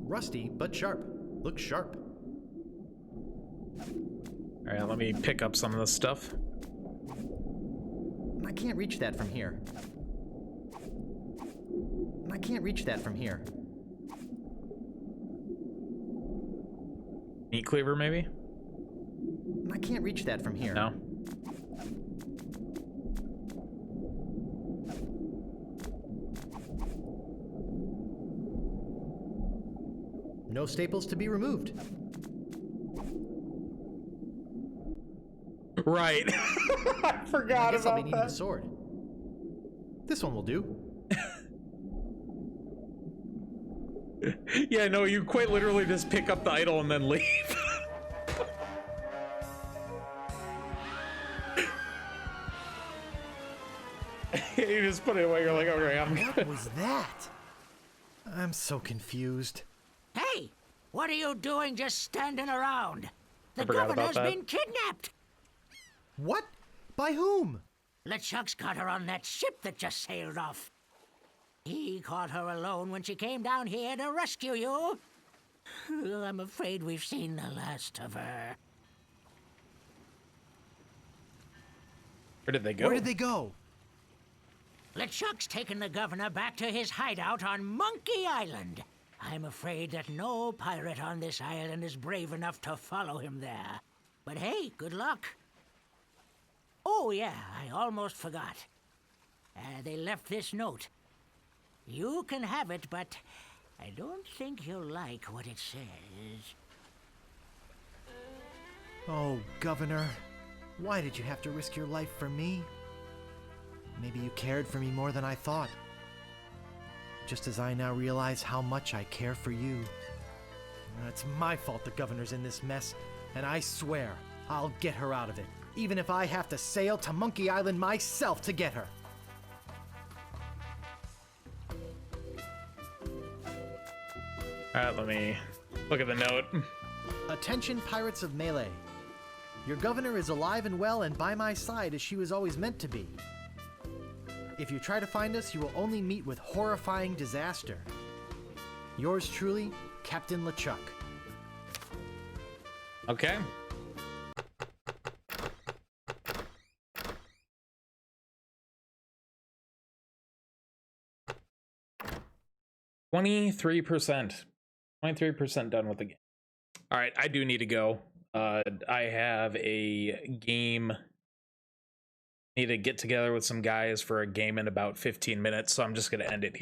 Rusty, but sharp. Looks sharp. All right, let me pick up some of this stuff. I can't reach that from here. I can't reach that from here. Meat cleaver, maybe? I can't reach that from here. No. No staples to be removed. Right. I forgot I guess I'll be about needing that. a sword. This one will do. Yeah, no, you quite literally just pick up the idol and then leave. You just put it away, you're like, okay, I'm good. What was that? I'm so confused. Hey, what are you doing just standing around? The forgot governor's about that. been kidnapped. What? By whom? LeChuck's got her on that ship that just sailed off. He caught her alone when she came down here to rescue you. I'm afraid we've seen the last of her. Where did they go? Where did they go? LeChuck's taken the governor back to his hideout on Monkey Island. I'm afraid that no pirate on this island is brave enough to follow him there. But hey, good luck. Oh yeah, I almost forgot. They left this note. You can have it, but I don't think you'll like what it says. Oh, Governor. Why did you have to risk your life for me? Maybe you cared for me more than I thought. Just as I now realize how much I care for you. It's my fault the governor's in this mess, and I swear I'll get her out of it, even if I have to sail to Monkey Island myself to get her. Alright, let me look at the note. Attention, pirates of Melee. Your governor is alive and well and by my side as she was always meant to be. If you try to find us, you will only meet with horrifying disaster. Yours truly, Captain LeChuck. Okay. $23%. 23% done with the game. All right, I do need to go. I have a game. Need to get together with some guys for a game in about 15 minutes, so I'm just going to end it here.